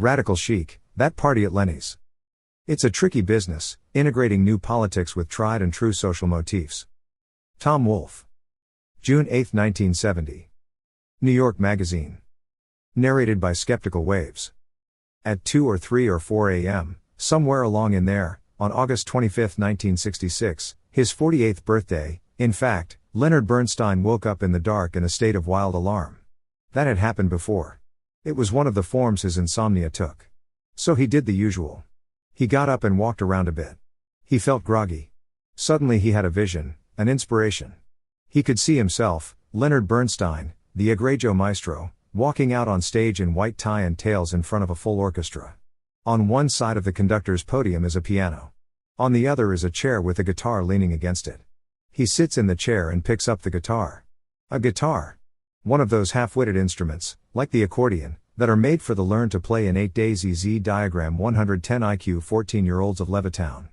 Radical chic, that party at Lenny's. It's a tricky business, integrating new politics with tried and true social motifs. Tom Wolfe. June 8, 1970. New York Magazine. Narrated by Skeptical Waves. At 2 or 3 or 4 a.m., somewhere along in there, on August 25, 1966, his 48th birthday, in fact, Leonard Bernstein woke up in the dark in a state of wild alarm. That had happened before. It was one of the forms his insomnia took. So he did the usual. He got up and walked around a bit. He felt groggy. Suddenly he had a vision, an inspiration. He could see himself, Leonard Bernstein, the egregio maestro, walking out on stage in white tie and tails in front of a full orchestra. On one side of the conductor's podium is a piano. On the other is a chair with a guitar leaning against it. He sits in the chair and picks up the guitar. A guitar. One of those half-witted instruments, like the accordion, that are made for the learn-to-play in 8 days EZ diagram 110 IQ 14-year-olds of Levittown.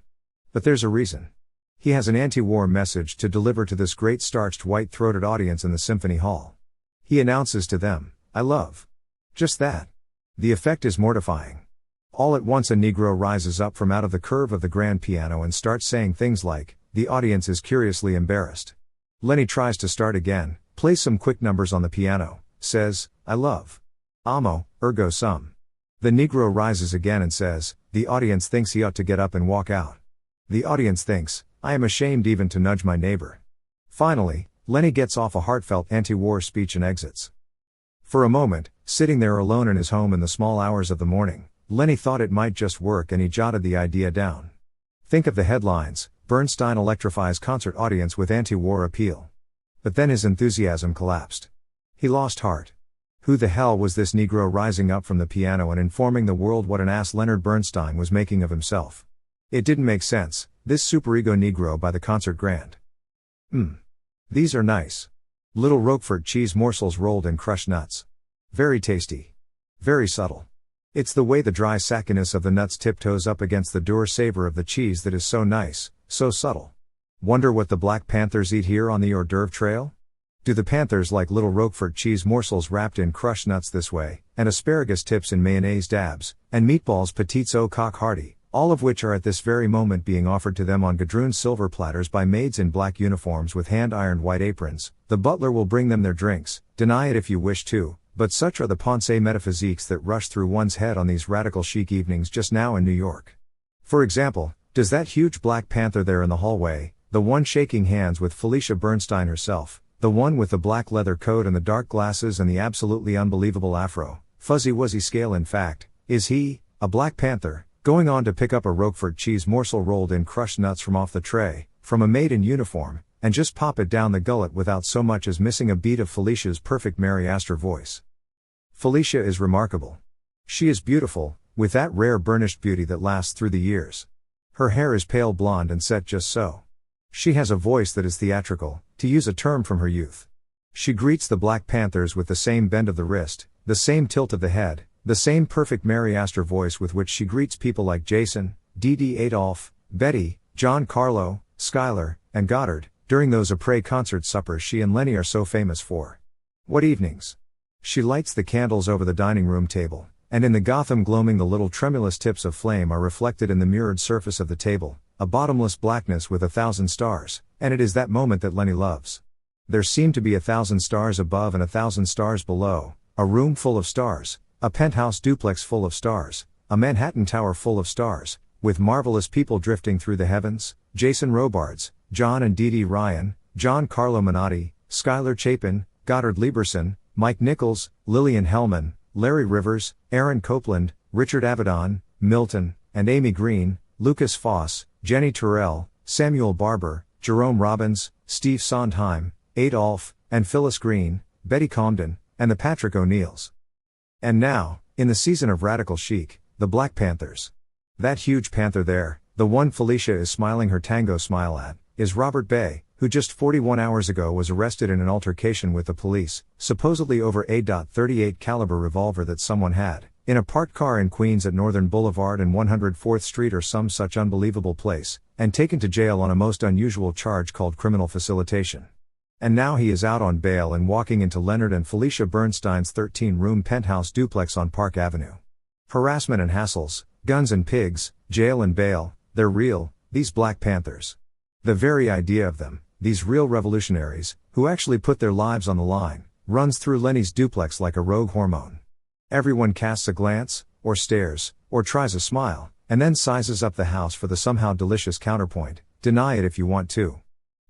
But there's a reason. He has an anti-war message to deliver to this great starched white-throated audience in the Symphony Hall. He announces to them, "I love." Just that. The effect is mortifying. All at once a Negro rises up from out of the curve of the grand piano and starts saying things like, the audience is curiously embarrassed. Lenny tries to start again, plays some quick numbers on the piano, says, "I love. Amo, ergo sum." The Negro rises again and says, the audience thinks he ought to get up and walk out. The audience thinks, I am ashamed even to nudge my neighbor. Finally, Lenny gets off a heartfelt anti-war speech and exits. For a moment, sitting there alone in his home in the small hours of the morning, Lenny thought it might just work and he jotted the idea down. Think of the headlines: Bernstein electrifies concert audience with anti-war appeal. But then his enthusiasm collapsed. He lost heart. Who the hell was this Negro rising up from the piano and informing the world what an ass Leonard Bernstein was making of himself? It didn't make sense, this superego Negro by the concert grand. These are nice. Little Roquefort cheese morsels rolled in crushed nuts. Very tasty. Very subtle. It's the way the dry sackiness of the nuts tiptoes up against the dour savor of the cheese that is so nice, so subtle. Wonder what the black Panthers eat here on the hors d'oeuvre trail? Do the Panthers like little Roquefort cheese morsels wrapped in crushed nuts this way, and asparagus tips in mayonnaise dabs, and meatballs petites au coq hearty, all of which are at this very moment being offered to them on gadroon silver platters by maids in black uniforms with hand-ironed white aprons? The butler will bring them their drinks, deny it if you wish to, but such are the pensées metaphysiques that rush through one's head on these radical chic evenings just now in New York. For example, does that huge Black Panther there in the hallway, the one shaking hands with Felicia Bernstein herself, the one with the black leather coat and the dark glasses and the absolutely unbelievable afro, fuzzy-wuzzy scale, in fact, is he, a Black Panther, going on to pick up a Roquefort cheese morsel rolled in crushed nuts from off the tray, from a maid in uniform, and just pop it down the gullet without so much as missing a beat of Felicia's perfect Mary Astor voice? Felicia is remarkable. She is beautiful, with that rare burnished beauty that lasts through the years. Her hair is pale blonde and set just so. She has a voice that is theatrical, to use a term from her youth. She greets the Black Panthers with the same bend of the wrist, the same tilt of the head, the same perfect Mary Astor voice with which she greets people like Jason, Dee Dee Adolph, Betty, John Carlo, Schuyler, and Goddard, during those après concert suppers she and Lenny are so famous for. What evenings! She lights the candles over the dining room table, and in the Gotham gloaming the little tremulous tips of flame are reflected in the mirrored surface of the table, a bottomless blackness with 1,000 stars, and it is that moment that Lenny loves. There seem to be 1,000 stars above and 1,000 stars below, a room full of stars, a penthouse duplex full of stars, a Manhattan tower full of stars, with marvelous people drifting through the heavens: Jason Robards, John and Dee Dee Ryan, John Carlo Menotti, Schuyler Chapin, Goddard Lieberson, Mike Nichols, Lillian Hellman, Larry Rivers, Aaron Copland, Richard Avedon, Milton, and Amy Green, Lucas Foss, Jenny Turrell, Samuel Barber, Jerome Robbins, Steve Sondheim, Adolph, and Phyllis Green, Betty Comden, and the Patrick O'Neills. And now, in the season of radical chic, the Black Panthers. That huge panther there, the one Felicia is smiling her tango smile at, is Robert Bay, who just 41 hours ago was arrested in an altercation with the police, supposedly over a .38 caliber revolver that someone had, in a parked car in Queens at Northern Boulevard and 104th Street or some such unbelievable place, and taken to jail on a most unusual charge called criminal facilitation. And now he is out on bail and walking into Leonard and Felicia Bernstein's 13-room penthouse duplex on Park Avenue. Harassment and hassles, guns and pigs, jail and bail, they're real, these Black Panthers. The very idea of them, these real revolutionaries, who actually put their lives on the line, runs through Lenny's duplex like a rogue hormone. Everyone casts a glance, or stares, or tries a smile, and then sizes up the house for the somehow delicious counterpoint, deny it if you want to.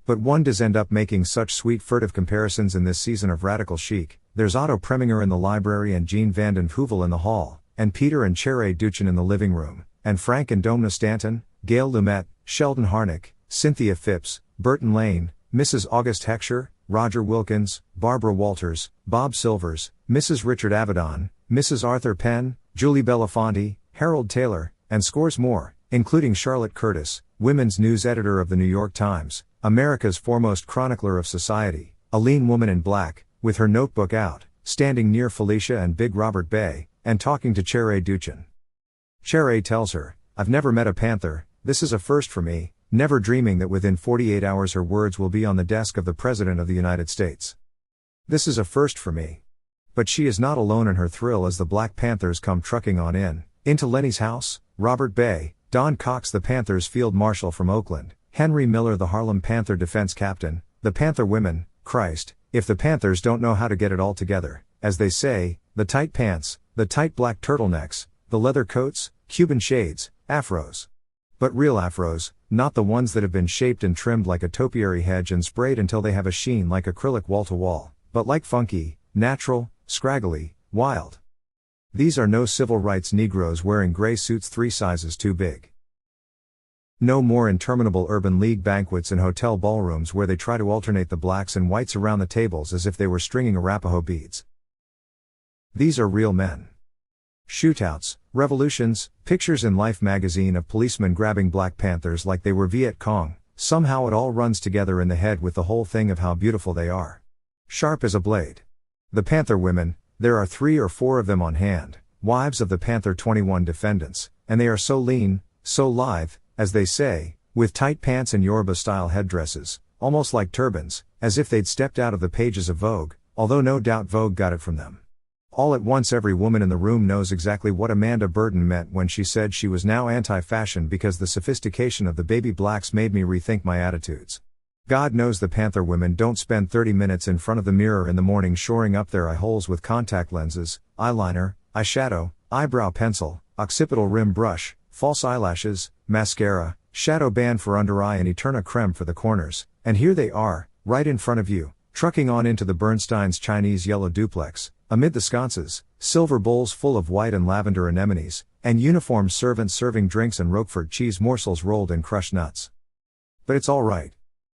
But one does end up making such sweet furtive comparisons in this season of Radical Chic. There's Otto Preminger in the library and Jean Vanden Heuvel in the hall, and Peter and Cherry Duchin in the living room, and Frank and Domna Stanton, Gail Lumet, Sheldon Harnick, Cynthia Phipps, Burton Lane, Mrs. August Heckscher, Roger Wilkins, Barbara Walters, Bob Silvers, Mrs. Richard Avedon, Mrs. Arthur Penn, Julie Belafonte, Harold Taylor, and scores more, including Charlotte Curtis, women's news editor of the New York Times, America's foremost chronicler of society, a lean woman in black, with her notebook out, standing near Felicia and Big Robert Bay, and talking to Cherry Duchin. Cherry tells her, "I've never met a Panther, this is a first for me," never dreaming that within 48 hours her words will be on the desk of the President of the United States. This is a first for me. But she is not alone in her thrill as the Black Panthers come trucking on into Lenny's house. Robert Bay, Don Cox the Panthers field marshal from Oakland, Henry Miller the Harlem Panther defense captain, the Panther women, Christ, if the Panthers don't know how to get it all together, as they say, the tight pants, the tight black turtlenecks, the leather coats, Cuban shades, afros. But real afros, not the ones that have been shaped and trimmed like a topiary hedge and sprayed until they have a sheen like acrylic wall-to-wall, but like funky, natural, scraggly, wild. These are no civil rights Negroes wearing gray suits 3 sizes too big. No more interminable urban league banquets and hotel ballrooms where they try to alternate the blacks and whites around the tables as if they were stringing Arapaho beads. These are real men. Shootouts, revolutions, pictures in Life magazine of policemen grabbing Black Panthers like they were Viet Cong, somehow it all runs together in the head with the whole thing of how beautiful they are. Sharp as a blade. The Panther women, there are 3 or 4 of them on hand, wives of the Panther 21 defendants, and they are so lean, so lithe, as they say, with tight pants and Yoruba-style headdresses, almost like turbans, as if they'd stepped out of the pages of Vogue, although no doubt Vogue got it from them. All at once every woman in the room knows exactly what Amanda Burton meant when she said she was now anti-fashion because the sophistication of the baby blacks made me rethink my attitudes. God knows the Panther women don't spend 30 minutes in front of the mirror in the morning shoring up their eye holes with contact lenses, eyeliner, eyeshadow, eyebrow pencil, occipital rim brush, false eyelashes, mascara, shadow band for under eye and Eterna creme for the corners, and here they are, right in front of you, trucking on into the Bernstein's Chinese yellow duplex, amid the sconces, silver bowls full of white and lavender anemones, and uniformed servants serving drinks and Roquefort cheese morsels rolled in crushed nuts. But it's all right.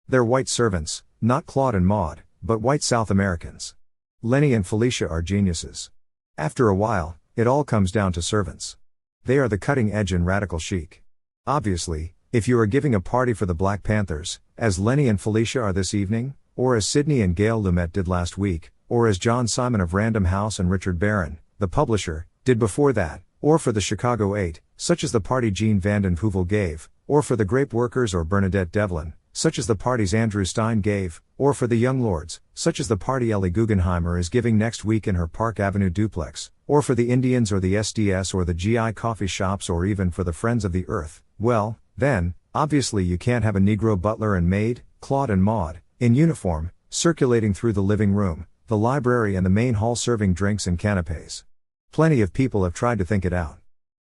They're white servants, not Claude and Maud, but white South Americans. Lenny and Felicia are geniuses. After a while, it all comes down to servants. They are the cutting edge in Radical Chic. Obviously, if you are giving a party for the Black Panthers, as Lenny and Felicia are this evening, or as Sidney and Gail Lumet did last week, or as John Simon of Random House and Richard Barron, the publisher, did before that, or for the Chicago 8, such as the party Jean Vanden Heuvel gave, or for the Grape Workers or Bernadette Devlin, such as the parties Andrew Stein gave, or for the Young Lords, such as the party Ellie Guggenheimer is giving next week in her Park Avenue duplex, or for the Indians or the SDS or the GI coffee shops or even for the Friends of the Earth, well, then, obviously you can't have a Negro butler and maid, Claude and Maud, in uniform, circulating through the living room, the library and the main hall serving drinks and canapes. Plenty of people have tried to think it out.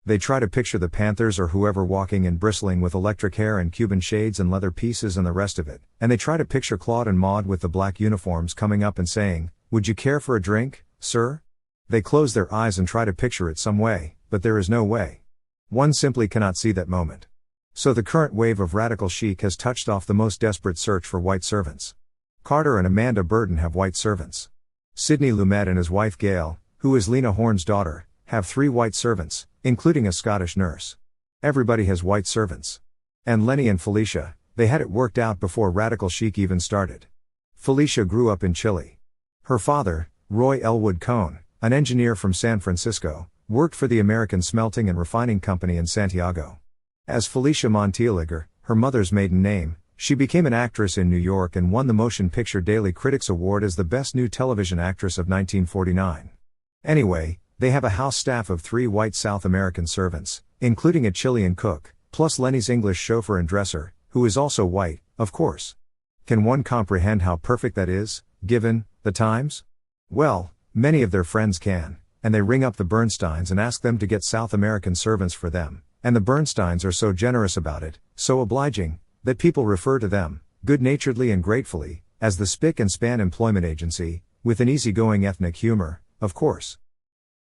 They try to picture the Panthers or whoever walking and bristling with electric hair and Cuban shades and leather pieces and the rest of it, and they try to picture Claude and Maud with the black uniforms coming up and saying, "Would you care for a drink, sir?" They close their eyes and try to picture it some way, but there is no way. One simply cannot see that moment. So the current wave of Radical Chic has touched off the most desperate search for white servants. Carter and Amanda Burton have white servants. Sidney Lumet and his wife Gail, who is Lena Horne's daughter, have 3 white servants, including a Scottish nurse. Everybody has white servants. And Lenny and Felicia, they had it worked out before Radical Chic even started. Felicia grew up in Chile. Her father, Roy Elwood Cohn, an engineer from San Francisco, worked for the American Smelting and Refining Company in Santiago. As Felicia Montieliger, her mother's maiden name, she became an actress in New York and won the Motion Picture Daily Critics Award as the Best New Television Actress of 1949. Anyway, They have a house staff of 3 white South American servants, including a Chilean cook, plus Lenny's English chauffeur and dresser, who is also white, of course. Can one comprehend how perfect that is, given the times? Well, many of their friends can, and they ring up the Bernsteins and ask them to get South American servants for them, and the Bernsteins are so generous about it, so obliging, that people refer to them, good-naturedly and gratefully, as the Spick and Span Employment Agency, with an easygoing ethnic humor, of course.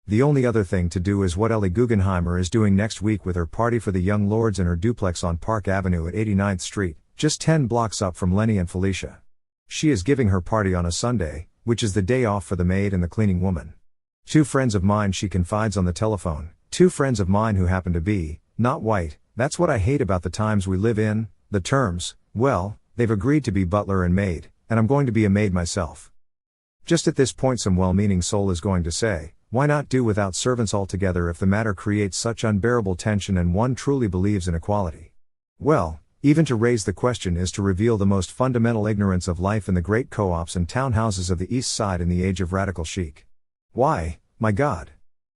The only other thing to do is what Ellie Guggenheimer is doing next week with her party for the young lords in her duplex on Park Avenue at 89th Street, just 10 blocks up from Lenny and Felicia. She is giving her party on a Sunday, which is the day off for the maid and the cleaning woman. 2 friends of mine, she confides on the telephone, 2 friends of mine who happen to be, not white. That's what I hate about the times we live in, the terms, well, they've agreed to be butler and maid, and I'm going to be a maid myself. Just at this point some well-meaning soul is going to say, why not do without servants altogether if the matter creates such unbearable tension and one truly believes in equality? Well, even to raise the question is to reveal the most fundamental ignorance of life in the great co-ops and townhouses of the East Side in the age of radical chic. Why, my God?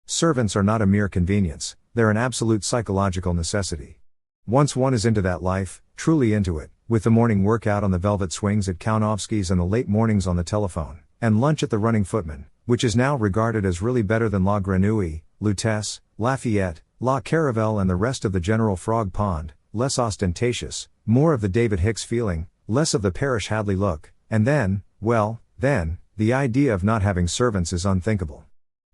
Servants are not a mere convenience, they're an absolute psychological necessity. Once one is into that life, truly into it, with the morning workout on the velvet swings at Kaunovsky's and the late mornings on the telephone, and lunch at the Running Footman, which is now regarded as really better than La Grenouille, Lutece, Lafayette, La Caravelle and the rest of the General Frog Pond, less ostentatious, more of the David Hicks feeling, less of the Parrish Hadley look, and then, well, then, the idea of not having servants is unthinkable.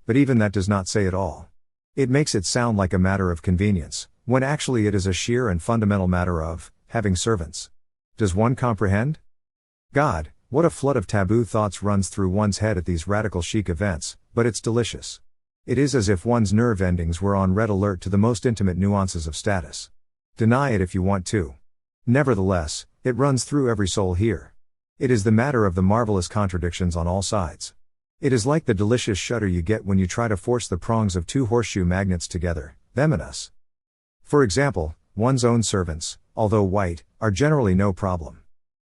But even that does not say it all. It makes it sound like a matter of convenience, when actually it is a sheer and fundamental matter of having servants. Does one comprehend? God, what a flood of taboo thoughts runs through one's head at these radical chic events, but it's delicious. It is as if one's nerve endings were on red alert to the most intimate nuances of status. Deny it if you want to. Nevertheless, it runs through every soul here. It is the matter of the marvelous contradictions on all sides. It is like the delicious shudder you get when you try to force the prongs of 2 horseshoe magnets together, them and us. For example, one's own servants, although white, are generally no problem.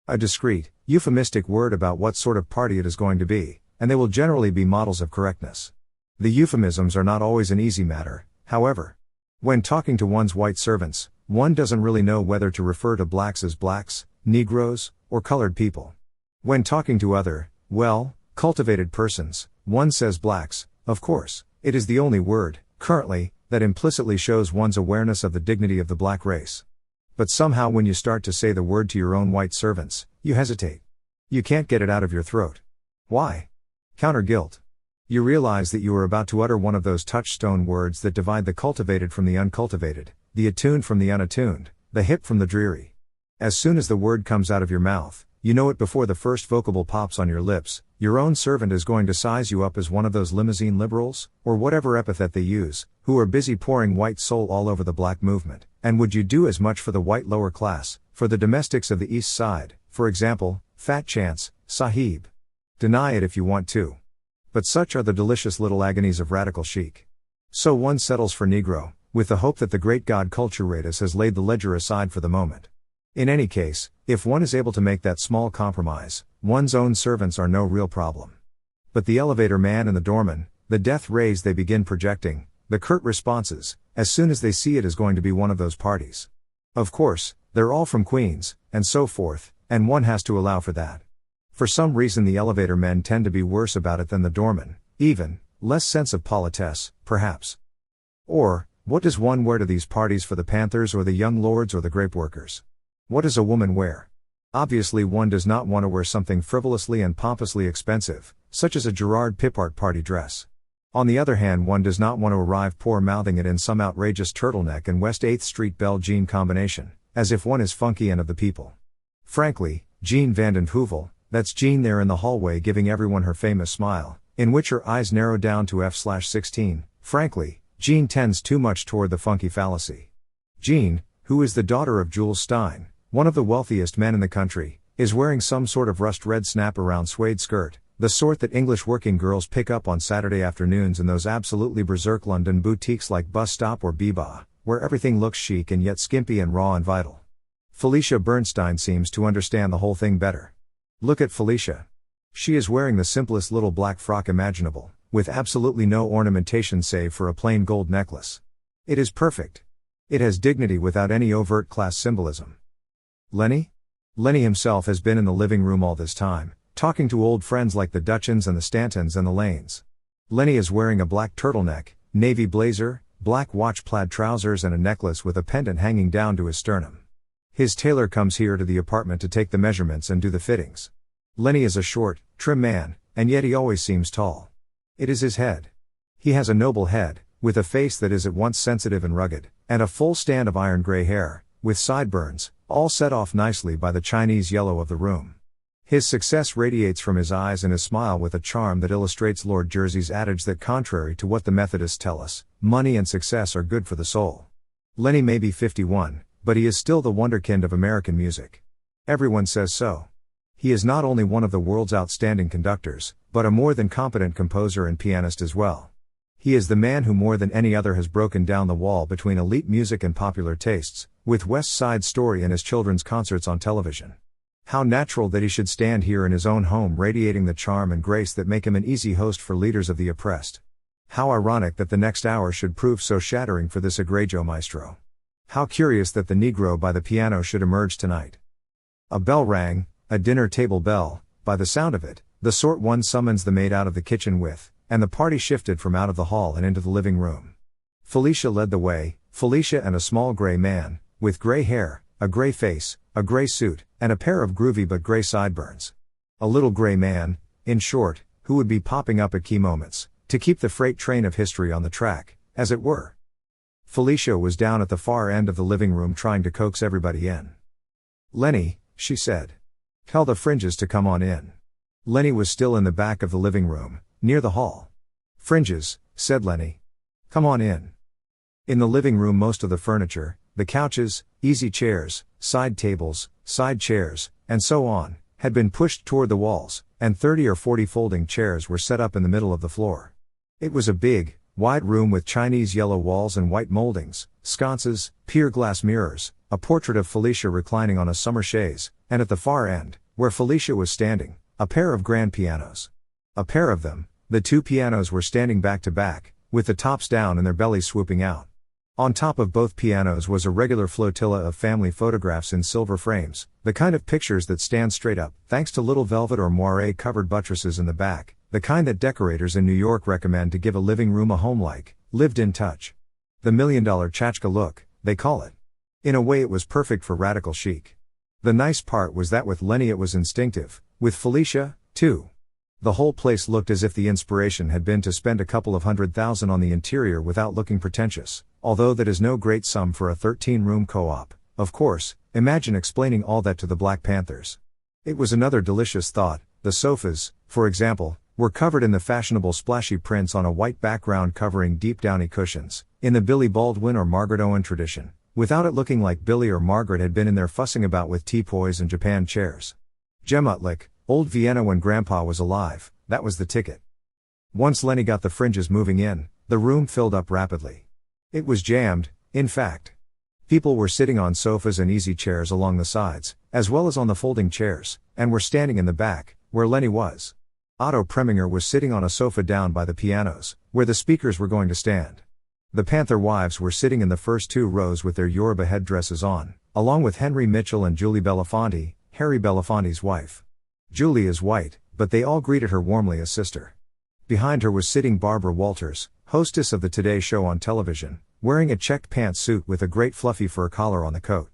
A discreet, euphemistic word about what sort of party it is going to be, and they will generally be models of correctness. The euphemisms are not always an easy matter, however. When talking to one's white servants, one doesn't really know whether to refer to blacks as blacks, Negroes, or colored people. When talking to other, well, cultivated persons, one says blacks, of course. It is the only word, currently, that implicitly shows one's awareness of the dignity of the black race. But somehow when you start to say the word to your own white servants, you hesitate. You can't get it out of your throat. Why? Counter guilt. You realize that you are about to utter one of those touchstone words that divide the cultivated from the uncultivated, the attuned from the unattuned, the hip from the dreary. As soon as the word comes out of your mouth, you know it before the first vocable pops on your lips, your own servant is going to size you up as one of those limousine liberals, or whatever epithet they use, who are busy pouring white soul all over the black movement. And would you do as much for the white lower class, for the domestics of the East Side, for example, Fat Chance, Sahib? Deny it if you want to. But such are the delicious little agonies of radical chic. So one settles for Negro, with the hope that the great god culturatus has laid the ledger aside for the moment. In any case, if one is able to make that small compromise, one's own servants are no real problem. But the elevator man and the doorman, the death rays they begin projecting, the curt responses, as soon as they see it is going to be one of those parties. Of course, they're all from Queens, and so forth, and one has to allow for that. For some reason the elevator men tend to be worse about it than the doorman, even, less sense of politesse, perhaps. Or, what does one wear to these parties for the Panthers or the young lords or the grape workers? What does a woman wear? Obviously one does not want to wear something frivolously and pompously expensive, such as a Gerard Pippart party dress. On the other hand one does not want to arrive poor-mouthing it in some outrageous turtleneck and West 8th Street Belle Jean combination, as if one is funky and of the people. Frankly, Jean Van den Heuvel, that's Jean there in the hallway giving everyone her famous smile, in which her eyes narrow down to f/16, frankly, Jean tends too much toward the funky fallacy. Jean, who is the daughter of Jules Stein, one of the wealthiest men in the country, is wearing some sort of rust-red snap-around suede skirt, the sort that English working girls pick up on Saturday afternoons in those absolutely berserk London boutiques like Bus Stop or Biba, where everything looks chic and yet skimpy and raw and vital. Felicia Bernstein seems to understand the whole thing better. Look at Felicia. She is wearing the simplest little black frock imaginable, with absolutely no ornamentation save for a plain gold necklace. It is perfect. It has dignity without any overt class symbolism. Lenny? Lenny himself has been in the living room all this time, talking to old friends like the Dutchins and the Stantons and the Lanes. Lenny is wearing a black turtleneck, navy blazer, black watch plaid trousers and a necklace with a pendant hanging down to his sternum. His tailor comes here to the apartment to take the measurements and do the fittings. Lenny is a short, trim man, and yet he always seems tall. It is his head. He has a noble head, with a face that is at once sensitive and rugged, and a full stand of iron gray hair, with sideburns, all set off nicely by the Chinese yellow of the room. His success radiates from his eyes and his smile with a charm that illustrates Lord Jersey's adage that contrary to what the Methodists tell us, money and success are good for the soul. Lenny may be 51, but he is still the wonderkind of American music. Everyone says so. He is not only one of the world's outstanding conductors, but a more than competent composer and pianist as well. He is the man who more than any other has broken down the wall between elite music and popular tastes, with West Side Story and his children's concerts on television. How natural that he should stand here in his own home radiating the charm and grace that make him an easy host for leaders of the oppressed. How ironic that the next hour should prove so shattering for this egregio maestro. How curious that the Negro by the piano should emerge tonight. A bell rang, a dinner table bell, by the sound of it, the sort one summons the maid out of the kitchen with, and the party shifted from out of the hall and into the living room. Felicia led the way, Felicia and a small gray man, with gray hair, a gray face, a gray suit, and a pair of groovy but gray sideburns. A little gray man, in short, who would be popping up at key moments, to keep the freight train of history on the track, as it were. Felicia was down at the far end of the living room trying to coax everybody in. "Lenny," she said. "Tell the Fringes to come on in." Lenny was still in the back of the living room, near the hall. "Fringes," said Lenny. "Come on in." In the living room most of the furniture, the couches, easy chairs, side tables, side chairs, and so on, had been pushed toward the walls, and 30 or 40 folding chairs were set up in the middle of the floor. It was a big, wide room with Chinese yellow walls and white moldings, sconces, pier glass mirrors, a portrait of Felicia reclining on a summer chaise, and at the far end, where Felicia was standing, a pair of grand pianos. A pair of them, the two pianos were standing back to back, with the tops down and their bellies swooping out. On top of both pianos was a regular flotilla of family photographs in silver frames, the kind of pictures that stand straight up, thanks to little velvet or moire covered buttresses in the back, the kind that decorators in New York recommend to give a living room a home-like, lived-in touch. The $1 million tchotchke look, they call it. In a way it was perfect for radical chic. The nice part was that with Lenny it was instinctive, with Felicia, too. The whole place looked as if the inspiration had been to spend a couple of $100,000 on the interior without looking pretentious, although that is no great sum for a 13-room co-op, of course. Imagine explaining all that to the Black Panthers. It was another delicious thought. The sofas, for example, were covered in the fashionable splashy prints on a white background covering deep downy cushions, in the Billy Baldwin or Margaret Owen tradition, without it looking like Billy or Margaret had been in there fussing about with teapoys and Japan chairs. Gemutlik, old Vienna when Grandpa was alive, that was the ticket. Once Lenny got the Fringes moving in, the room filled up rapidly. It was jammed, in fact. People were sitting on sofas and easy chairs along the sides, as well as on the folding chairs, and were standing in the back, where Lenny was. Otto Preminger was sitting on a sofa down by the pianos, where the speakers were going to stand. The Panther wives were sitting in the first two rows with their Yoruba headdresses on, along with Henry Mitchell and Julie Belafonte, Harry Belafonte's wife. Julie is white, but they all greeted her warmly as sister. Behind her was sitting Barbara Walters, hostess of the Today Show on television, wearing a checked pantsuit with a great fluffy fur collar on the coat.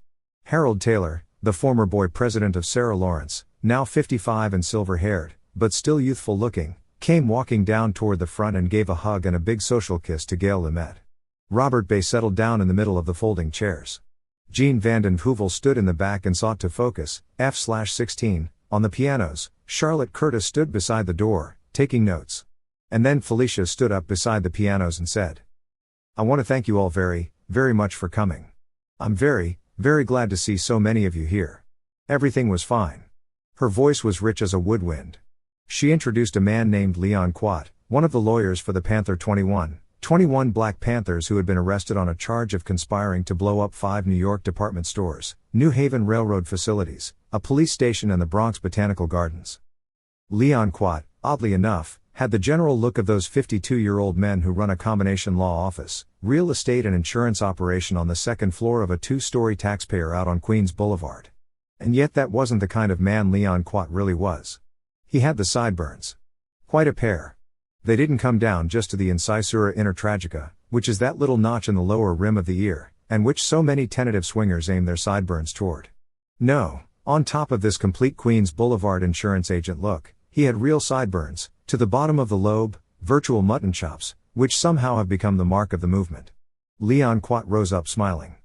Harold Taylor, the former boy president of Sarah Lawrence, now 55 and silver-haired, but still youthful looking, came walking down toward the front and gave a hug and a big social kiss to Gail Lumet. Robert Bay settled down in the middle of the folding chairs. Jean Vanden Heuvel stood in the back and sought to focus, F/16, on the pianos. Charlotte Curtis stood beside the door, taking notes. And then Felicia stood up beside the pianos and said, "I want to thank you all very, very much for coming. I'm very, very glad to see so many of you here. Everything was fine." Her voice was rich as a woodwind. She introduced a man named Leon Quat, one of the lawyers for the Panther 21 Black Panthers who had been arrested on a charge of conspiring to blow up 5 New York department stores, New Haven Railroad facilities, a police station and the Bronx Botanical Gardens. Leon Quat, oddly enough, Had the general look of those 52-year-old men who run a combination law office, real estate and insurance operation on the second floor of a 2-story taxpayer out on Queens Boulevard. And yet that wasn't the kind of man Leon Quat really was. He had the sideburns. Quite a pair. They didn't come down just to the incisura intertragica, which is that little notch in the lower rim of the ear, and which so many tentative swingers aim their sideburns toward. No, on top of this complete Queens Boulevard insurance agent look, he had real sideburns, to the bottom of the lobe, virtual mutton chops, which somehow have become the mark of the movement. Leon Quat rose up smiling.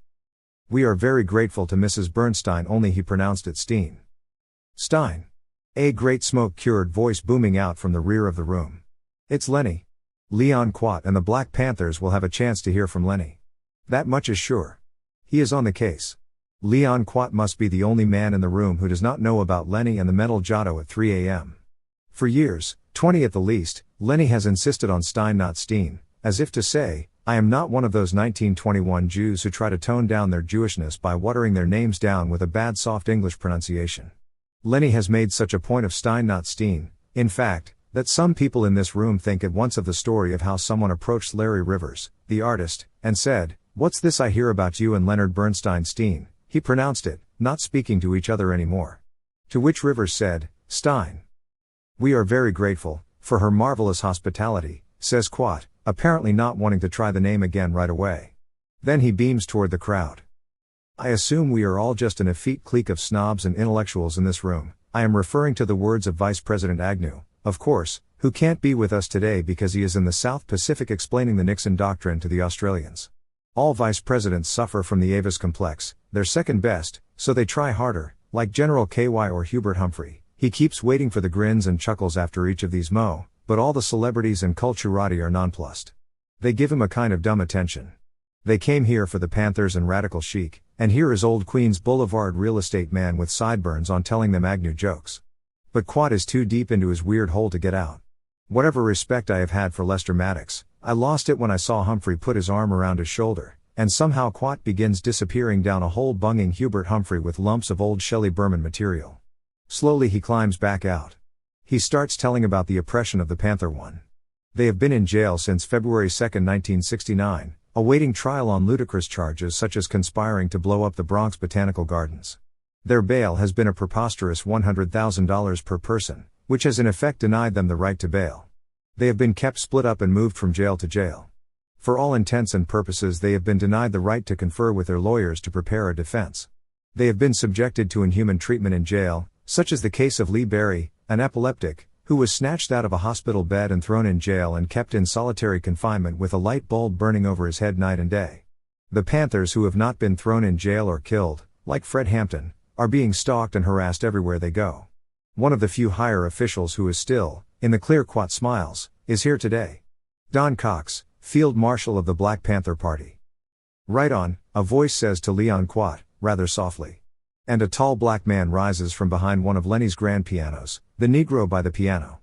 "We are very grateful to Mrs. Bernstein," only he pronounced it Stein. "Stein." A great smoke-cured voice booming out from the rear of the room. "It's Lenny. Leon Quat and the Black Panthers will have a chance to hear from Lenny. That much is sure. He is on the case." Leon Quat must be the only man in the room who does not know about Lenny and the mental Giotto at 3 a.m. For years, 20 at the least, Lenny has insisted on Stein not Stein, as if to say, I am not one of those 1921 Jews who try to tone down their Jewishness by watering their names down with a bad soft English pronunciation. Lenny has made such a point of Stein not Stein, in fact, that some people in this room think at once of the story of how someone approached Larry Rivers, the artist, and said, "What's this I hear about you and Leonard Bernstein Stein?" He pronounced it, not speaking to each other anymore. To which Rivers said, "Stein. We are very grateful for her marvelous hospitality," says Quat, apparently not wanting to try the name again right away. Then he beams toward the crowd. "I assume we are all just an effete clique of snobs and intellectuals in this room. I am referring to the words of Vice President Agnew, of course, who can't be with us today because he is in the South Pacific explaining the Nixon Doctrine to the Australians. All vice presidents suffer from the Avis complex, they're second best, so they try harder, like General KY or Hubert Humphrey. He keeps waiting for the grins and chuckles after each of these but all the celebrities and culturati are nonplussed. They give him a kind of dumb attention. They came here for the Panthers and radical chic, and here is old Queens Boulevard real estate man with sideburns on telling them Agnew jokes. But Quat is too deep into his weird hole to get out. Whatever respect I have had for Lester Maddox, I lost it when I saw Humphrey put his arm around his shoulder, and somehow Quat begins disappearing down a hole bunging Hubert Humphrey with lumps of old Shelley Berman material. Slowly he climbs back out. He starts telling about the oppression of the Panther one. They have been in jail since February 2, 1969, awaiting trial on ludicrous charges such as conspiring to blow up the Bronx Botanical Gardens. Their bail has been a preposterous $100,000 per person, which has in effect denied them the right to bail. They have been kept split up and moved from jail to jail. For all intents and purposes they have been denied the right to confer with their lawyers to prepare a defense. They have been subjected to inhuman treatment in jail, such as the case of Lee Berry, an epileptic, who was snatched out of a hospital bed and thrown in jail and kept in solitary confinement with a light bulb burning over his head night and day. The Panthers who have not been thrown in jail or killed, like Fred Hampton, are being stalked and harassed everywhere they go. One of the few higher officials who is still, in the clear Quat smiles, is here today. Don Cox, Field Marshal of the Black Panther Party. "Right on," a voice says to Leon Quat, rather softly. And a tall black man rises from behind one of Lenny's grand pianos, the Negro by the piano.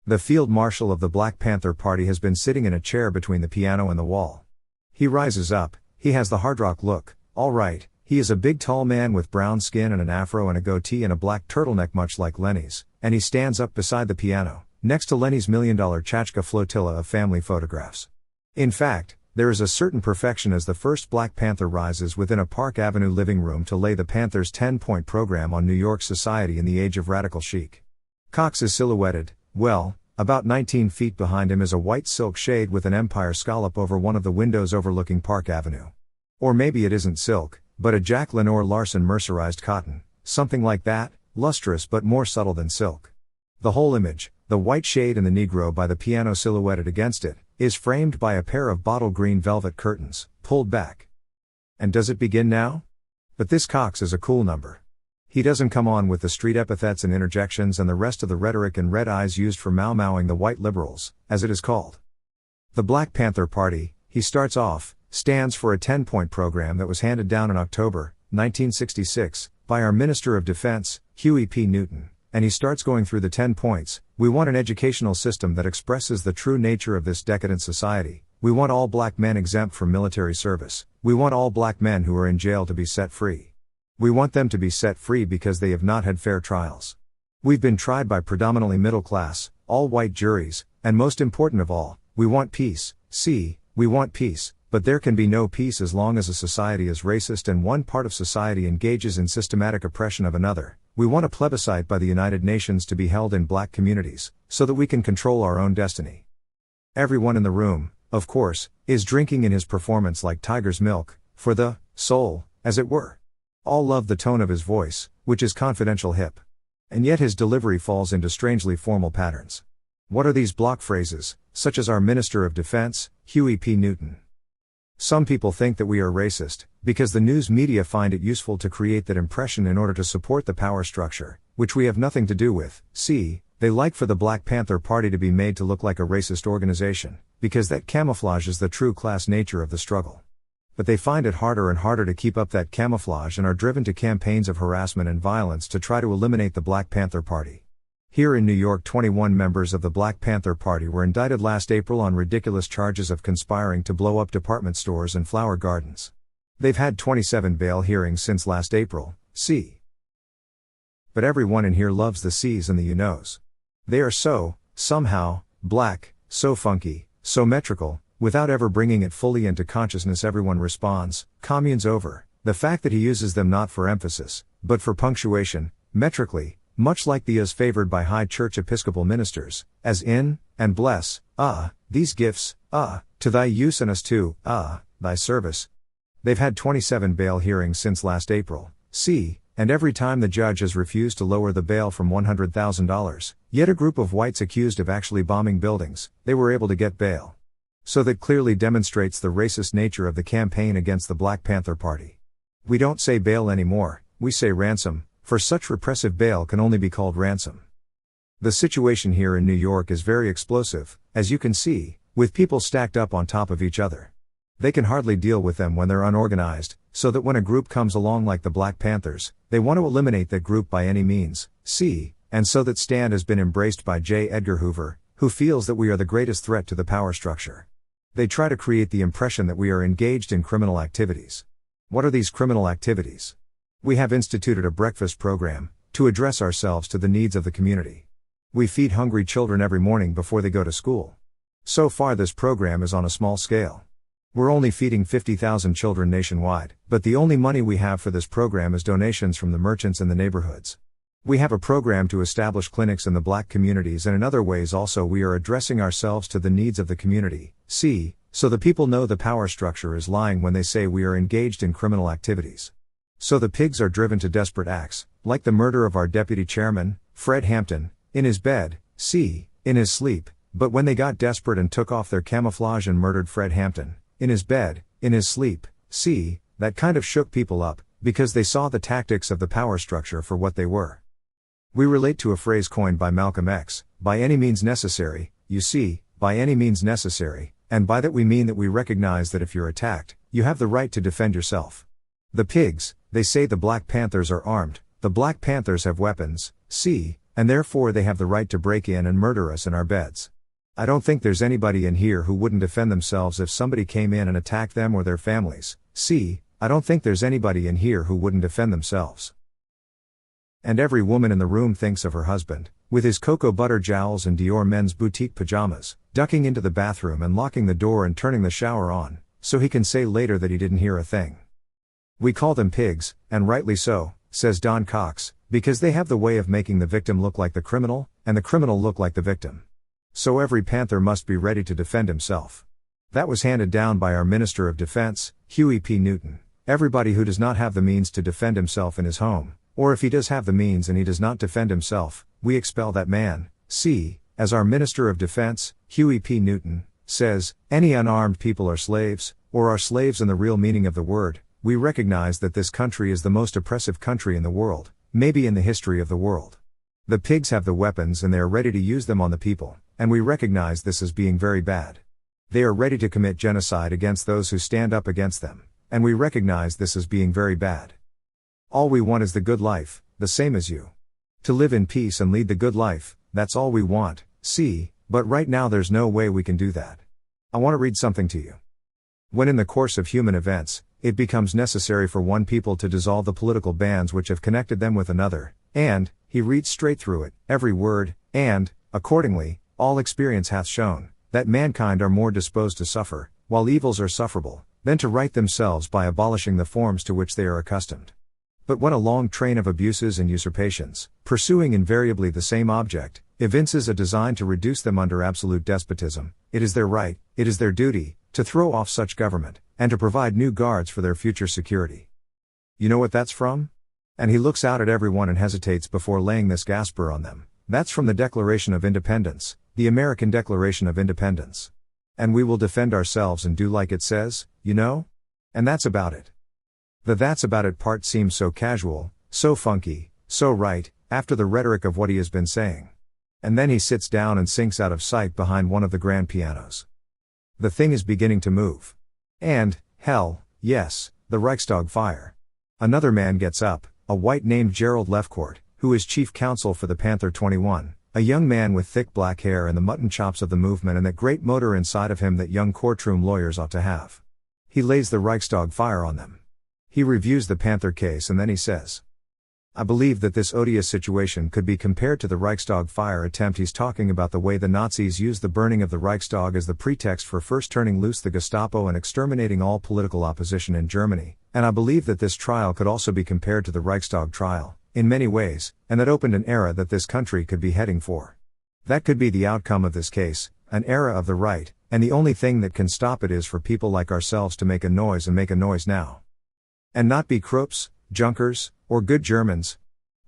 The Field Marshal of the Black Panther Party has been sitting in a chair between the piano and the wall. He rises up, he has the hard rock look, all right, he is a big tall man with brown skin and an afro and a goatee and a black turtleneck much like Lenny's, and he stands up beside the piano, next to Lenny's $1 million tchotchke flotilla of family photographs. In fact, there is a certain perfection as the first Black Panther rises within a Park Avenue living room to lay the Panthers' 10-point program on New York society in the age of radical chic. Cox is silhouetted, well, about 19 feet behind him is a white silk shade with an empire scallop over one of the windows overlooking Park Avenue. Or maybe it isn't silk, but a Jack Lenore Larson mercerized cotton, something like that, lustrous but more subtle than silk. The whole image, the white shade and the Negro by the piano silhouetted against it, is framed by a pair of bottle green velvet curtains, pulled back. And does it begin now? But this Cox is a cool number. He doesn't come on with the street epithets and interjections and the rest of the rhetoric and red eyes used for mau-mauing the white liberals, as it is called. The Black Panther Party, he starts off, stands for a 10-point program that was handed down in October, 1966, by our Minister of Defense, Huey P. Newton. And he starts going through the 10 points. We want an educational system that expresses the true nature of this decadent society. We want all black men exempt from military service. We want all black men who are in jail to be set free. We want them to be set free because they have not had fair trials. We've been tried by predominantly middle class, all white juries, and most important of all, we want peace. See, we want peace, but there can be no peace as long as a society is racist and one part of society engages in systematic oppression of another. We want a plebiscite by the United Nations to be held in black communities, so that we can control our own destiny. Everyone in the room, of course, is drinking in his performance like tiger's milk, for the soul, as it were. All love the tone of his voice, which is confidential hip. And yet his delivery falls into strangely formal patterns. What are these block phrases, such as our Minister of Defense, Huey P. Newton? Some people think that we are racist, because the news media find it useful to create that impression in order to support the power structure, which we have nothing to do with. See, they like for the Black Panther Party to be made to look like a racist organization, because that camouflages the true class nature of the struggle. But they find it harder and harder to keep up that camouflage and are driven to campaigns of harassment and violence to try to eliminate the Black Panther Party. Here in New York, 21 members of the Black Panther Party were indicted last April on ridiculous charges of conspiring to blow up department stores and flower gardens. They've had 27 bail hearings since last April. See. But everyone in here loves the C's and the you-knows. They are so, somehow, black, so funky, so metrical, without ever bringing it fully into consciousness. Everyone responds, commune's over. The fact that he uses them not for emphasis, but for punctuation, metrically, much like the as favored by high church episcopal ministers, as in, and bless, these gifts, to thy use and us to, thy service. They've had 27 bail hearings since last April, see, and every time the judge has refused to lower the bail from $100,000, yet a group of whites accused of actually bombing buildings, they were able to get bail. So that clearly demonstrates the racist nature of the campaign against the Black Panther Party. We don't say bail anymore, we say ransom, for such repressive bail can only be called ransom. The situation here in New York is very explosive, as you can see, with people stacked up on top of each other. They can hardly deal with them when they're unorganized, so that when a group comes along like the Black Panthers, they want to eliminate that group by any means, see, and so that stand has been embraced by J. Edgar Hoover, who feels that we are the greatest threat to the power structure. They try to create the impression that we are engaged in criminal activities. What are these criminal activities? We have instituted a breakfast program, to address ourselves to the needs of the community. We feed hungry children every morning before they go to school. So far this program is on a small scale. We're only feeding 50,000 children nationwide, but the only money we have for this program is donations from the merchants in the neighborhoods. We have a program to establish clinics in the black communities, and in other ways also we are addressing ourselves to the needs of the community, see, so the people know the power structure is lying when they say we are engaged in criminal activities. So the pigs are driven to desperate acts, like the murder of our deputy chairman, Fred Hampton, in his bed, see, in his sleep, but when they got desperate and took off their camouflage and murdered Fred Hampton, in his bed, in his sleep, see, that kind of shook people up, because they saw the tactics of the power structure for what they were. We relate to a phrase coined by Malcolm X, by any means necessary, you see, by any means necessary, and by that we mean that we recognize that if you're attacked, you have the right to defend yourself. The pigs, they say the Black Panthers are armed, the Black Panthers have weapons, see, and therefore they have the right to break in and murder us in our beds. I don't think there's anybody in here who wouldn't defend themselves if somebody came in and attacked them or their families, see, I don't think there's anybody in here who wouldn't defend themselves. And every woman in the room thinks of her husband, with his cocoa butter jowls and Dior men's boutique pajamas, ducking into the bathroom and locking the door and turning the shower on, so he can say later that he didn't hear a thing. We call them pigs, and rightly so, says Don Cox, because they have the way of making the victim look like the criminal, and the criminal look like the victim. So every Panther must be ready to defend himself. That was handed down by our Minister of Defense, Huey P. Newton. Everybody who does not have the means to defend himself in his home, or if he does have the means and he does not defend himself, we expel that man, see, as our Minister of Defense, Huey P. Newton, says, any unarmed people are slaves, or are slaves in the real meaning of the word. We recognize that this country is the most oppressive country in the world, maybe in the history of the world. The pigs have the weapons and they are ready to use them on the people, and we recognize this as being very bad. They are ready to commit genocide against those who stand up against them, and we recognize this as being very bad. All we want is the good life, the same as you. To live in peace and lead the good life, that's all we want, see, but right now there's no way we can do that. I want to read something to you. When in the course of human events, it becomes necessary for one people to dissolve the political bands which have connected them with another, and, he reads straight through it, every word, and, accordingly, All experience hath shown, that mankind are more disposed to suffer, while evils are sufferable, than to right themselves by abolishing the forms to which they are accustomed. But when a long train of abuses and usurpations, pursuing invariably the same object, evinces a design to reduce them under absolute despotism, it is their right, it is their duty, to throw off such government, and to provide new guards for their future security. You know what that's from? And he looks out at everyone and hesitates before laying this gasper on them. That's from the Declaration of Independence, the American Declaration of Independence. And we will defend ourselves and do like it says, you know? And that's about it. The "that's about it" part seems so casual, so funky, so right, after the rhetoric of what he has been saying. And then he sits down and sinks out of sight behind one of the grand pianos. The thing is beginning to move. And, hell, yes, the Reichstag fire. Another man gets up, a white named Gerald Lefcourt, who is chief counsel for the Panther 21, a young man with thick black hair and the mutton chops of the movement and that great motor inside of him that young courtroom lawyers ought to have. He lays the Reichstag fire on them. He reviews the Panther case and then he says, I believe that this odious situation could be compared to the Reichstag fire attempt. He's talking about the way the Nazis used the burning of the Reichstag as the pretext for first turning loose the Gestapo and exterminating all political opposition in Germany, and I believe that this trial could also be compared to the Reichstag trial, in many ways, and that opened an era that this country could be heading for. That could be the outcome of this case, an era of the right, and the only thing that can stop it is for people like ourselves to make a noise and make a noise now. And not be crooks, junkers, or good Germans.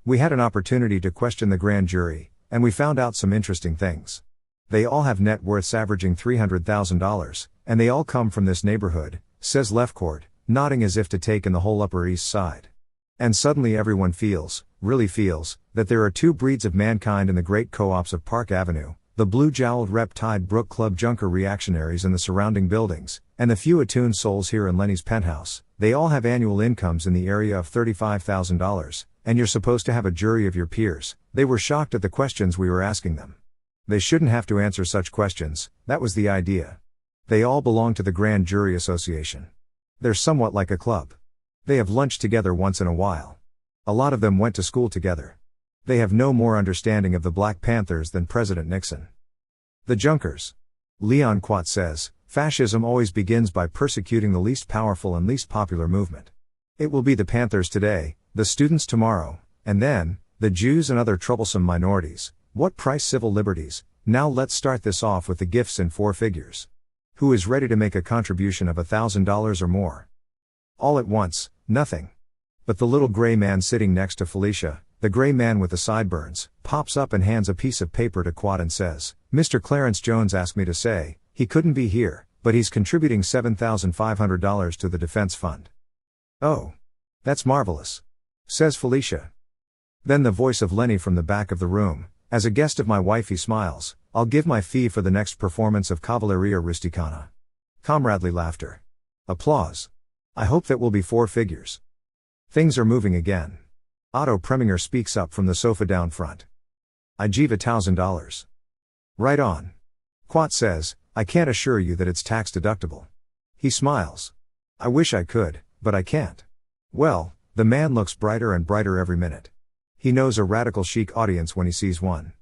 We had an opportunity to question the grand jury, and we found out some interesting things. They all have net worths averaging $300,000, and they all come from this neighborhood, says Lefcourt, nodding as if to take in the whole Upper East Side. And suddenly everyone feels, really feels, that there are two breeds of mankind in the great co-ops of Park Avenue, the blue-jowled Rep-Tide Brook Club junker reactionaries in the surrounding buildings, and the few attuned souls here in Lenny's penthouse. They all have annual incomes in the area of $35,000, and you're supposed to have a jury of your peers. They were shocked at the questions we were asking them. They shouldn't have to answer such questions, that was the idea. They all belong to the Grand Jury Association. They're somewhat like a club. They have lunched together once in a while. A lot of them went to school together. They have no more understanding of the Black Panthers than President Nixon. The Junkers. Leon Quat says, fascism always begins by persecuting the least powerful and least popular movement. It will be the Panthers today, the students tomorrow, and then, the Jews and other troublesome minorities. What price civil liberties? Now let's start this off with the gifts in 4 figures. Who is ready to make a contribution of $1,000 or more? All at once, nothing. But the little gray man sitting next to Felicia, the gray man with the sideburns, pops up and hands a piece of paper to Quad and says, Mr. Clarence Jones asked me to say, he couldn't be here, but he's contributing $7,500 to the defense fund. Oh. That's marvelous. Says Felicia. Then the voice of Lenny from the back of the room, as a guest of my wife he smiles, I'll give my fee for the next performance of Cavalleria Rusticana. Comradely laughter. Applause. I hope that will be 4 figures. Things are moving again. Otto Preminger speaks up from the sofa down front. I give $1,000. Right on. Quat says, I can't assure you that it's tax deductible. He smiles. I wish I could, but I can't. Well, the man looks brighter and brighter every minute. He knows a radical chic audience when he sees one.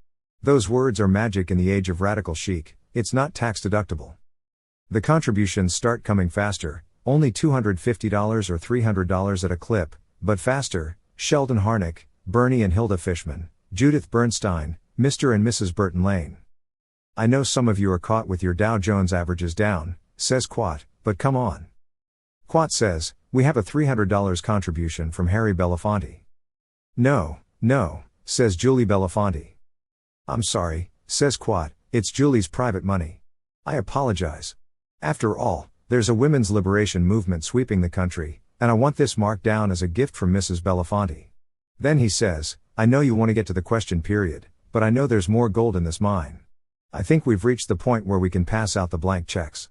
Those words are magic in the age of radical chic, it's not tax deductible. The contributions start coming faster, only $250 or $300 at a clip, but faster. Sheldon Harnick, Bernie and Hilda Fishman, Judith Bernstein, Mr. and Mrs. Burton Lane. I know some of you are caught with your Dow Jones averages down, says Quat, but come on. Quat says, we have a $300 contribution from Harry Belafonte. No, says Julie Belafonte. I'm sorry, says Quat, it's Julie's private money. I apologize. After all, there's a women's liberation movement sweeping the country, and I want this marked down as a gift from Mrs. Belafonte. Then he says, I know you want to get to the question period, but I know there's more gold in this mine. I think we've reached the point where we can pass out the blank checks.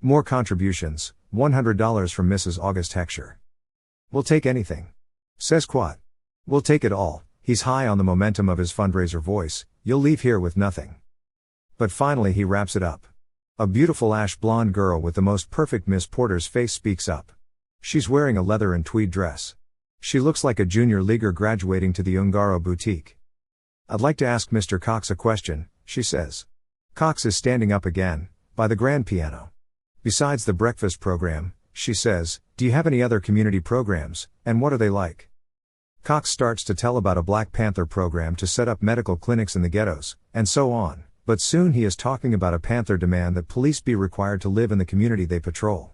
More contributions, $100 from Mrs. August Heckscher. We'll take anything. Says Quat. We'll take it all. He's high on the momentum of his fundraiser voice, you'll leave here with nothing. But finally he wraps it up. A beautiful ash blonde girl with the most perfect Miss Porter's face speaks up. She's wearing a leather and tweed dress. She looks like a junior leaguer graduating to the Ungaro boutique. I'd like to ask Mr. Cox a question, she says. Cox is standing up again, by the grand piano. Besides the breakfast program, she says, do you have any other community programs, and what are they like? Cox starts to tell about a Black Panther program to set up medical clinics in the ghettos, and so on, but soon he is talking about a Panther demand that police be required to live in the community they patrol.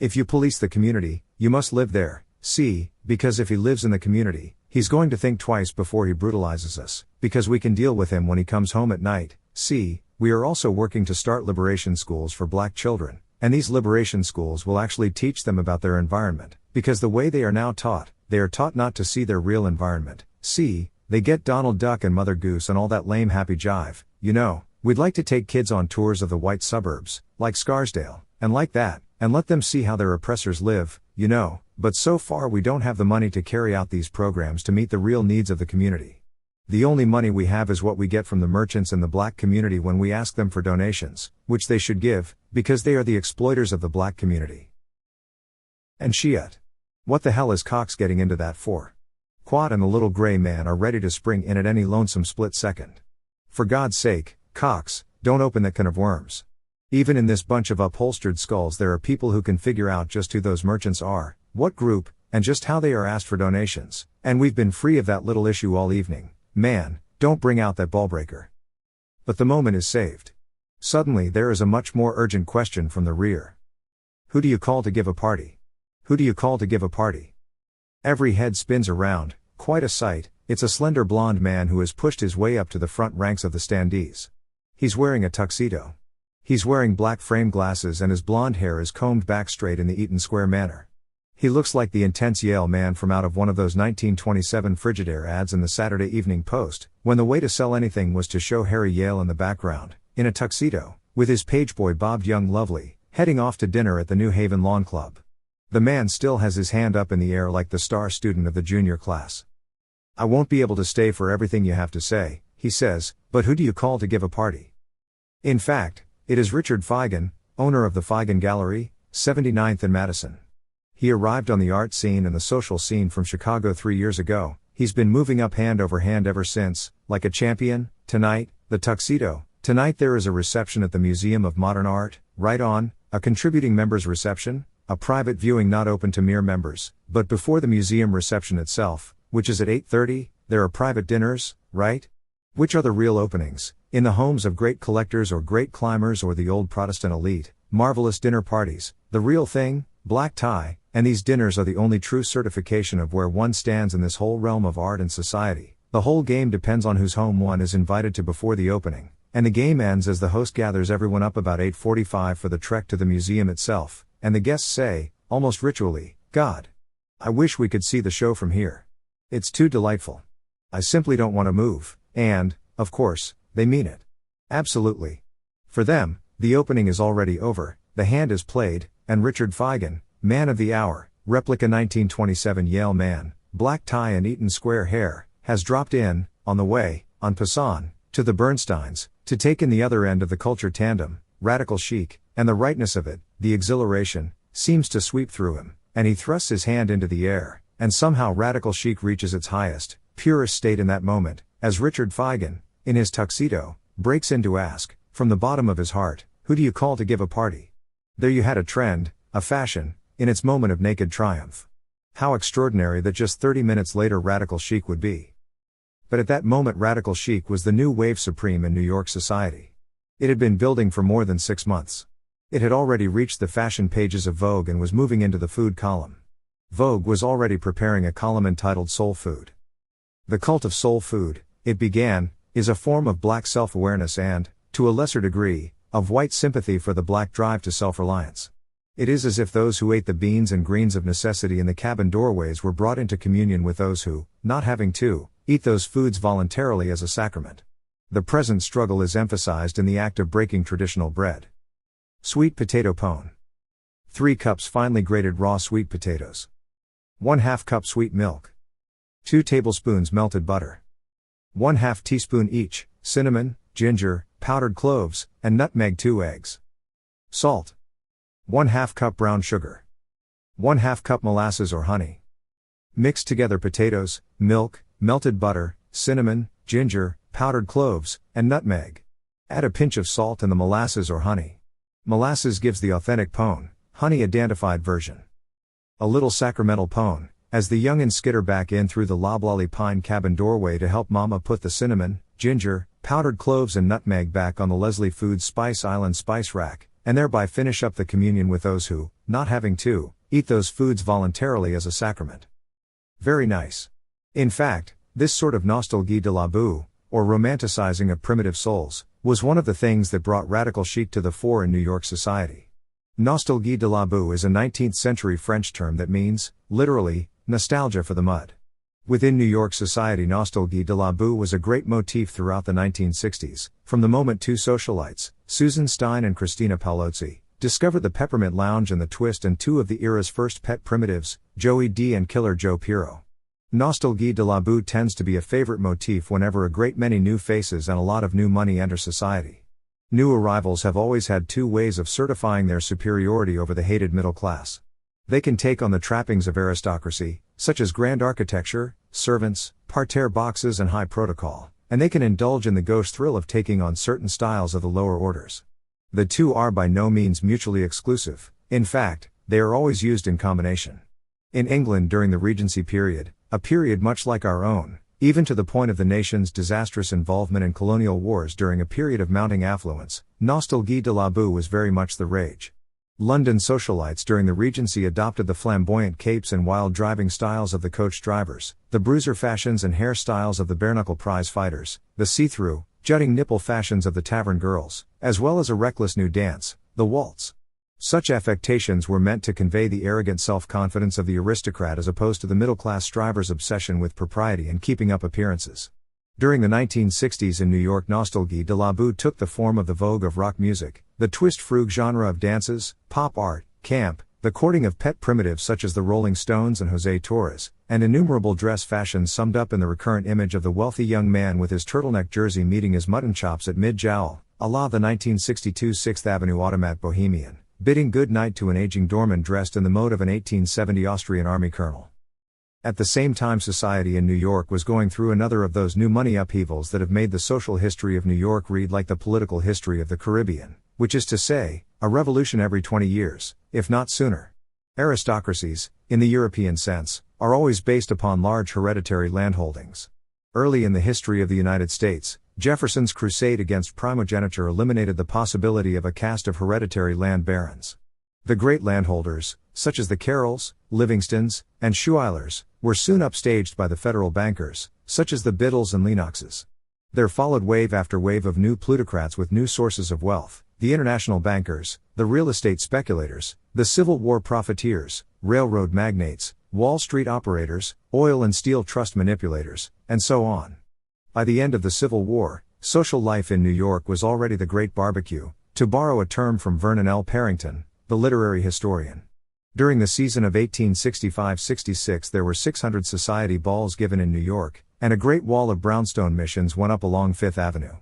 If you police the community, you must live there, see, because if he lives in the community, he's going to think twice before he brutalizes us, because we can deal with him when he comes home at night, see. We are also working to start liberation schools for black children, and these liberation schools will actually teach them about their environment, because the way they are now taught, they are taught not to see their real environment, see, they get Donald Duck and Mother Goose and all that lame happy jive, you know. We'd like to take kids on tours of the white suburbs, like Scarsdale, and like that, and let them see how their oppressors live, you know, but so far we don't have the money to carry out these programs to meet the real needs of the community. The only money we have is what we get from the merchants in the black community when we ask them for donations, which they should give, because they are the exploiters of the black community. And Shiat. What the hell is Cox getting into that for? Quad and the little gray man are ready to spring in at any lonesome split second. For God's sake, Cox, don't open that can of worms. Even in this bunch of upholstered skulls there are people who can figure out just who those merchants are, what group, and just how they are asked for donations, and we've been free of that little issue all evening. Man, don't bring out that ballbreaker. But the moment is saved. Suddenly there is a much more urgent question from the rear. Who do you call to give a party? Who do you call to give a party? Every head spins around, quite a sight. It's a slender blond man who has pushed his way up to the front ranks of the standees. He's wearing a tuxedo. He's wearing black frame glasses and his blonde hair is combed back straight in the Eaton Square manner. He looks like the intense Yale man from out of one of those 1927 Frigidaire ads in the Saturday Evening Post, when the way to sell anything was to show Harry Yale in the background, in a tuxedo, with his pageboy bobbed young lovely, heading off to dinner at the New Haven Lawn Club. The man still has his hand up in the air like the star student of the junior class. I won't be able to stay for everything you have to say, he says, but who do you call to give a party? In fact, it is Richard Feigen, owner of the Feigen Gallery, 79th and Madison. He arrived on the art scene and the social scene from Chicago 3 years ago. He's been moving up hand over hand ever since, like a champion. Tonight, the tuxedo. Tonight there is a reception at the Museum of Modern Art, right on, a contributing members reception, a private viewing not open to mere members, but before the museum reception itself, which is at 8:30, there are private dinners, right? Which are the real openings, in the homes of great collectors or great climbers or the old Protestant elite, marvelous dinner parties, the real thing, black tie, and these dinners are the only true certification of where one stands in this whole realm of art and society. The whole game depends on whose home one is invited to before the opening, and the game ends as the host gathers everyone up about 8:45 for the trek to the museum itself, and the guests say, almost ritually, God, I wish we could see the show from here. It's too delightful. I simply don't want to move, and, of course, they mean it. Absolutely. For them, the opening is already over, the hand is played, and Richard Feigen, man of the hour, replica 1927 Yale man, black tie and Eaton Square hair, has dropped in, on the way, en passant, to the Bernsteins, to take in the other end of the culture tandem, radical chic, and the rightness of it, the exhilaration, seems to sweep through him, and he thrusts his hand into the air, and somehow radical chic reaches its highest, purest state in that moment, as Richard Feigen, in his tuxedo, breaks in to ask, from the bottom of his heart, who do you call to give a party? There you had a trend, a fashion, in its moment of naked triumph. How extraordinary that just 30 minutes later radical chic would be. But at that moment radical chic was the new wave supreme in New York society. It had been building for more than 6 months. It had already reached the fashion pages of Vogue and was moving into the food column. Vogue was already preparing a column entitled Soul Food. The cult of soul food, it began, is a form of black self-awareness and, to a lesser degree, of white sympathy for the black drive to self-reliance. It is as if those who ate the beans and greens of necessity in the cabin doorways were brought into communion with those who, not having to, eat those foods voluntarily as a sacrament. The present struggle is emphasized in the act of breaking traditional bread. Sweet potato pone. 3 cups finely grated raw sweet potatoes. 1/2 cup sweet milk. 2 tablespoons melted butter. 1/2 teaspoon each, cinnamon, ginger, powdered cloves, and nutmeg. 2 eggs. Salt. 1/2 cup brown sugar. 1/2 cup molasses or honey. Mix together potatoes, milk, melted butter, cinnamon, ginger, powdered cloves, and nutmeg. Add a pinch of salt and the molasses or honey. Molasses gives the authentic pone, honey a dandified version. A little sacramental pone, as the young'uns skitter back in through the loblolly pine cabin doorway to help mama put the cinnamon, ginger, powdered cloves and nutmeg back on the Leslie Foods Spice Island spice rack, and thereby finish up the communion with those who, not having to, eat those foods voluntarily as a sacrament. Very nice. In fact, this sort of nostalgie de la boue, or romanticizing of primitive souls, was one of the things that brought radical chic to the fore in New York society. Nostalgie de la boue is a 19th century French term that means, literally, nostalgia for the mud. Within New York society, nostalgie de la boue was a great motif throughout the 1960s, from the moment two socialites, Susan Stein and Christina Paolozzi, discovered the Peppermint Lounge and the Twist, and two of the era's first pet primitives, Joey D and Killer Joe Pirro. Nostalgie de la boue tends to be a favorite motif whenever a great many new faces and a lot of new money enter society. New arrivals have always had two ways of certifying their superiority over the hated middle class. They can take on the trappings of aristocracy, such as grand architecture, servants, parterre boxes and high protocol, and they can indulge in the gauche thrill of taking on certain styles of the lower orders. The two are by no means mutually exclusive, in fact, they are always used in combination. In England during the Regency period, a period much like our own, even to the point of the nation's disastrous involvement in colonial wars during a period of mounting affluence, nostalgie de la boue was very much the rage. London socialites during the Regency adopted the flamboyant capes and wild driving styles of the coach drivers, the bruiser fashions and hairstyles of the bare-knuckle prize fighters, the see-through, jutting nipple fashions of the tavern girls, as well as a reckless new dance, the waltz. Such affectations were meant to convey the arrogant self-confidence of the aristocrat as opposed to the middle-class striver's obsession with propriety and keeping up appearances. During the 1960s in New York, nostalgie de la boue took the form of the vogue of rock music, the twist frug genre of dances, pop art, camp, the courting of pet primitives such as the Rolling Stones and Jose Torres, and innumerable dress fashions summed up in the recurrent image of the wealthy young man with his turtleneck jersey meeting his mutton chops at mid-jowl, a la the 1962 6th Avenue Automat Bohemian, bidding good night to an aging doorman dressed in the mode of an 1870 Austrian army colonel. At the same time, society in New York was going through another of those new money upheavals that have made the social history of New York read like the political history of the Caribbean, which is to say, a revolution every 20 years, if not sooner. Aristocracies, in the European sense, are always based upon large hereditary landholdings. Early in the history of the United States, Jefferson's crusade against primogeniture eliminated the possibility of a caste of hereditary land barons. The great landholders, such as the Carrolls, Livingstons, and Schuylers, were soon upstaged by the federal bankers, such as the Biddles and Lennoxes. There followed wave after wave of new plutocrats with new sources of wealth, the international bankers, the real estate speculators, the Civil War profiteers, railroad magnates, Wall Street operators, oil and steel trust manipulators, and so on. By the end of the Civil War, social life in New York was already the Great Barbecue, to borrow a term from Vernon L. Parrington, the literary historian. During the season of 1865-66 there were 600 society balls given in New York, and a great wall of brownstone missions went up along Fifth Avenue.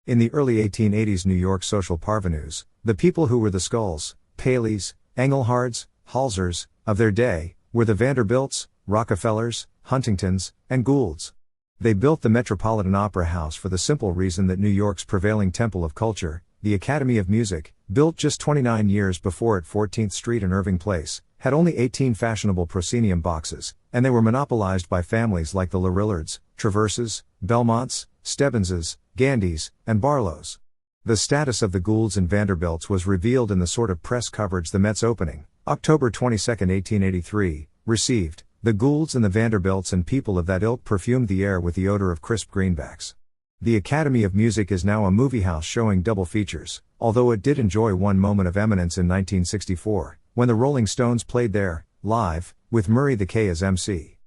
In the early 1880s New York social parvenus, the people who were the Skulls, Paleys, Englehards, Halsers, of their day, were the Vanderbilts, Rockefellers, Huntingtons, and Goulds. They built the Metropolitan Opera House for the simple reason that New York's prevailing temple of culture, the Academy of Music, built just 29 years before at 14th Street and Irving Place, had only 18 fashionable proscenium boxes, and they were monopolized by families like the Larillards, Traverses, Belmonts, Stebbenses, Gandys, and Barlows. The status of the Goulds and Vanderbilts was revealed in the sort of press coverage the Met's opening, October 22, 1883, received. The Goulds and the Vanderbilts and people of that ilk perfumed the air with the odor of crisp greenbacks. The Academy of Music is now a movie house showing double features, although it did enjoy one moment of eminence in 1964, when the Rolling Stones played there, live, with Murray the K as MC.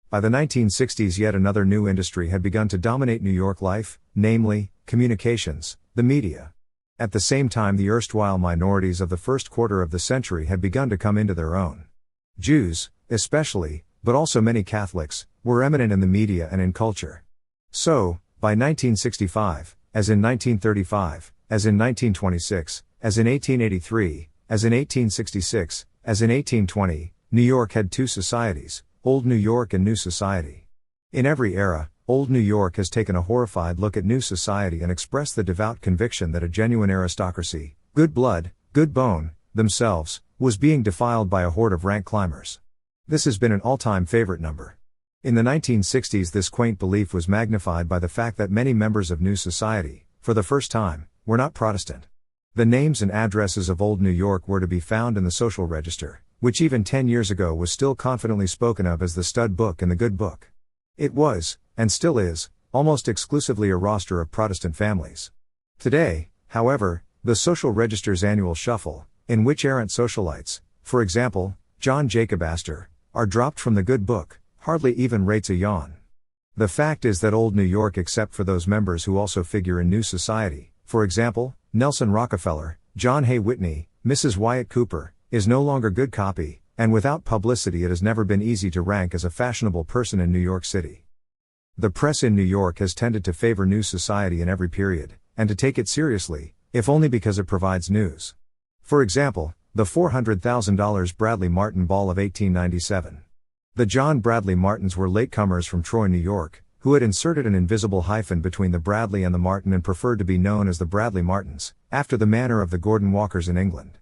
By the 1960s yet another new industry had begun to dominate New York life, namely, communications, the media. At the same time the erstwhile minorities of the first quarter of the century had begun to come into their own. Jews, especially, but also many Catholics, were eminent in the media and in culture. So, by 1965, as in 1935, as in 1926, as in 1883, as in 1866, as in 1820, New York had two societies, Old New York and New Society. In every era, Old New York has taken a horrified look at new society and expressed the devout conviction that a genuine aristocracy, good blood, good bone, themselves, was being defiled by a horde of rank climbers. This has been an all-time favorite number. In the 1960s, this quaint belief was magnified by the fact that many members of new society, for the first time, were not Protestant. The names and addresses of Old New York were to be found in the social register, which even 10 years ago was still confidently spoken of as the stud book and the good book. It was, and still is, almost exclusively a roster of Protestant families. Today, however, the social register's annual shuffle, in which errant socialites, for example, John Jacob Astor, are dropped from the good book, hardly even rates a yawn. The fact is that Old New York, except for those members who also figure in New Society, for example, Nelson Rockefeller, John Hay Whitney, Mrs. Wyatt Cooper, is no longer good copy, and without publicity it has never been easy to rank as a fashionable person in New York City. The press in New York has tended to favor New Society in every period, and to take it seriously, if only because it provides news. For example, the $400,000 Bradley Martin Ball of 1897. The John Bradley Martins were latecomers from Troy, New York, who had inserted an invisible hyphen between the Bradley and the Martin and preferred to be known as the Bradley Martins, after the manner of the Gordon Walkers in England.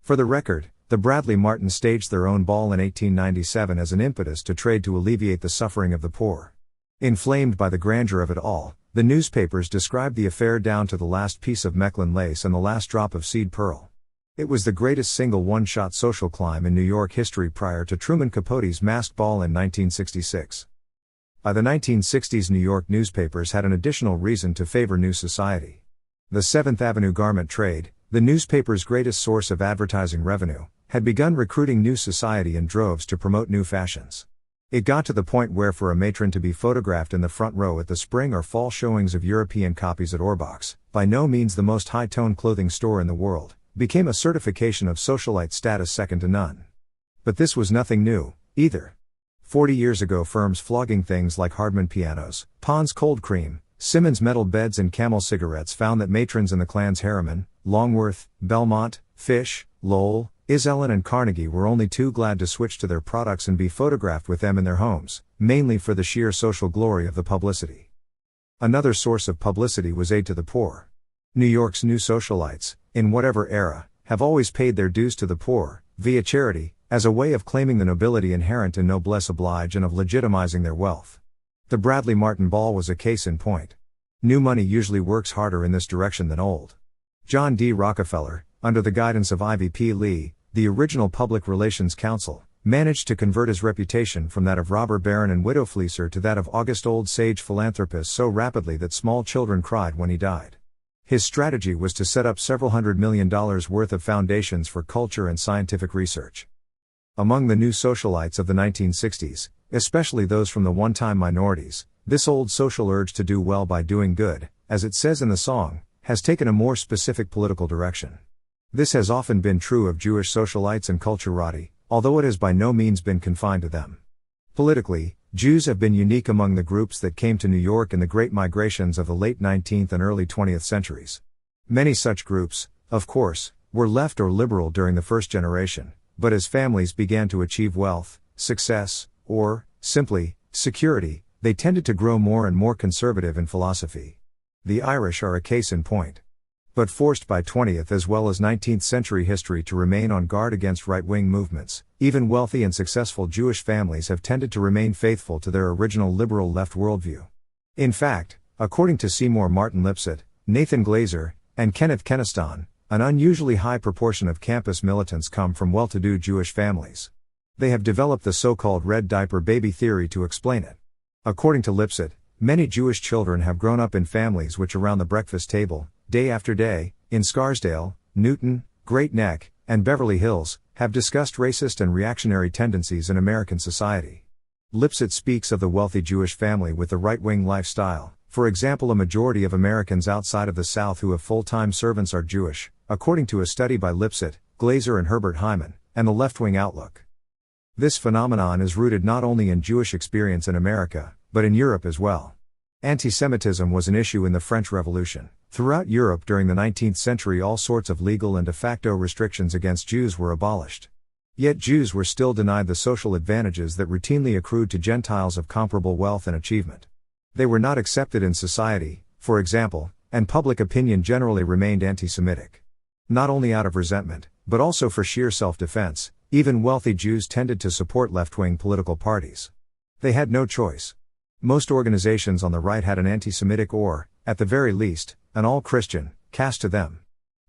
For the record, the Bradley Martins staged their own ball in 1897 as an impetus to trade to alleviate the suffering of the poor. Inflamed by the grandeur of it all, the newspapers described the affair down to the last piece of Mechlin lace and the last drop of seed pearl. It was the greatest single one-shot social climb in New York history prior to Truman Capote's masked ball in 1966. By the 1960s, New York newspapers had an additional reason to favor New Society. The Seventh Avenue garment trade, the newspaper's greatest source of advertising revenue, had begun recruiting New Society in droves to promote new fashions. It got to the point where for a matron to be photographed in the front row at the spring or fall showings of European copies at Orbach's, by no means the most high-tone clothing store in the world, became a certification of socialite status second to none. But this was nothing new, either. 40 years ago, firms flogging things like Hardman pianos, Pond's cold cream, Simmons metal beds and Camel cigarettes found that matrons in the clans Harriman, Longworth, Belmont, Fish, Lowell, Isellen and Carnegie were only too glad to switch to their products and be photographed with them in their homes, mainly for the sheer social glory of the publicity. Another source of publicity was aid to the poor. New York's new socialites, in whatever era, have always paid their dues to the poor, via charity, as a way of claiming the nobility inherent in noblesse oblige and of legitimizing their wealth. The Bradley Martin Ball was a case in point. New money usually works harder in this direction than old. John D. Rockefeller, under the guidance of Ivy P. Lee, the original Public Relations Counsel, managed to convert his reputation from that of robber baron and widow fleecer to that of august old sage philanthropist so rapidly that small children cried when he died. His strategy was to set up several $100 million worth of foundations for culture and scientific research. Among the new socialites of the 1960s, especially those from the one-time minorities, this old social urge to do well by doing good, as it says in the song, has taken a more specific political direction. This has often been true of Jewish socialites and culturati, although it has by no means been confined to them. Politically, Jews have been unique among the groups that came to New York in the great migrations of the late 19th and early 20th centuries. Many such groups, of course, were left or liberal during the first generation, but as families began to achieve wealth, success, or, simply, security, they tended to grow more and more conservative in philosophy. The Irish are a case in point. But forced by 20th as well as 19th century history to remain on guard against right-wing movements, even wealthy and successful Jewish families have tended to remain faithful to their original liberal left worldview. In fact, according to Seymour Martin Lipset, Nathan Glazer, and Kenneth Keniston, an unusually high proportion of campus militants come from well-to-do Jewish families. They have developed the so-called red diaper baby theory to explain it. According to Lipset, many Jewish children have grown up in families which around the breakfast table, day after day, in Scarsdale, Newton, Great Neck, and Beverly Hills, have discussed racist and reactionary tendencies in American society. Lipset speaks of the wealthy Jewish family with the right-wing lifestyle. For example, a majority of Americans outside of the South who have full-time servants are Jewish, according to a study by Lipset, Glazer and Herbert Hyman, and the left-wing outlook. This phenomenon is rooted not only in Jewish experience in America, but in Europe as well. Anti-Semitism was an issue in the French Revolution. Throughout Europe during the 19th century, all sorts of legal and de facto restrictions against Jews were abolished. Yet Jews were still denied the social advantages that routinely accrued to Gentiles of comparable wealth and achievement. They were not accepted in society, for example, and public opinion generally remained anti-Semitic. Not only out of resentment, but also for sheer self-defense, even wealthy Jews tended to support left-wing political parties. They had no choice. Most organizations on the right had an anti-Semitic or, at the very least, an all-Christian cast to them.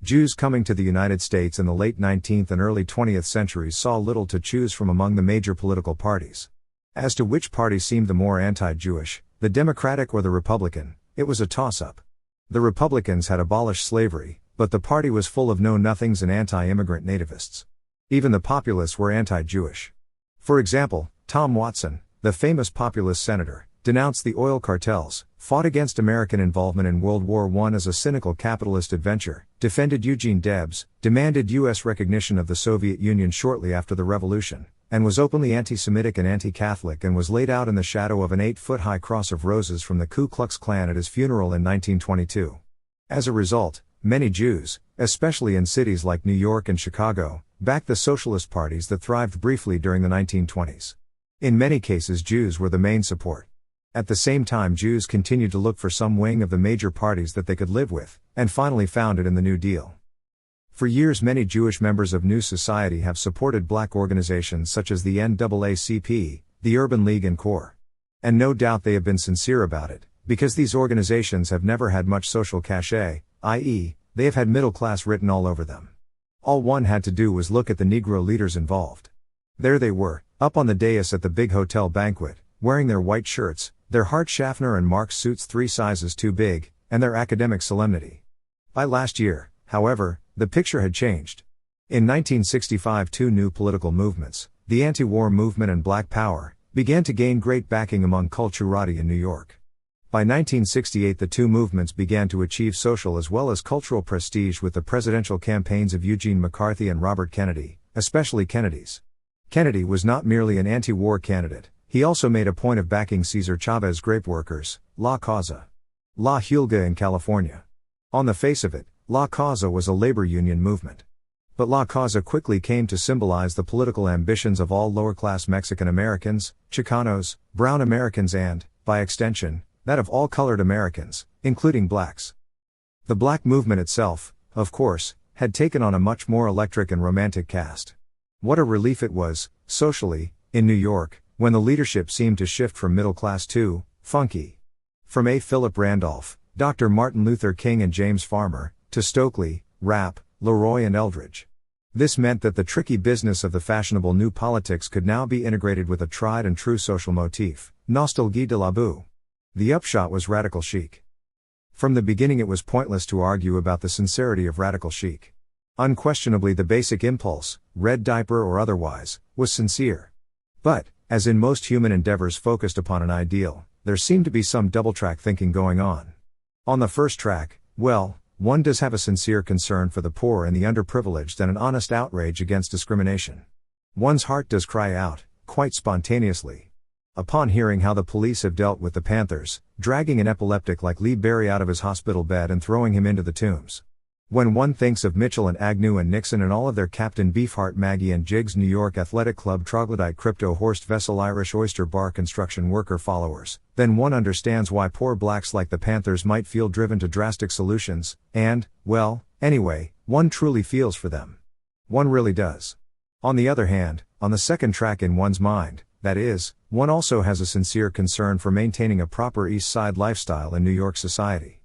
Jews coming to the United States in the late 19th and early 20th centuries saw little to choose from among the major political parties. As to which party seemed the more anti-Jewish, the Democratic or the Republican, it was a toss-up. The Republicans had abolished slavery, but the party was full of know-nothings and anti-immigrant nativists. Even the populists were anti-Jewish. For example, Tom Watson, the famous populist senator, denounced the oil cartels, fought against American involvement in World War I as a cynical capitalist adventure, defended Eugene Debs, demanded U.S. recognition of the Soviet Union shortly after the revolution, and was openly anti-Semitic and anti-Catholic, and was laid out in the shadow of an 8-foot-high cross of roses from the Ku Klux Klan at his funeral in 1922. As a result, many Jews, especially in cities like New York and Chicago, backed the socialist parties that thrived briefly during the 1920s. In many cases, Jews were the main support. At the same time, Jews continued to look for some wing of the major parties that they could live with, and finally found it in the New Deal. For years, many Jewish members of New Society have supported black organizations such as the NAACP, the Urban League and CORE. And no doubt they have been sincere about it, because these organizations have never had much social cachet, i.e., they have had middle class written all over them. All one had to do was look at the Negro leaders involved. There they were, up on the dais at the big hotel banquet, wearing their white shirts, their Hart Schaffner and Marx suits 3 sizes too big, and their academic solemnity. By last year, however, the picture had changed. In 1965, 2 new political movements, the anti-war movement and Black Power, began to gain great backing among culturati in New York. By 1968, the 2 movements began to achieve social as well as cultural prestige with the presidential campaigns of Eugene McCarthy and Robert Kennedy, especially Kennedy's. Kennedy was not merely an anti-war candidate, he also made a point of backing Cesar Chavez's grape workers, La Causa. La Huelga in California. On the face of it, La Causa was a labor union movement. But La Causa quickly came to symbolize the political ambitions of all lower-class Mexican Americans, Chicanos, brown Americans and, by extension, that of all colored Americans, including blacks. The black movement itself, of course, had taken on a much more electric and romantic cast. What a relief it was, socially, in New York, when the leadership seemed to shift from middle class to funky. From A. Philip Randolph, Dr. Martin Luther King and James Farmer, to Stokely, Rapp, Leroy and Eldridge. This meant that the tricky business of the fashionable new politics could now be integrated with a tried and true social motif, nostalgie de la boue. The upshot was radical chic. From the beginning it was pointless to argue about the sincerity of radical chic. Unquestionably the basic impulse, red diaper or otherwise, was sincere. But, as in most human endeavors focused upon an ideal, there seemed to be some double-track thinking going on. On the first track, well, one does have a sincere concern for the poor and the underprivileged and an honest outrage against discrimination. One's heart does cry out, quite spontaneously. Upon hearing how the police have dealt with the Panthers, dragging an epileptic like Lee Berry out of his hospital bed and throwing him into the tombs. When one thinks of Mitchell and Agnew and Nixon and all of their Captain Beefheart Maggie and Jiggs New York Athletic Club troglodyte crypto Horst Vessel Irish oyster bar construction worker followers, then one understands why poor blacks like the Panthers might feel driven to drastic solutions, and, well, anyway, one truly feels for them. One really does. On the other hand, on the second track in one's mind, that is, one also has a sincere concern for maintaining a proper East Side lifestyle in New York society.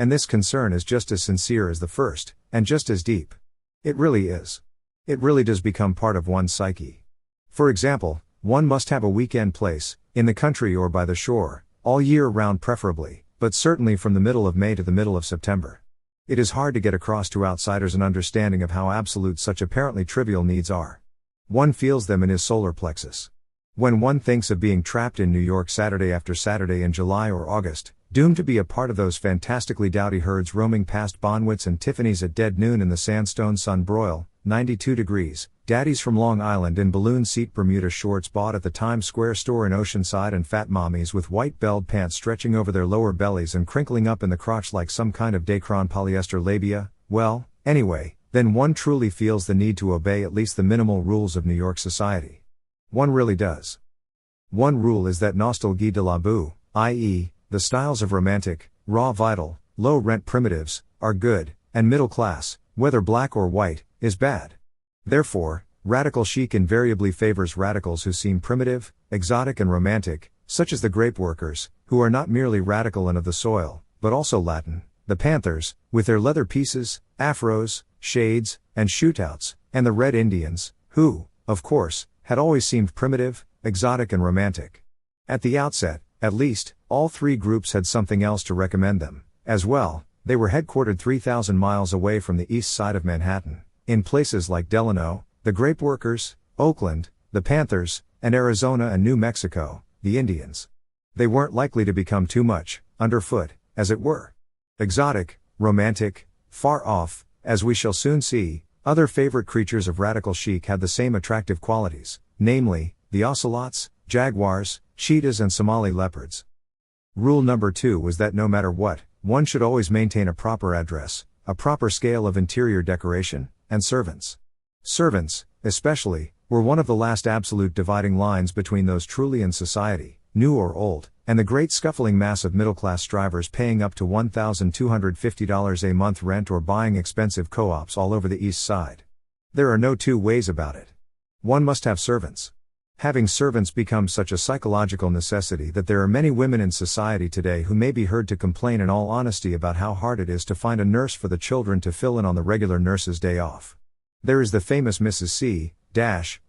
And this concern is just as sincere as the first, and just as deep. It really is. It really does become part of one's psyche. For example, one must have a weekend place, in the country or by the shore, all year round preferably, but certainly from the middle of May to the middle of September. It is hard to get across to outsiders an understanding of how absolute such apparently trivial needs are. One feels them in his solar plexus. When one thinks of being trapped in New York Saturday after Saturday in July or August, doomed to be a part of those fantastically dowdy herds roaming past Bonwit's and Tiffany's at dead noon in the sandstone sun broil, 92 degrees, daddies from Long Island in balloon seat Bermuda shorts bought at the Times Square store in Oceanside and fat mommies with white-belled pants stretching over their lower bellies and crinkling up in the crotch like some kind of Dacron polyester labia, well, anyway, then one truly feels the need to obey at least the minimal rules of New York society. One really does. One rule is that nostalgie de la boue, i.e., the styles of romantic, raw vital, low-rent primitives, are good, and middle class, whether black or white, is bad. Therefore, radical chic invariably favors radicals who seem primitive, exotic and romantic, such as the grape workers, who are not merely radical and of the soil, but also Latin, the Panthers, with their leather pieces, afros, shades, and shootouts, and the Red Indians, who, of course, had always seemed primitive, exotic and romantic. At the outset, at least, all three groups had something else to recommend them. As well, they were headquartered 3,000 miles away from the east side of Manhattan, in places like Delano, the grape workers, Oakland, the Panthers, and Arizona and New Mexico, the Indians. They weren't likely to become too much, underfoot, as it were. Exotic, romantic, far off, as we shall soon see, other favorite creatures of radical chic had the same attractive qualities, namely, the ocelots, jaguars, cheetahs and Somali leopards. Rule number 2 was that no matter what, one should always maintain a proper address, a proper scale of interior decoration, and servants. Servants, especially, were one of the last absolute dividing lines between those truly in society, new or old, and the great scuffling mass of middle-class strivers paying up to $1,250 a month rent or buying expensive co-ops all over the East Side. There are no two ways about it. One must have servants. Having servants becomes such a psychological necessity that there are many women in society today who may be heard to complain in all honesty about how hard it is to find a nurse for the children to fill in on the regular nurse's day off. There is the famous Mrs. C.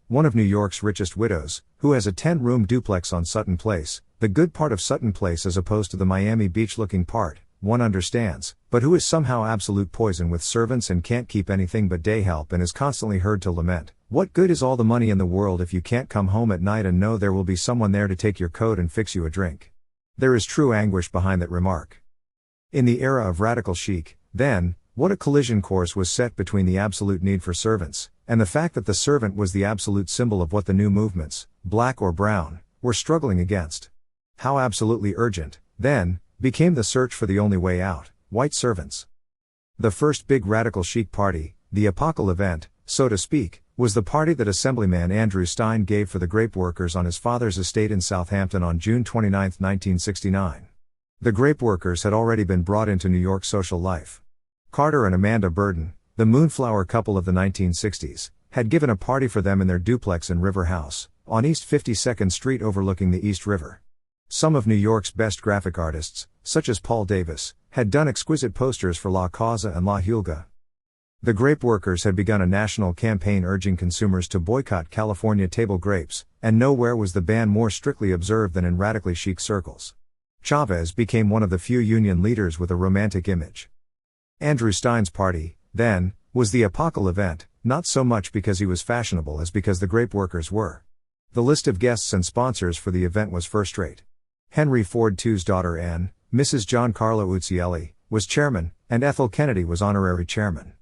one of New York's richest widows, who has a 10-room duplex on Sutton Place, the good part of Sutton Place as opposed to the Miami Beach-looking part, one understands, but who is somehow absolute poison with servants and can't keep anything but day help and is constantly heard to lament, "What good is all the money in the world if you can't come home at night and know there will be someone there to take your coat and fix you a drink?" There is true anguish behind that remark. In the era of radical chic, then, what a collision course was set between the absolute need for servants, and the fact that the servant was the absolute symbol of what the new movements, black or brown, were struggling against. How absolutely urgent, then, became the search for the only way out, white servants. The first big radical chic party, the epochal event, so to speak, was the party that Assemblyman Andrew Stein gave for the grape workers on his father's estate in Southampton on June 29, 1969. The grape workers had already been brought into New York social life. Carter and Amanda Burden, the Moonflower couple of the 1960s, had given a party for them in their duplex in River House, on East 52nd Street overlooking the East River. Some of New York's best graphic artists, such as Paul Davis, had done exquisite posters for La Causa and La Huelga. The grape workers had begun a national campaign urging consumers to boycott California table grapes, and nowhere was the ban more strictly observed than in radically chic circles. Chavez became one of the few union leaders with a romantic image. Andrew Stein's party, then, was the epochal event, not so much because he was fashionable as because the grape workers were. The list of guests and sponsors for the event was first-rate. Henry Ford II's daughter Anne, Mrs. Giancarlo Uzzielli, was chairman, and Ethel Kennedy was honorary chairman.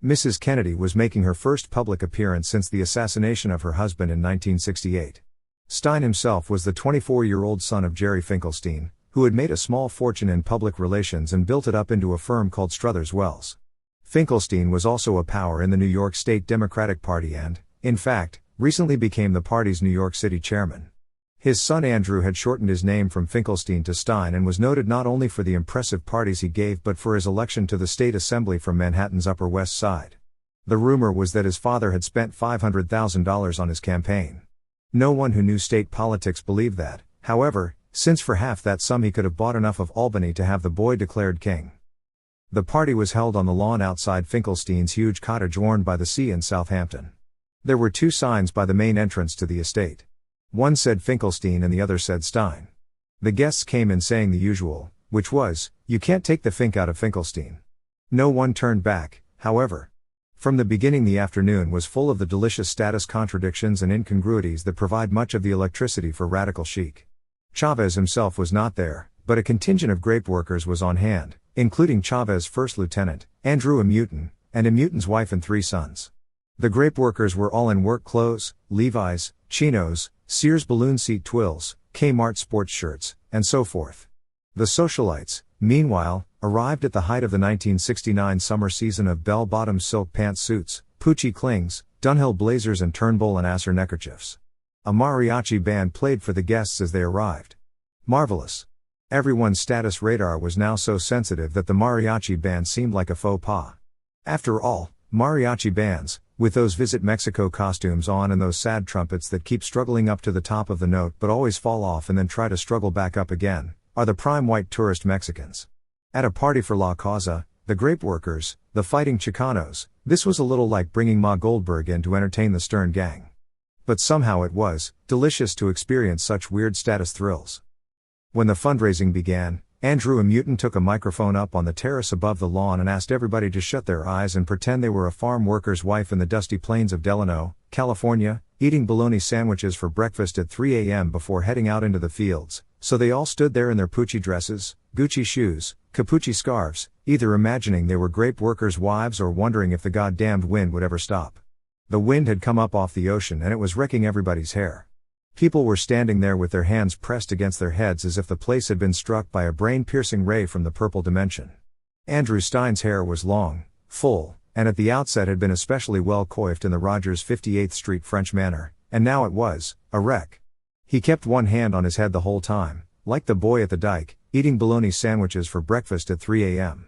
Mrs. Kennedy was making her first public appearance since the assassination of her husband in 1968. Stein himself was the 24-year-old son of Jerry Finkelstein, who had made a small fortune in public relations and built it up into a firm called Struthers Wells. Finkelstein was also a power in the New York State Democratic Party and, in fact, recently became the party's New York City chairman. His son Andrew had shortened his name from Finkelstein to Stein and was noted not only for the impressive parties he gave but for his election to the state assembly from Manhattan's Upper West Side. The rumor was that his father had spent $500,000 on his campaign. No one who knew state politics believed that, however, since for half that sum he could have bought enough of Albany to have the boy declared king. The party was held on the lawn outside Finkelstein's huge cottage worn by the sea in Southampton. There were two signs by the main entrance to the estate. One said Finkelstein and the other said Stein. The guests came in saying the usual, which was, "You can't take the Fink out of Finkelstein." No one turned back, however. From the beginning the afternoon was full of the delicious status contradictions and incongruities that provide much of the electricity for radical chic. Chavez himself was not there, but a contingent of grape workers was on hand, including Chavez's first lieutenant, Andrew Immuton, and Immuton's wife and 3 sons. The grape workers were all in work clothes, Levi's, chinos, Sears balloon seat twills, Kmart sports shirts, and so forth. The socialites, meanwhile, arrived at the height of the 1969 summer season of bell-bottom silk pantsuits, Pucci clings, Dunhill blazers and Turnbull and Asser neckerchiefs. A mariachi band played for the guests as they arrived. Marvelous. Everyone's status radar was now so sensitive that the mariachi band seemed like a faux pas. After all, mariachi bands, with those Visit Mexico costumes on and those sad trumpets that keep struggling up to the top of the note but always fall off and then try to struggle back up again, are the prime white tourist Mexicans. At a party for La Causa, the grape workers, the fighting Chicanos, this was a little like bringing Ma Goldberg in to entertain the Stern gang. But somehow it was delicious to experience such weird status thrills. When the fundraising began, Andrew Amutin took a microphone up on the terrace above the lawn and asked everybody to shut their eyes and pretend they were a farm worker's wife in the dusty plains of Delano, California, eating bologna sandwiches for breakfast at 3 a.m. before heading out into the fields. So they all stood there in their Pucci dresses, Gucci shoes, Capucci scarves, either imagining they were grape workers' wives or wondering if the goddamned wind would ever stop. The wind had come up off the ocean and it was wrecking everybody's hair. People were standing there with their hands pressed against their heads as if the place had been struck by a brain-piercing ray from the purple dimension. Andrew Stein's hair was long, full, and at the outset had been especially well coiffed in the Rogers 58th Street French manner, and now it was a wreck. He kept one hand on his head the whole time, like the boy at the dike, eating bologna sandwiches for breakfast at 3 a.m.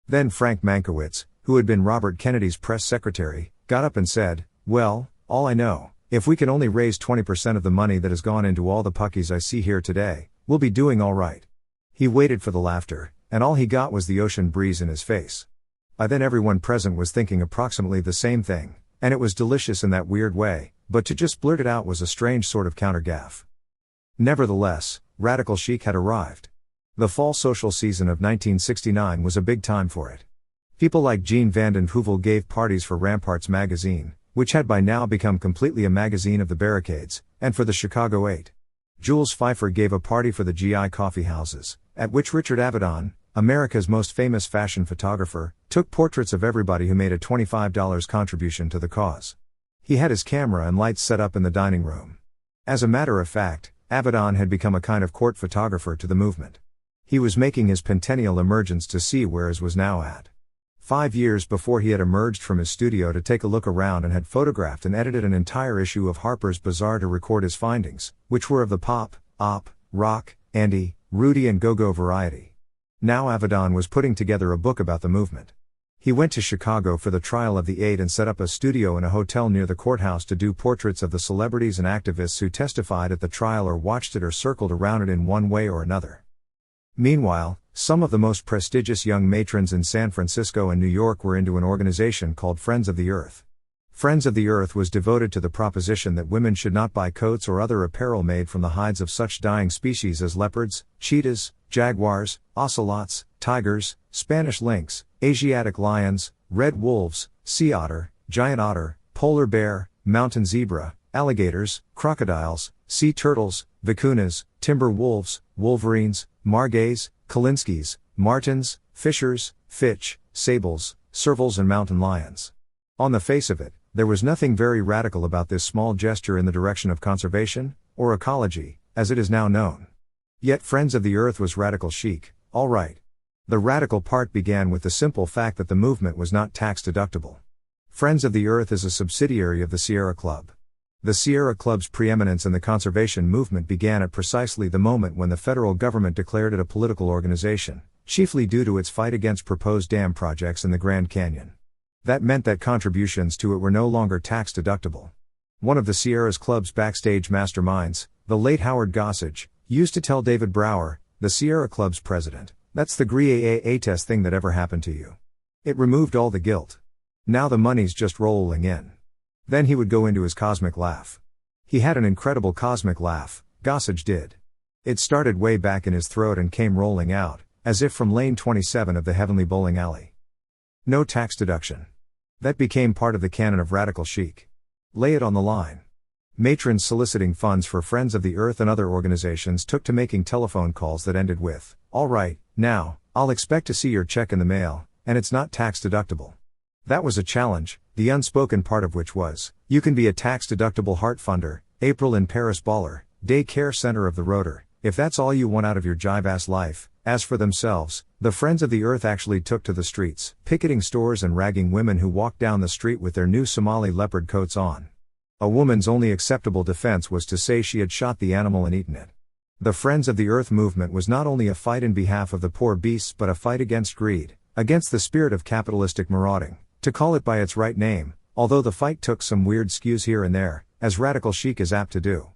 Then Frank Mankiewicz, who had been Robert Kennedy's press secretary, got up and said, "Well, all I know, if we can only raise 20% of the money that has gone into all the puckies I see here today, we'll be doing all right." He waited for the laughter, and all he got was the ocean breeze in his face. By then everyone present was thinking approximately the same thing, and it was delicious in that weird way, but to just blurt it out was a strange sort of counter-gaffe. Nevertheless, Radical Chic had arrived. The fall social season of 1969 was a big time for it. People like Jean Van den Heuvel gave parties for Ramparts magazine, which had by now become completely a magazine of the barricades, and for the Chicago 8. Jules Pfeiffer gave a party for the GI coffee houses, at which Richard Avedon, America's most famous fashion photographer, took portraits of everybody who made a $25 contribution to the cause. He had his camera and lights set up in the dining room. As a matter of fact, Avedon had become a kind of court photographer to the movement. He was making his pentennial emergence to see where his was now at. 5 years before he had emerged from his studio to take a look around and had photographed and edited an entire issue of Harper's Bazaar to record his findings, which were of the pop, op, rock, Andy, Rudy and go-go variety. Now Avedon was putting together a book about the movement. He went to Chicago for the trial of the 8 and set up a studio in a hotel near the courthouse to do portraits of the celebrities and activists who testified at the trial or watched it or circled around it in one way or another. Meanwhile, some of the most prestigious young matrons in San Francisco and New York were into an organization called Friends of the Earth. Friends of the Earth was devoted to the proposition that women should not buy coats or other apparel made from the hides of such dying species as leopards, cheetahs, jaguars, ocelots, tigers, Spanish lynx, Asiatic lions, red wolves, sea otter, giant otter, polar bear, mountain zebra, alligators, crocodiles, sea turtles, vicunas, timber wolves, wolverines, margays, Kalinskis, martens, fishers, fitch, sables, servals and mountain lions. On the face of it, there was nothing very radical about this small gesture in the direction of conservation, or ecology, as it is now known. Yet Friends of the Earth was radical chic, all right. The radical part began with the simple fact that the movement was not tax deductible. Friends of the Earth is a subsidiary of the Sierra Club. The Sierra Club's preeminence in the conservation movement began at precisely the moment when the federal government declared it a political organization, chiefly due to its fight against proposed dam projects in the Grand Canyon. That meant that contributions to it were no longer tax deductible. One of the Sierra's Club's backstage masterminds, the late Howard Gossage, used to tell David Brower, the Sierra Club's president, "That's the greatest thing that ever happened to you. It removed all the guilt. Now the money's just rolling in." Then he would go into his cosmic laugh. He had an incredible cosmic laugh, Gossage did. It started way back in his throat and came rolling out, as if from lane 27 of the heavenly bowling alley. No tax deduction. That became part of the canon of radical chic. Lay it on the line. Matrons soliciting funds for Friends of the Earth and other organizations took to making telephone calls that ended with, "All right, now, I'll expect to see your check in the mail, and it's not tax deductible." That was a challenge, the unspoken part of which was, you can be a tax-deductible heart funder, April in Paris baller, day care center of the rotor, if that's all you want out of your jive-ass life. As for themselves, the Friends of the Earth actually took to the streets, picketing stores and ragging women who walked down the street with their new Somali leopard coats on. A woman's only acceptable defense was to say she had shot the animal and eaten it. The Friends of the Earth movement was not only a fight in behalf of the poor beasts but a fight against greed, against the spirit of capitalistic marauding, to call it by its right name, although the fight took some weird skews here and there, as radical chic is apt to do.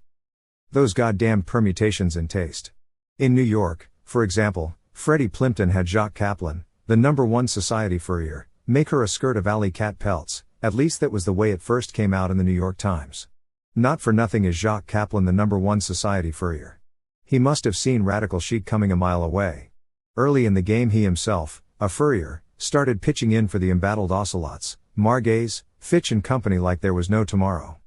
Those goddamn permutations in taste. In New York, for example, Freddie Plimpton had Jacques Kaplan, the #1 society furrier, make her a skirt of alley cat pelts, at least that was the way it first came out in the New York Times. Not for nothing is Jacques Kaplan the #1 society furrier. He must have seen radical chic coming a mile away. Early in the game he himself, a furrier, started pitching in for the embattled ocelots, Margay's, Fitch and Company like there was no tomorrow.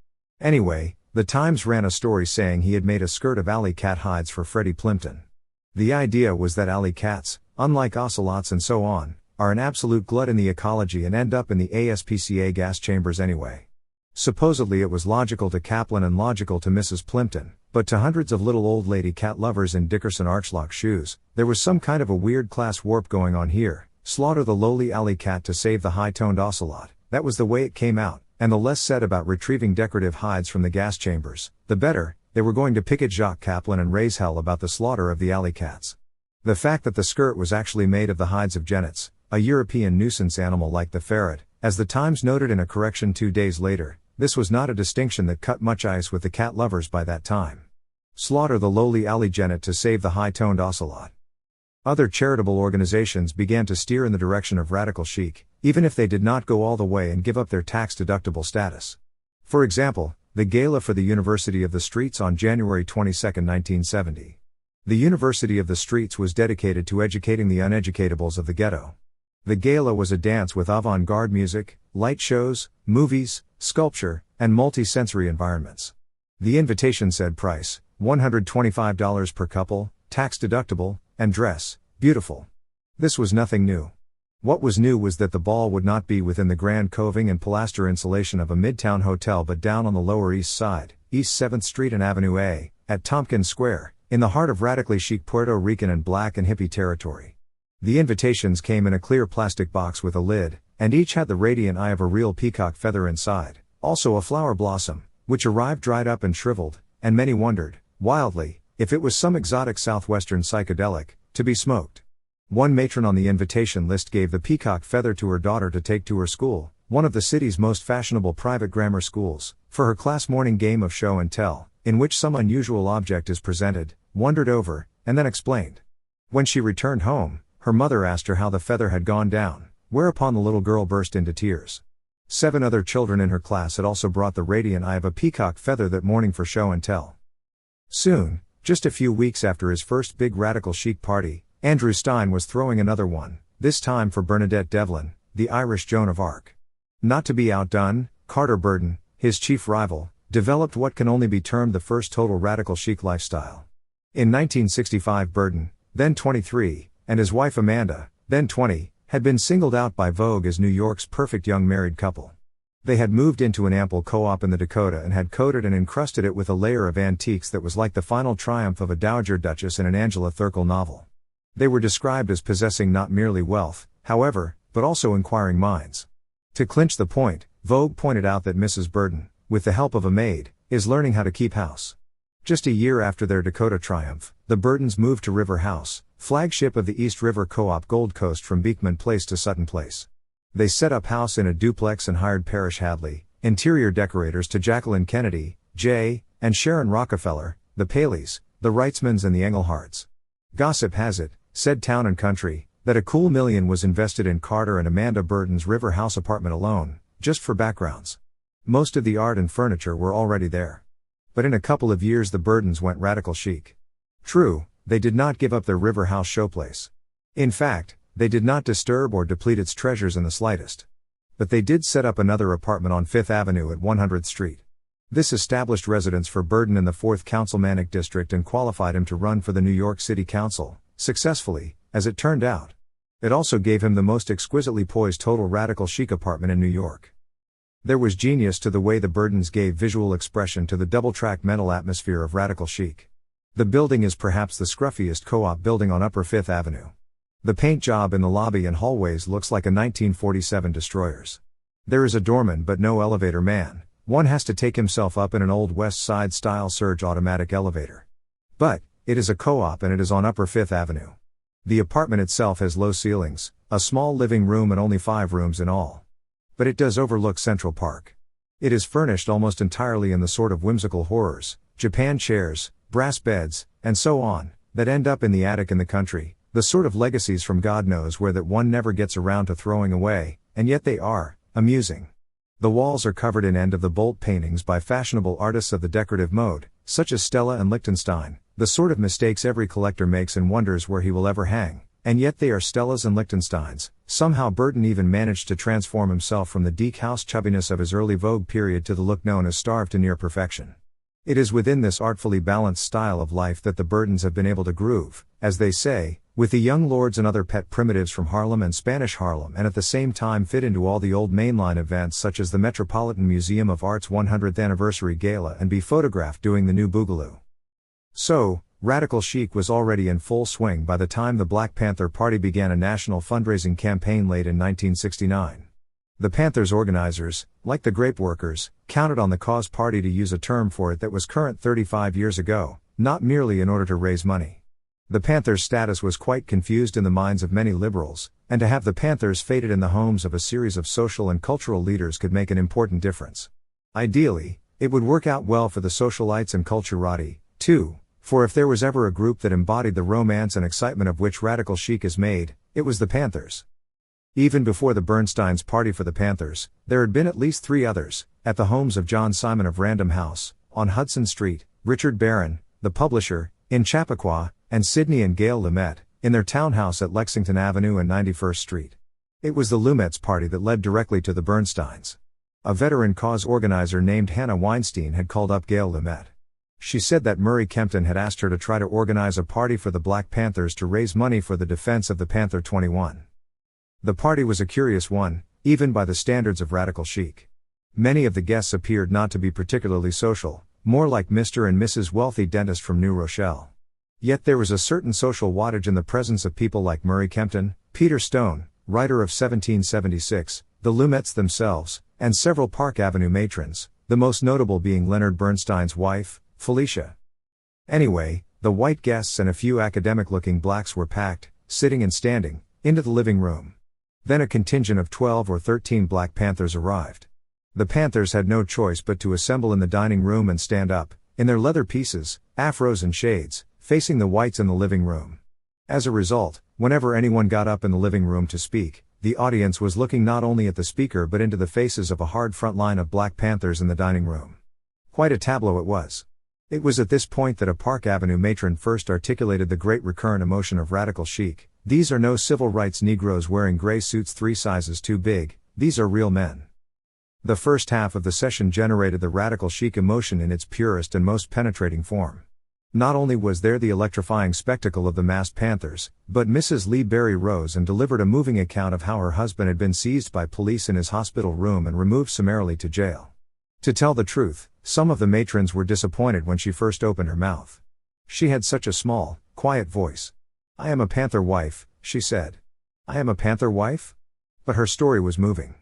Anyway, the Times ran a story saying he had made a skirt of alley cat hides for Freddie Plimpton. The idea was that alley cats, unlike ocelots and so on, are an absolute glut in the ecology and end up in the ASPCA gas chambers anyway. Supposedly it was logical to Kaplan and logical to Mrs. Plimpton, but to hundreds of little old lady cat lovers in Dickerson Archlock shoes, there was some kind of a weird class warp going on here. Slaughter the lowly alley cat to save the high-toned ocelot, that was the way it came out, and the less said about retrieving decorative hides from the gas chambers, the better. They were going to picket Jacques Kaplan and raise hell about the slaughter of the alley cats. The fact that the skirt was actually made of the hides of genets, a European nuisance animal like the ferret, as the Times noted in a correction 2 days later, this was not a distinction that cut much ice with the cat lovers by that time. Slaughter the lowly alley genet to save the high-toned ocelot. Other charitable organizations began to steer in the direction of radical chic, even if they did not go all the way and give up their tax-deductible status. For example, the Gala for the University of the Streets on January 22, 1970. The University of the Streets was dedicated to educating the uneducatables of the ghetto. The gala was a dance with avant-garde music, light shows, movies, sculpture, and multi-sensory environments. The invitation said price, $125 per couple, tax-deductible, and dress, beautiful. This was nothing new. What was new was that the ball would not be within the grand coving and pilaster insulation of a midtown hotel but down on the Lower East Side, East 7th Street and Avenue A, at Tompkins Square, in the heart of radically chic Puerto Rican and black and hippie territory. The invitations came in a clear plastic box with a lid, and each had the radiant eye of a real peacock feather inside, also a flower blossom, which arrived dried up and shriveled, and many wondered, wildly, if it was some exotic southwestern psychedelic, to be smoked. One matron on the invitation list gave the peacock feather to her daughter to take to her school, one of the city's most fashionable private grammar schools, for her class morning game of show and tell, in which some unusual object is presented, wondered over, and then explained. When she returned home, her mother asked her how the feather had gone down, whereupon the little girl burst into tears. 7 other children in her class had also brought the radiant eye of a peacock feather that morning for show and tell. Soon, just a few weeks after his first big radical chic party, Andrew Stein was throwing another one, this time for Bernadette Devlin, the Irish Joan of Arc. Not to be outdone, Carter Burton, his chief rival, developed what can only be termed the first total radical chic lifestyle. In 1965 Burton, then 23, and his wife Amanda, then 20, had been singled out by Vogue as New York's perfect young married couple. They had moved into an ample co-op in the Dakota and had coated and encrusted it with a layer of antiques that was like the final triumph of a Dowager Duchess in an Angela Thirkell novel. They were described as possessing not merely wealth, however, but also inquiring minds. To clinch the point, Vogue pointed out that Mrs. Burton, with the help of a maid, is learning how to keep house. Just a year after their Dakota triumph, the Burtons moved to River House, flagship of the East River Co-op Gold Coast from Beekman Place to Sutton Place. They set up house in a duplex and hired Parrish Hadley, interior decorators, to Jacqueline Kennedy, J., and Sharon Rockefeller, the Paleys, the Wrightsmans and the Engleharts. Gossip has it, said Town and Country, that a cool $1 million was invested in Carter and Amanda Burton's River House apartment alone, just for backgrounds. Most of the art and furniture were already there. But in a couple of years the Burtons went radical chic. True, they did not give up their River House showplace. In fact, they did not disturb or deplete its treasures in the slightest. But they did set up another apartment on 5th Avenue at 100th Street. This established residence for Burton in the 4th Councilmanic District and qualified him to run for the New York City Council, successfully, as it turned out. It also gave him the most exquisitely poised total radical chic apartment in New York. There was genius to the way the Burtons gave visual expression to the double-track mental atmosphere of radical chic. The building is perhaps the scruffiest co-op building on Upper 5th Avenue. The paint job in the lobby and hallways looks like a 1947 Destroyers. There is a doorman but no elevator man. One has to take himself up in an old West Side style surge automatic elevator. But, It is a co-op and it is on Upper 5th Avenue. The apartment itself has low ceilings, a small living room and only 5 rooms in all. But it does overlook Central Park. It is furnished almost entirely in the sort of whimsical horrors, Japan chairs, brass beds, and so on, that end up in the attic in the country, the sort of legacies from God knows where that one never gets around to throwing away, and yet they are amusing. The walls are covered in end-of-the-bolt paintings by fashionable artists of the decorative mode, such as Stella and Lichtenstein, the sort of mistakes every collector makes and wonders where he will ever hang, and yet they are Stellas and Lichtensteins. Somehow Burton even managed to transform himself from the Deke House chubbiness of his early Vogue period to the look known as starved to near perfection. It is within this artfully balanced style of life that the Burtons have been able to groove, as they say, with the young lords and other pet primitives from Harlem and Spanish Harlem, and at the same time fit into all the old mainline events such as the Metropolitan Museum of Art's 100th anniversary gala and be photographed doing the new boogaloo. So, radical chic was already in full swing by the time the Black Panther Party began a national fundraising campaign late in 1969. The Panthers organizers, like the grape workers, counted on the cause party to use a term for it that was current 35 years ago, not merely in order to raise money. The Panthers' status was quite confused in the minds of many liberals, and to have the Panthers fated in the homes of a series of social and cultural leaders could make an important difference. Ideally, it would work out well for the socialites and culturati, too, for if there was ever a group that embodied the romance and excitement of which radical chic is made, it was the Panthers. Even before the Bernstein's party for the Panthers, there had been at least 3 others, at the homes of John Simon of Random House, on Hudson Street, Richard Barron, the publisher, in Chappaqua, and Sidney and Gail Lumet, in their townhouse at Lexington Avenue and 91st Street. It was the Lumet's party that led directly to the Bernsteins. A veteran cause organizer named Hannah Weinstein had called up Gail Lumet. She said that Murray Kempton had asked her to try to organize a party for the Black Panthers to raise money for the defense of the Panther 21. The party was a curious one, even by the standards of radical chic. Many of the guests appeared not to be particularly social, more like Mr. and Mrs. Wealthy Dentist from New Rochelle. Yet there was a certain social wattage in the presence of people like Murray Kempton, Peter Stone, writer of 1776, the Lumets themselves, and several Park Avenue matrons, the most notable being Leonard Bernstein's wife, Felicia. Anyway, the white guests and a few academic-looking blacks were packed, sitting and standing, into the living room. Then a contingent of 12 or 13 Black Panthers arrived. The Panthers had no choice but to assemble in the dining room and stand up, in their leather pieces, afros and shades, facing the whites in the living room. As a result, whenever anyone got up in the living room to speak, the audience was looking not only at the speaker but into the faces of a hard front line of Black Panthers in the dining room. Quite a tableau it was. It was at this point that a Park Avenue matron first articulated the great recurrent emotion of radical chic. These are no civil rights Negroes wearing gray suits 3 sizes too big, these are real men. The first half of the session generated the radical chic emotion in its purest and most penetrating form. Not only was there the electrifying spectacle of the masked Panthers, but Mrs. Lee Berry rose and delivered a moving account of how her husband had been seized by police in his hospital room and removed summarily to jail. To tell the truth, some of the matrons were disappointed when she first opened her mouth. She had such a small, quiet voice. "I am a Panther wife," she said. "I am a Panther wife?" But her story was moving.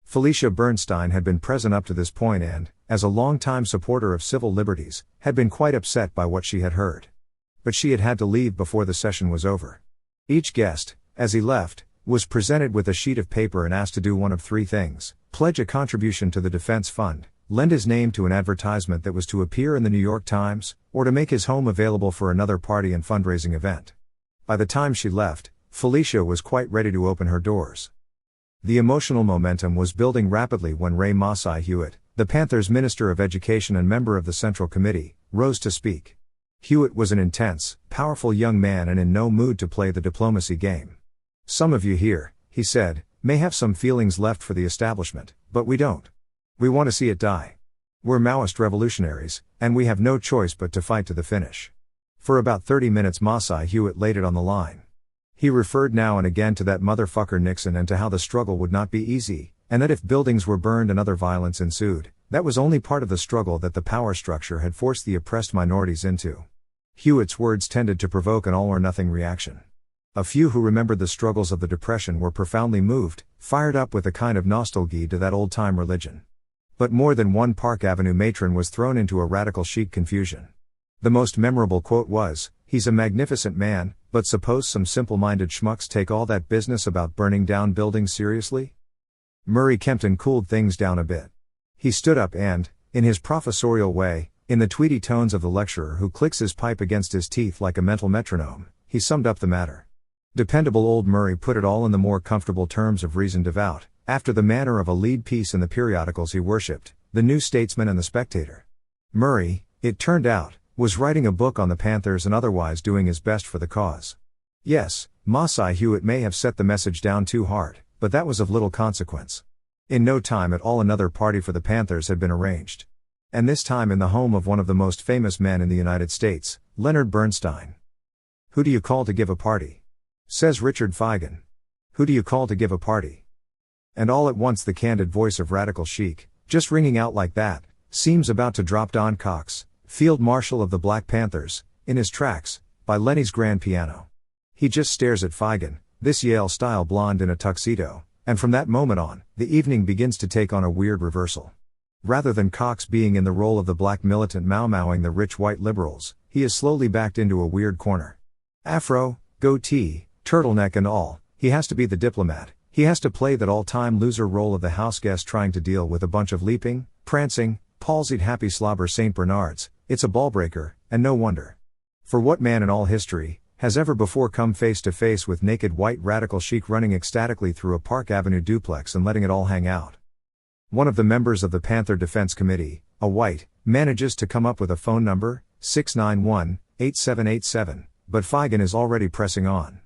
Felicia Bernstein had been present up to this point and, as a long-time supporter of civil liberties, had been quite upset by what she had heard. But she had had to leave before the session was over. Each guest, as he left, was presented with a sheet of paper and asked to do one of 3 things: pledge a contribution to the defense fund, lend his name to an advertisement that was to appear in the New York Times, or to make his home available for another party and fundraising event. By the time she left, Felicia was quite ready to open her doors. The emotional momentum was building rapidly when Ray Masai Hewitt, the Panthers' Minister of Education and member of the Central Committee, rose to speak. Hewitt was an intense, powerful young man and in no mood to play the diplomacy game. "Some of you here," he said, "may have some feelings left for the establishment, but we don't. We want to see it die. We're Maoist revolutionaries, and we have no choice but to fight to the finish." For about 30 minutes Masai Hewitt laid it on the line. He referred now and again to that motherfucker Nixon and to how the struggle would not be easy, and that if buildings were burned and other violence ensued, that was only part of the struggle that the power structure had forced the oppressed minorities into. Hewitt's words tended to provoke an all-or-nothing reaction. A few who remembered the struggles of the Depression were profoundly moved, fired up with a kind of nostalgia to that old-time religion. But more than one Park Avenue matron was thrown into a radical chic confusion. The most memorable quote was, He's a magnificent man, but suppose some simple-minded schmucks take all that business about burning down buildings seriously? Murray Kempton cooled things down a bit. He stood up and, in his professorial way, in the tweedy tones of the lecturer who clicks his pipe against his teeth like a mental metronome, he summed up the matter. Dependable old Murray put it all in the more comfortable terms of reasoned devout, after the manner of a lead piece in the periodicals he worshipped, The New Statesman and The Spectator. Murray, it turned out, was writing a book on the Panthers and otherwise doing his best for the cause. Yes, Maasai Hewitt may have set the message down too hard, but that was of little consequence. In no time at all another party for the Panthers had been arranged. And this time in the home of one of the most famous men in the United States, Leonard Bernstein. "Who do you call to give a party?" says Richard Feigen. "Who do you call to give a party?" And all at once the candid voice of Radical Chic, just ringing out like that, seems about to drop Don Cox, Field Marshal of the Black Panthers, in his tracks, by Lenny's grand piano. He just stares at Feigen, this Yale-style blonde in a tuxedo, and from that moment on, the evening begins to take on a weird reversal. Rather than Cox being in the role of the black militant mau-mauing the rich white liberals, he is slowly backed into a weird corner. Afro, goatee, turtleneck and all, he has to be the diplomat. He has to play that all-time loser role of the house guest trying to deal with a bunch of leaping, prancing, palsied happy slobber St. Bernards. It's a ballbreaker, and no wonder. For what man in all history has ever before come face to face with naked white Radical Chic running ecstatically through a Park Avenue duplex and letting it all hang out? One of the members of the Panther Defense Committee, a white, manages to come up with a phone number, 691-8787, but Feigen is already pressing on.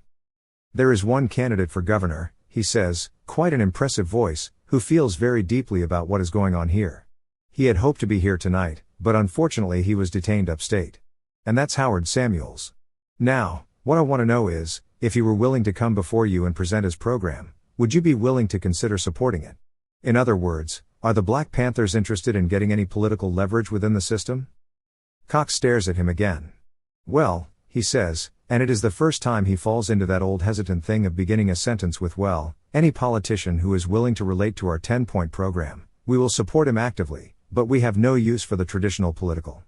"There is one candidate for governor," he says, quite an impressive voice, "who feels very deeply about what is going on here. He had hoped to be here tonight, but unfortunately he was detained upstate. And that's Howard Samuels. Now, what I want to know is, if he were willing to come before you and present his program, would you be willing to consider supporting it? In other words, are the Black Panthers interested in getting any political leverage within the system?" Cox stares at him again. "Well," he says, and it is the first time he falls into that old hesitant thing of beginning a sentence with "well, any politician who is willing to relate to our 10-point program, we will support him actively, but we have no use for the traditional political."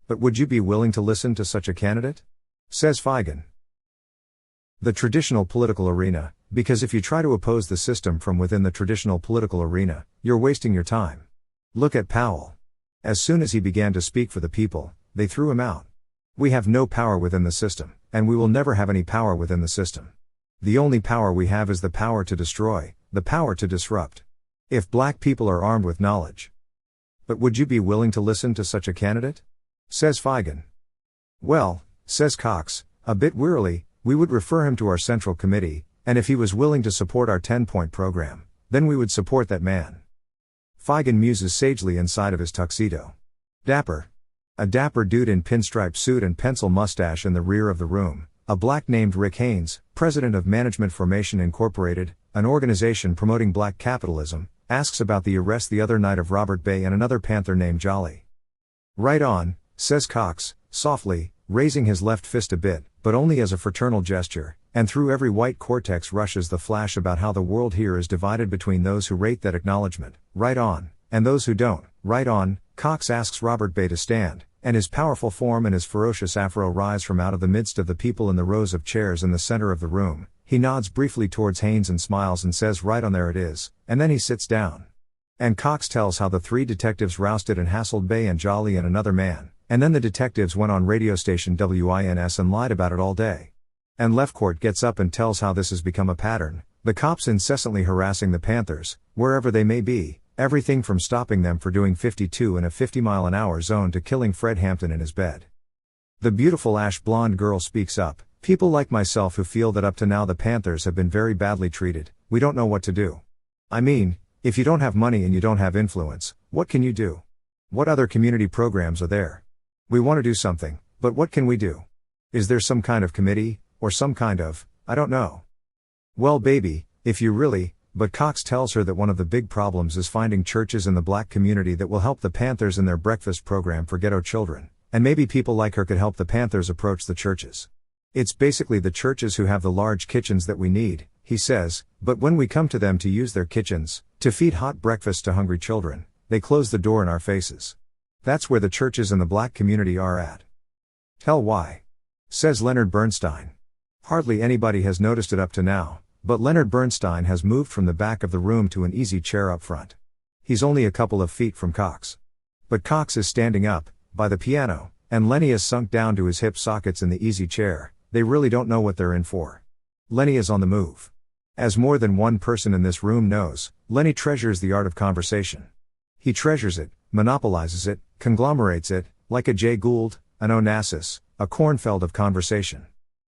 "But would you be willing to listen to such a candidate?" says Feigen. The traditional political arena, because if you try to oppose the system from within the traditional political arena, you're wasting your time. Look at Powell. As soon as he began to speak for the people, they threw him out. We have no power within the system, and we will never have any power within the system. The only power we have is the power to destroy, the power to disrupt. If black people are armed with knowledge. "But would you be willing to listen to such a candidate?" says Feigen. "Well," says Cox, a bit wearily, "we would refer him to our Central Committee, and if he was willing to support our 10-point program, then we would support that man." Feigen muses sagely inside of his tuxedo. Dapper. A dapper dude in pinstripe suit and pencil mustache in the rear of the room, a black named Rick Haynes, president of Management Formation Incorporated, an organization promoting black capitalism, asks about the arrest the other night of Robert Bay and another Panther named Jolly. "Right on," says Cox, softly, raising his left fist a bit, but only as a fraternal gesture, and through every white cortex rushes the flash about how the world here is divided between those who rate that acknowledgement, right on, and those who don't, right on. Cox asks Robert Bay to stand, and his powerful form and his ferocious afro rise from out of the midst of the people in the rows of chairs in the center of the room. He nods briefly towards Haynes and smiles and says right on, there it is, and then he sits down. And Cox tells how the three detectives rousted and hassled Bay and Jolly and another man, and then the detectives went on radio station WINS and lied about it all day. And Lefcourt gets up and tells how this has become a pattern, the cops incessantly harassing the Panthers, wherever they may be, everything from stopping them for doing 52 in a 50-mile-an-hour zone to killing Fred Hampton in his bed. The beautiful ash-blonde girl speaks up, "People like myself who feel that up to now the Panthers have been very badly treated, we don't know what to do. I mean, if you don't have money and you don't have influence, what can you do? What other community programs are there? We want to do something, but what can we do? Is there some kind of committee, or some kind of, I don't know. Well baby, if you really," but Cox tells her that one of the big problems is finding churches in the black community that will help the Panthers in their breakfast program for ghetto children, and maybe people like her could help the Panthers approach the churches. "It's basically the churches who have the large kitchens that we need," he says, "but when we come to them to use their kitchens, to feed hot breakfast to hungry children, they close the door in our faces. That's where the churches in the black community are at." "Tell why." says Leonard Bernstein. Hardly anybody has noticed it up to now, but Leonard Bernstein has moved from the back of the room to an easy chair up front. He's only a couple of feet from Cox. But Cox is standing up, by the piano, and Lenny is sunk down to his hip sockets in the easy chair. They really don't know what they're in for. Lenny is on the move. As more than one person in this room knows, Lenny treasures the art of conversation. He treasures it, monopolizes it, conglomerates it, like a Jay Gould, an Onassis, a cornfield of conversation.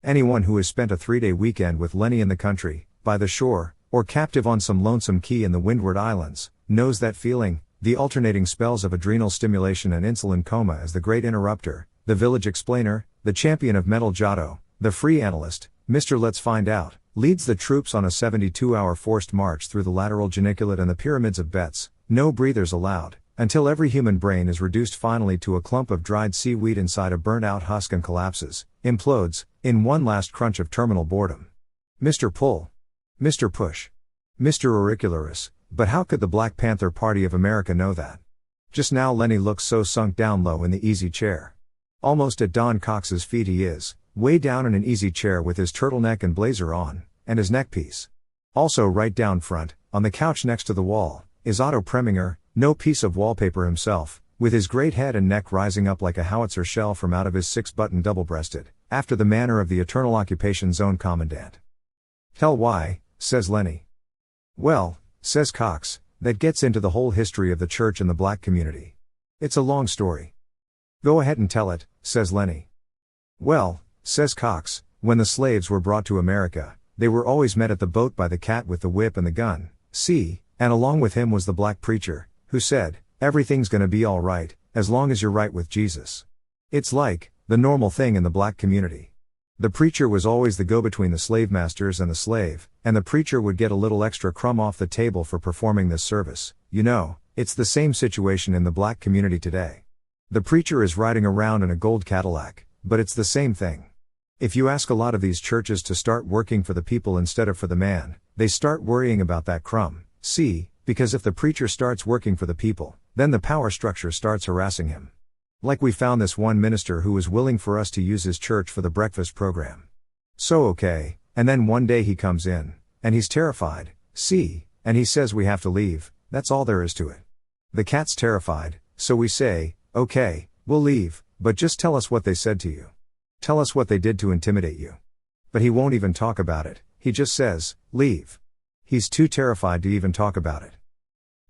Anyone who has spent a 3-day weekend with Lenny in the country, by the shore, or captive on some lonesome key in the Windward Islands, knows that feeling, the alternating spells of adrenal stimulation and insulin coma as the great interrupter, the village explainer, the champion of metal Giotto, the free analyst, Mr. Let's Find Out, leads the troops on a 72-hour forced march through the lateral geniculate and the pyramids of Betz, no breathers allowed, until every human brain is reduced finally to a clump of dried seaweed inside a burnt-out husk and collapses, implodes, in one last crunch of terminal boredom. Mr. Pull. Mr. Push. Mr. Auricularis, but how could the Black Panther Party of America know that? Just now Lenny looks so sunk down low in the easy chair. Almost at Don Cox's feet he is, way down in an easy chair with his turtleneck and blazer on, and his neckpiece. Also right down front, on the couch next to the wall, is Otto Preminger, no piece of wallpaper himself, with his great head and neck rising up like a howitzer shell from out of his 6-button double-breasted, after the manner of the Eternal Occupation Zone Commandant. Tell why, says Lenny. Well, says Cox, that gets into the whole history of the church and the black community. It's a long story. Go ahead and tell it, says Lenny. Well, says Cox, when the slaves were brought to America, they were always met at the boat by the cat with the whip and the gun, see, and along with him was the black preacher, who said, everything's gonna be all right, as long as you're right with Jesus. It's like, the normal thing in the black community. The preacher was always the go-between the slave masters and the slave, and the preacher would get a little extra crumb off the table for performing this service. You know, it's the same situation in the black community today. The preacher is riding around in a gold Cadillac, but it's the same thing. If you ask a lot of these churches to start working for the people instead of for the man, they start worrying about that crumb, see, because if the preacher starts working for the people, then the power structure starts harassing him. Like we found this one minister who was willing for us to use his church for the breakfast program. So okay, and then one day he comes in, and he's terrified, see, and he says we have to leave, that's all there is to it. The cat's terrified, so we say, okay, we'll leave, but just tell us what they said to you. Tell us what they did to intimidate you. But he won't even talk about it, he just says, leave. He's too terrified to even talk about it.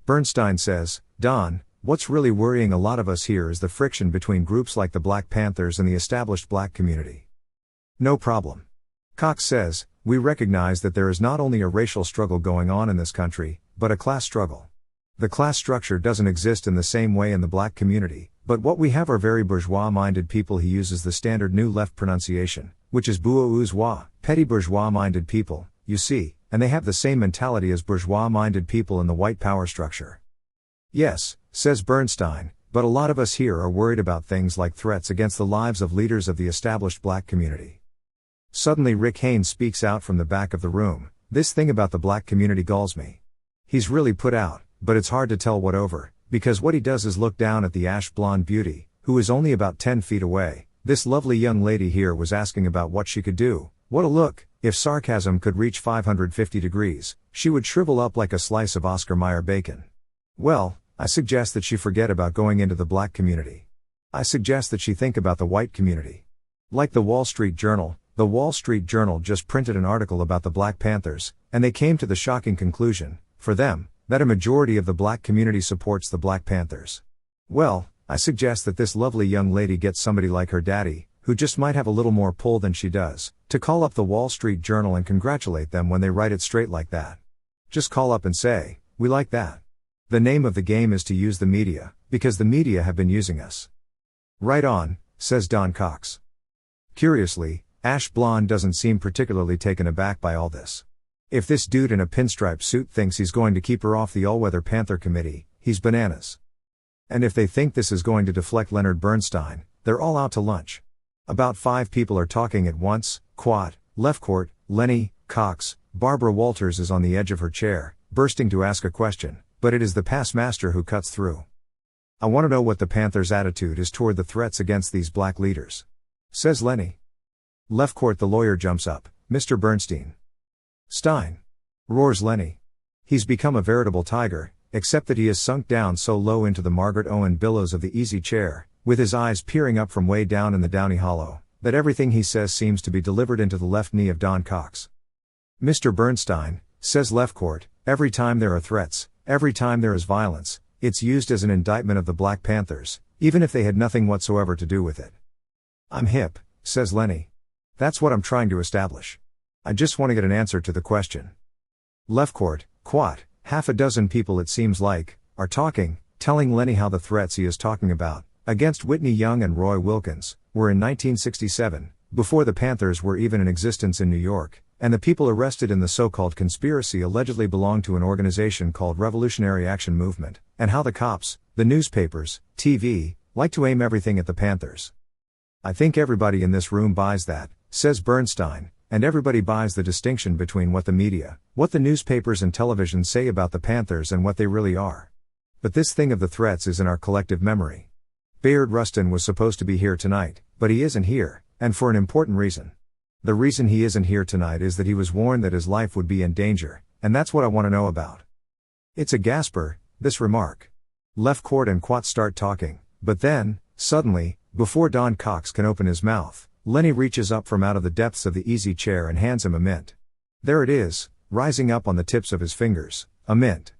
Bernstein says, Don, what's really worrying a lot of us here is the friction between groups like the Black Panthers and the established black community. No problem. Cox says, we recognize that there is not only a racial struggle going on in this country, but a class struggle. The class structure doesn't exist in the same way in the black community, but what we have are very bourgeois-minded people. He uses the standard New Left pronunciation, which is bourgeois, petty bourgeois-minded people, you see, and they have the same mentality as bourgeois-minded people in the white power structure. Yes, says Bernstein, but a lot of us here are worried about things like threats against the lives of leaders of the established black community. Suddenly Rick Haynes speaks out from the back of the room, this thing about the black community galls me. He's really put out, but it's hard to tell what over, because what he does is look down at the ash-blonde beauty, who is only about 10 feet away. This lovely young lady here was asking about what she could do. What a look! If sarcasm could reach 550 degrees, she would shrivel up like a slice of Oscar Mayer bacon. Well, I suggest that she forget about going into the black community. I suggest that she think about the white community. Like the Wall Street Journal just printed an article about the Black Panthers, and they came to the shocking conclusion, for them, that a majority of the black community supports the Black Panthers. Well, I suggest that this lovely young lady gets somebody like her daddy, who just might have a little more pull than she does, to call up the Wall Street Journal and congratulate them when they write it straight like that. Just call up and say, we like that. The name of the game is to use the media, because the media have been using us. Right on, says Don Cox. Curiously, Ash Blonde doesn't seem particularly taken aback by all this. If this dude in a pinstripe suit thinks he's going to keep her off the all-weather Panther committee, he's bananas. And if they think this is going to deflect Leonard Bernstein, they're all out to lunch. About 5 people are talking at once, Quat, Lefcourt, Lenny, Cox, Barbara Walters is on the edge of her chair, bursting to ask a question, but it is the past master who cuts through. I want to know what the Panthers' attitude is toward the threats against these black leaders. Says Lenny. Left court. The lawyer jumps up. Mr. Bernstein. Stein. Roars Lenny. He's become a veritable tiger, except that he has sunk down so low into the Margaret Owen billows of the easy chair, with his eyes peering up from way down in the downy hollow, that everything he says seems to be delivered into the left knee of Don Cox. Mr. Bernstein, says left court, every time there are threats, every time there is violence, it's used as an indictment of the Black Panthers, even if they had nothing whatsoever to do with it. I'm hip, says Lenny. That's what I'm trying to establish. I just want to get an answer to the question. Left court, quat, half a dozen people it seems like, are talking, telling Lenny how the threats he is talking about, against Whitney Young and Roy Wilkins, were in 1967, before the Panthers were even in existence in New York, and the people arrested in the so-called conspiracy allegedly belonged to an organization called Revolutionary Action Movement, and how the cops, the newspapers, TV, like to aim everything at the Panthers. I think everybody in this room buys that, says Bernstein, and everybody buys the distinction between what the media, what the newspapers and television say about the Panthers and what they really are. But this thing of the threats is in our collective memory. Bayard Rustin was supposed to be here tonight, but he isn't here, and for an important reason. The reason he isn't here tonight is that he was warned that his life would be in danger, and that's what I want to know about. It's a gasper, this remark. Left court and quat start talking, but then, suddenly, before Don Cox can open his mouth, Lenny reaches up from out of the depths of the easy chair and hands him a mint. There it is, rising up on the tips of his fingers, a mint.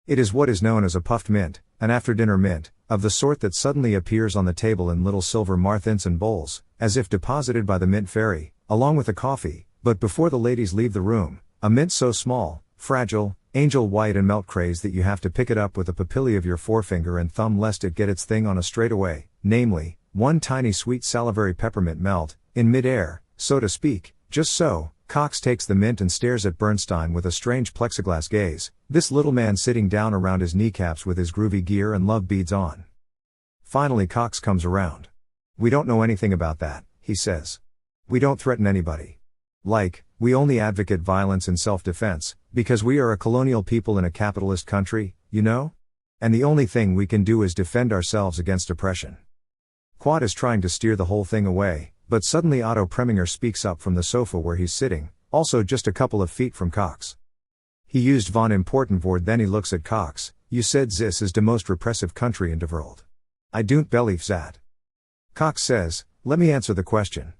It is what is known as a puffed mint, an after-dinner mint, of the sort that suddenly appears on the table in little silver Marthinson bowls, as if deposited by the mint fairy, along with the coffee, but before the ladies leave the room, a mint so small, fragile, angel white and melt crazed that you have to pick it up with the papilla of your forefinger and thumb lest it get its thing on a straightaway, namely, one tiny sweet salivary peppermint melt, in mid-air, so to speak, just so. Cox takes the mint and stares at Bernstein with a strange plexiglass gaze, this little man sitting down around his kneecaps with his groovy gear and love beads on. Finally Cox comes around. We don't know anything about that, he says. We don't threaten anybody. Like, we only advocate violence in self-defense, because we are a colonial people in a capitalist country, you know? And the only thing we can do is defend ourselves against oppression. Quad is trying to steer the whole thing away, but suddenly Otto Preminger speaks up from the sofa where he's sitting, also just a couple of feet from Cox. He used von important word, then he looks at Cox. You said this is the most repressive country in the world. I don't believe that. Cox says, let me answer the question.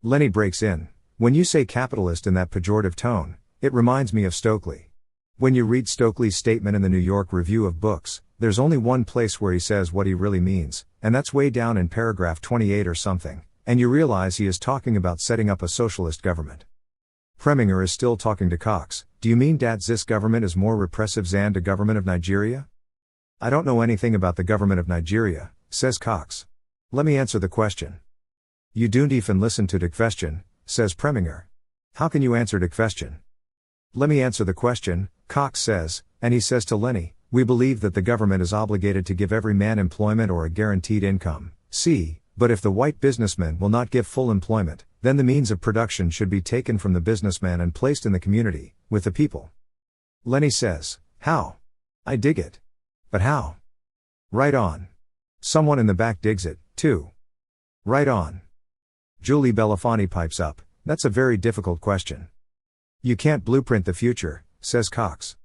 Lenny breaks in. When you say capitalist in that pejorative tone, it reminds me of Stokely. When you read Stokely's statement in the New York Review of Books, there's only one place where he says what he really means, and that's way down in paragraph 28 or something, and you realize he is talking about setting up a socialist government. Preminger is still talking to Cox. Do you mean that this government is more repressive than the government of Nigeria? I don't know anything about the government of Nigeria, says Cox. Let me answer the question. You don't even listen to the question, says Preminger. How can you answer the question? Let me answer the question, Cox says, and he says to Lenny, we believe that the government is obligated to give every man employment or a guaranteed income, but if the white businessman will not give full employment, then the means of production should be taken from the businessman and placed in the community, with the people. Lenny says, how? I dig it. But how? Right on. Someone in the back digs it, too. Right on. Julie Belafonte pipes up, that's a very difficult question. You can't blueprint the future, says Cox.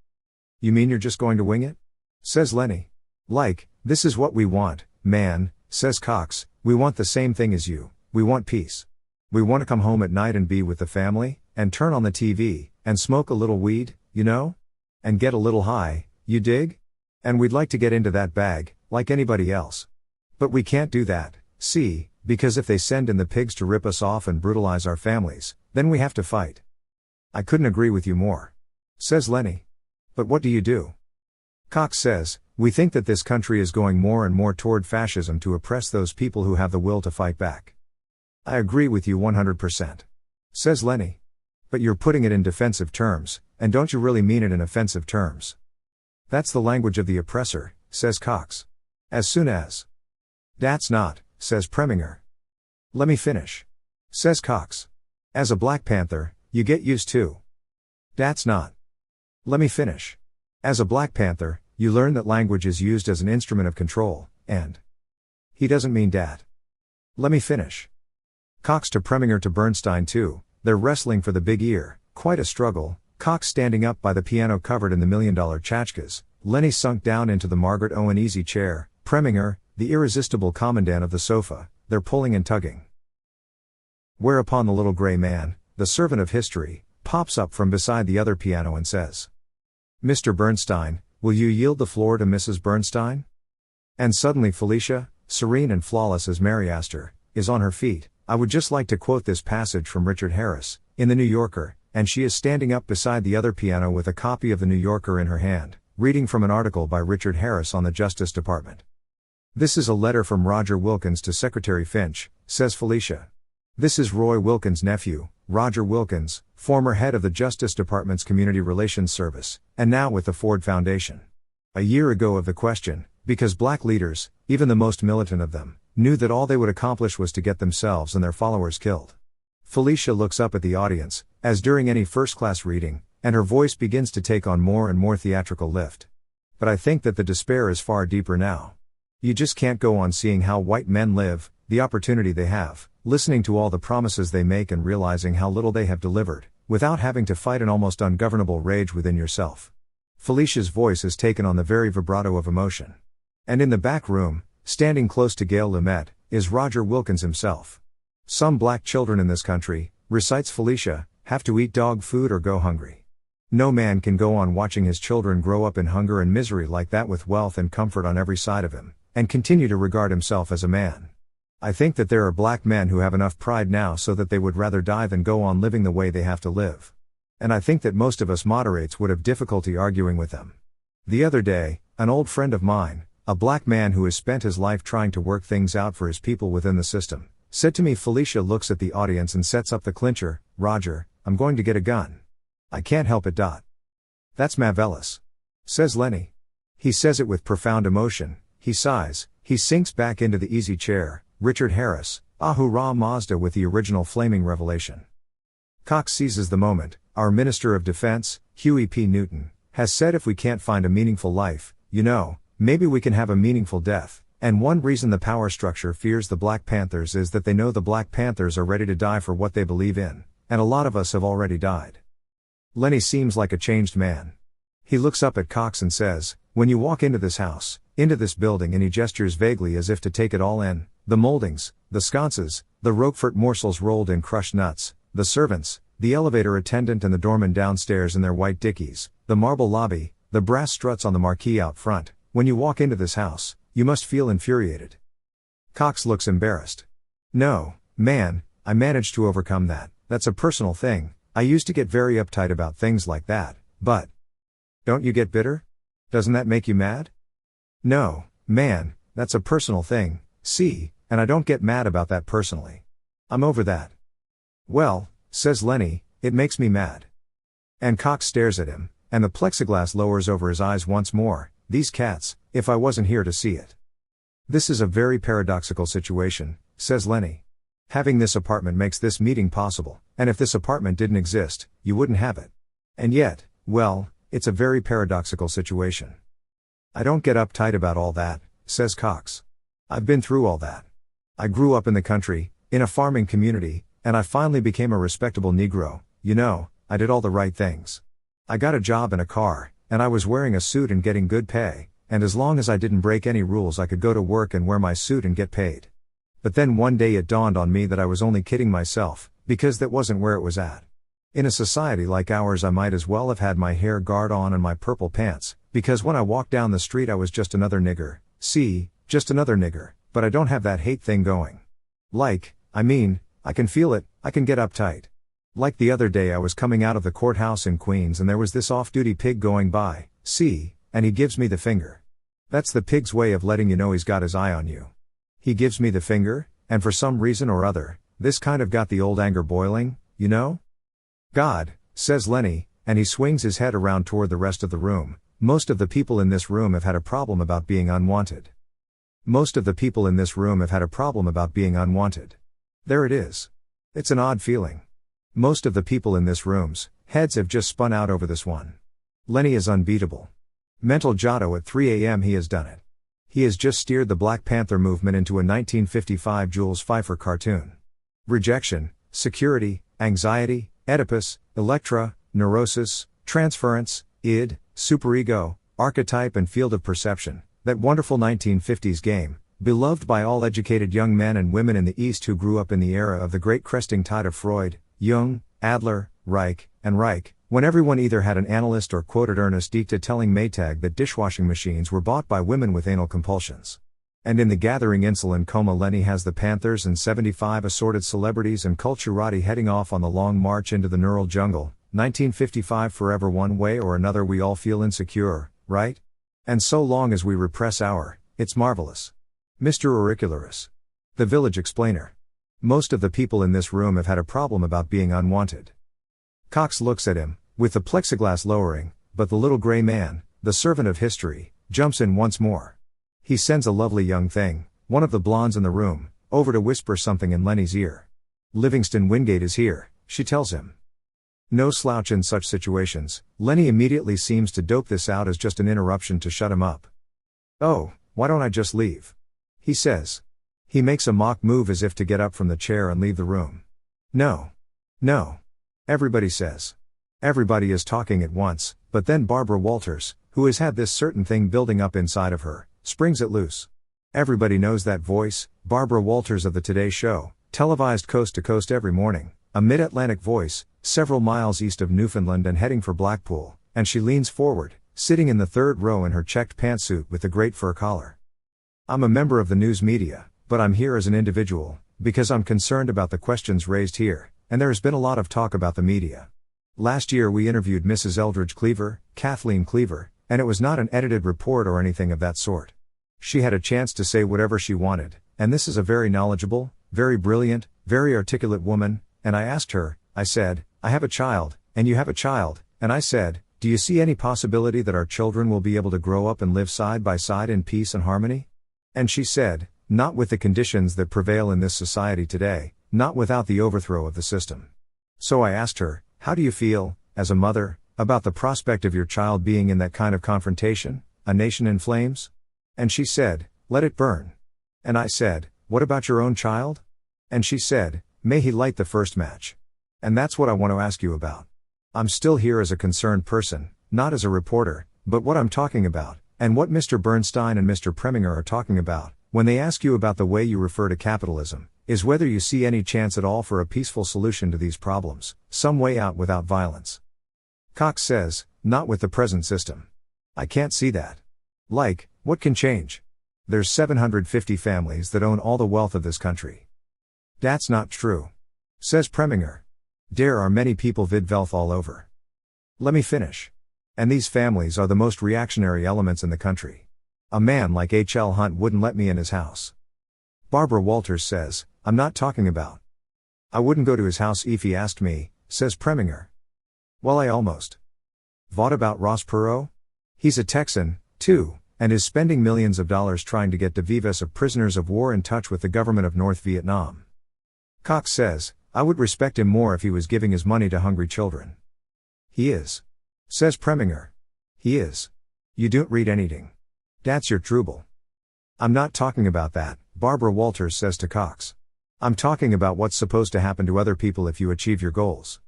You mean you're just going to wing it? Says Lenny. Like, this is what we want, man, says Cox, we want the same thing as you, we want peace. We want to come home at night and be with the family, and turn on the TV, and smoke a little weed, you know? And get a little high, you dig? And we'd like to get into that bag, like anybody else. But we can't do that, because if they send in the pigs to rip us off and brutalize our families, then we have to fight. I couldn't agree with you more. Says Lenny. But what do you do? Cox says, we think that this country is going more and more toward fascism to oppress those people who have the will to fight back. I agree with you 100%. Says Lenny. But you're putting it in defensive terms, and don't you really mean it in offensive terms? That's the language of the oppressor, says Cox. As soon as. That's not, says Preminger. Let me finish. Says Cox. As a Black Panther, you get used to. That's not. Let me finish. As a Black Panther, you learn that language is used as an instrument of control, and. He doesn't mean dat. Let me finish. Cox to Preminger to Bernstein too, they're wrestling for the big ear, quite a struggle, Cox standing up by the piano covered in the $1 million tchotchkes, Lenny sunk down into the Margaret Owen easy chair, Preminger, the irresistible commandant of the sofa, they're pulling and tugging. Whereupon the little gray man, the servant of history, pops up from beside the other piano and says, "Mr. Bernstein, will you yield the floor to Mrs. Bernstein?" And suddenly Felicia, serene and flawless as Mary Astor, is on her feet. I would just like to quote this passage from Richard Harris, in The New Yorker, and she is standing up beside the other piano with a copy of The New Yorker in her hand, reading from an article by Richard Harris on the Justice Department. "This is a letter from Roger Wilkins to Secretary Finch," says Felicia. "This is Roy Wilkins' nephew, Roger Wilkins, former head of the Justice Department's Community Relations Service, and now with the Ford Foundation. A year ago of the question, because black leaders, even the most militant of them, knew that all they would accomplish was to get themselves and their followers killed." Felicia looks up at the audience, as during any first-class reading, and her voice begins to take on more and more theatrical lift. "But I think that the despair is far deeper now. You just can't go on seeing how white men live, the opportunity they have, listening to all the promises they make and realizing how little they have delivered, without having to fight an almost ungovernable rage within yourself." Felicia's voice has taken on the very vibrato of emotion. And in the back room, standing close to Gail Lumet, is Roger Wilkins himself. "Some black children in this country," recites Felicia, "have to eat dog food or go hungry. No man can go on watching his children grow up in hunger and misery like that with wealth and comfort on every side of him, and continue to regard himself as a man. I think that there are black men who have enough pride now so that they would rather die than go on living the way they have to live. And I think that most of us moderates would have difficulty arguing with them. The other day, an old friend of mine, a black man who has spent his life trying to work things out for his people within the system, said to me," Felicia looks at the audience and sets up the clincher, "Roger, I'm going to get a gun. I can't help it. That's Mavelis," says Lenny. He says it with profound emotion, he sighs, he sinks back into the easy chair. Richard Harris, Ahura Mazda with the original flaming revelation. Cox seizes the moment. "Our Minister of Defense, Huey P. Newton, has said if we can't find a meaningful life, maybe we can have a meaningful death, and one reason the power structure fears the Black Panthers is that they know the Black Panthers are ready to die for what they believe in, and a lot of us have already died." Lenny seems like a changed man. He looks up at Cox and says, "When you walk into this house, into this building," and he gestures vaguely as if to take it all in, "the moldings, the sconces, the Roquefort morsels rolled in crushed nuts, the servants, the elevator attendant and the doorman downstairs in their white dickies, the marble lobby, the brass struts on the marquee out front, when you walk into this house, you must feel infuriated." Cox looks embarrassed. "No, man, I managed to overcome that. That's a personal thing. I used to get very uptight about things like that, but..." "Don't you get bitter? Doesn't that make you mad?" "No, man, that's a personal thing, see, and I don't get mad about that personally. I'm over that." "Well," says Lenny, "it makes me mad." And Cox stares at him, and the plexiglass lowers over his eyes once more. "These cats, if I wasn't here to see it." "This is a very paradoxical situation," says Lenny. "Having this apartment makes this meeting possible, and if this apartment didn't exist, you wouldn't have it. And yet, well, it's a very paradoxical situation." "I don't get uptight about all that," says Cox. "I've been through all that. I grew up in the country, in a farming community, and I finally became a respectable Negro. I did all the right things. I got a job and a car, and I was wearing a suit and getting good pay, and as long as I didn't break any rules I could go to work and wear my suit and get paid. But then one day it dawned on me that I was only kidding myself, because that wasn't where it was at. In a society like ours I might as well have had my hair guard on and my purple pants, because when I walked down the street I was just another nigger, see, just another nigger, but I don't have that hate thing going. I can feel it, I can get uptight. Like the other day I was coming out of the courthouse in Queens and there was this off-duty pig going by, see, and he gives me the finger. That's the pig's way of letting you know he's got his eye on you. He gives me the finger, and for some reason or other, this kind of got the old anger boiling, God, says Lenny, and he swings his head around toward the rest of the room. Most of the people in this room have had a problem about being unwanted. Most of the people in this room have had a problem about being unwanted. There it is. It's an odd feeling. Most of the people in this room's heads have just spun out over this one. Lenny is unbeatable. Mental Giotto at 3 a.m. he has done it. He has just steered the Black Panther movement into a 1955 Jules Feiffer cartoon. rejection, security, anxiety, Oedipus, Electra, neurosis, transference, id, superego, archetype and field of perception, that wonderful 1950s game, beloved by all educated young men and women in the East who grew up in the era of the great cresting tide of Freud, Jung, Adler, Reich, when everyone either had an analyst or quoted Ernest Dicta telling Maytag that dishwashing machines were bought by women with anal compulsions. And in the gathering insulin coma, Lenny has the Panthers and 75 assorted celebrities and culturati heading off on the long march into the neural jungle. 1955 forever, one way or another we all feel insecure, right? And so long as we repress it's marvelous. Mr. Auricularis. The village explainer. Most of the people in this room have had a problem about being unwanted. Cox looks at him, with the plexiglass lowering, but the little gray man, the servant of history, jumps in once more. He sends a lovely young thing, one of the blondes in the room, over to whisper something in Lenny's ear. Livingston Wingate is here, she tells him. No slouch in such situations, Lenny immediately seems to dope this out as just an interruption to shut him up. Oh, why don't I just leave? He says. He makes a mock move as if to get up from the chair and leave the room. No. Everybody says. Everybody is talking at once, but then Barbara Walters, who has had this certain thing building up inside of her, springs it loose. Everybody knows that voice, Barbara Walters of the Today Show, televised coast to coast every morning, a mid-Atlantic voice, several miles east of Newfoundland and heading for Blackpool, and she leans forward, sitting in the third row in her checked pantsuit with the great fur collar. I'm a member of the news media, but I'm here as an individual, because I'm concerned about the questions raised here, and there has been a lot of talk about the media. Last year we interviewed Mrs. Eldridge Cleaver, Kathleen Cleaver, and it was not an edited report or anything of that sort. She had a chance to say whatever she wanted, and this is a very knowledgeable, very brilliant, very articulate woman, and I asked her, I said, I have a child, and you have a child, and I said, do you see any possibility that our children will be able to grow up and live side by side in peace and harmony? And she said, not with the conditions that prevail in this society today, not without the overthrow of the system. So I asked her, how do you feel, as a mother, about the prospect of your child being in that kind of confrontation, a nation in flames? And she said, let it burn. And I said, what about your own child? And she said, may he light the first match. And that's what I want to ask you about. I'm still here as a concerned person, not as a reporter, but what I'm talking about, and what Mr. Bernstein and Mr. Preminger are talking about, when they ask you about the way you refer to capitalism, is whether you see any chance at all for a peaceful solution to these problems, some way out without violence. Cox says, not with the present system. I can't see that. Like, what can change? There's 750 families that own all the wealth of this country. That's not true. Says Preminger. There are many people vid wealth all over. Let me finish. And these families are the most reactionary elements in the country. A man like H.L. Hunt wouldn't let me in his house. Barbara Walters says, I'm not talking about. I wouldn't go to his house if he asked me, says Preminger. Well, I almost. What about Ross Perot? He's a Texan, too, and is spending millions of dollars trying to get de vivas of prisoners of war in touch with the government of North Vietnam. Cox says, I would respect him more if he was giving his money to hungry children. He is. Says Preminger. He is. You don't read anything. That's your trouble. I'm not talking about that, Barbara Walters says to Cox. I'm talking about what's supposed to happen to other people if you achieve your goals.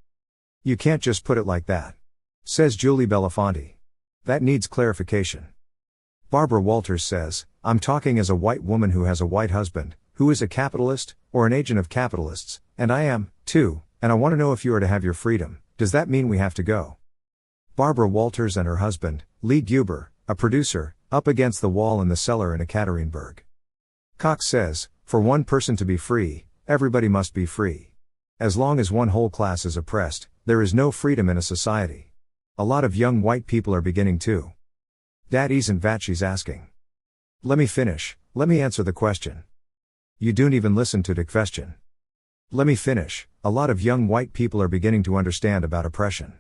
You can't just put it like that. Says Julie Belafonte. That needs clarification. Barbara Walters says, I'm talking as a white woman who has a white husband, who is a capitalist, or an agent of capitalists, and I am, too, and I want to know if you are to have your freedom, does that mean we have to go? Barbara Walters and her husband, Lee Guber, a producer, up against the wall in the cellar in Ekaterinburg. Cox says, for one person to be free, everybody must be free. As long as one whole class is oppressed, there is no freedom in a society. A lot of young white people are beginning to. That isn't what she's asking. Let me finish, let me answer the question. You don't even listen to the question. Let me finish, a lot of young white people are beginning to understand about oppression.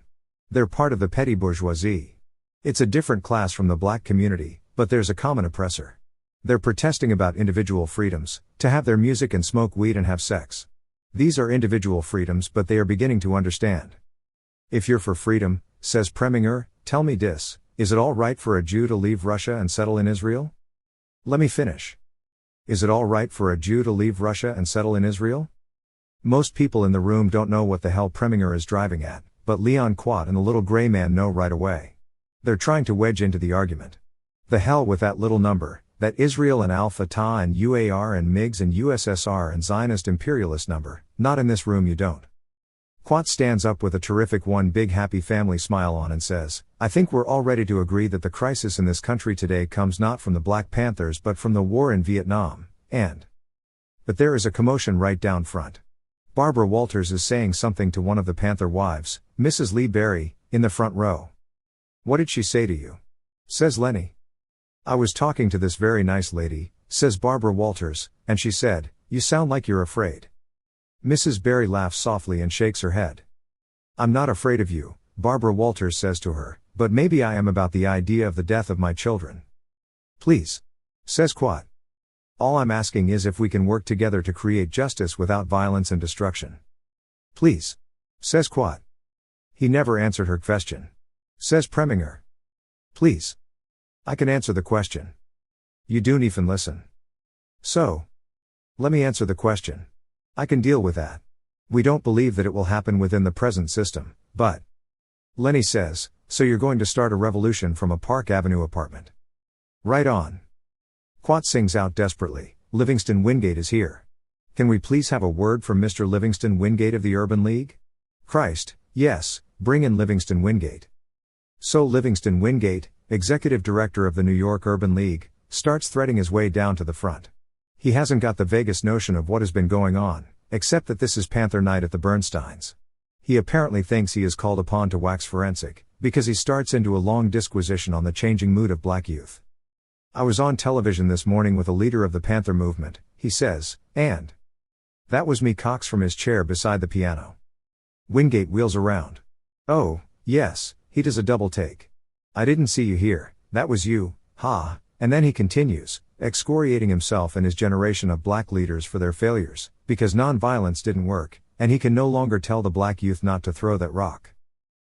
They're part of the petty bourgeoisie. It's a different class from the black community, but there's a common oppressor. They're protesting about individual freedoms, to have their music and smoke weed and have sex. These are individual freedoms, but they are beginning to understand. If you're for freedom, says Preminger, tell me this, is it all right for a Jew to leave Russia and settle in Israel? Let me finish. Is it all right for a Jew to leave Russia and settle in Israel? Most people in the room don't know what the hell Preminger is driving at, but Leon Quat and the little gray man know right away. They're trying to wedge into the argument. The hell with that little number, that Israel and Al Fatah and UAR and MiGs and USSR and Zionist imperialist number, not in this room you don't. Quat stands up with a terrific one big happy family smile on and says, I think we're all ready to agree that the crisis in this country today comes not from the Black Panthers but from the war in Vietnam, But there is a commotion right down front. Barbara Walters is saying something to one of the Panther wives, Mrs. Lee Berry, in the front row. What did she say to you? Says Lenny. I was talking to this very nice lady, says Barbara Walters, and she said, you sound like you're afraid. Mrs. Berry laughs softly and shakes her head. I'm not afraid of you, Barbara Walters says to her, but maybe I am about the idea of the death of my children. Please. Says Quat. All I'm asking is if we can work together to create justice without violence and destruction. Please. Says Quat. He never answered her question. Says Preminger. Please. I can answer the question. You don't even listen. So. Let me answer the question. I can deal with that. We don't believe that it will happen within the present system, but. Lenny says, so you're going to start a revolution from a Park Avenue apartment. Right on. Quat sings out desperately, Livingston Wingate is here. Can we please have a word from Mr. Livingston Wingate of the Urban League? Christ, yes, bring in Livingston Wingate. So Livingston Wingate, executive director of the New York Urban League, starts threading his way down to the front. He hasn't got the vaguest notion of what has been going on, except that this is Panther night at the Bernsteins. He apparently thinks he is called upon to wax forensic, because he starts into a long disquisition on the changing mood of black youth. I was on television this morning with a leader of the Panther movement, he says, and that was me. Cocks from his chair beside the piano. Wingate wheels around. Oh, yes, he does a double take. I didn't see you here, that was you, ha, and then he continues, excoriating himself and his generation of black leaders for their failures, because nonviolence didn't work, and he can no longer tell the black youth not to throw that rock.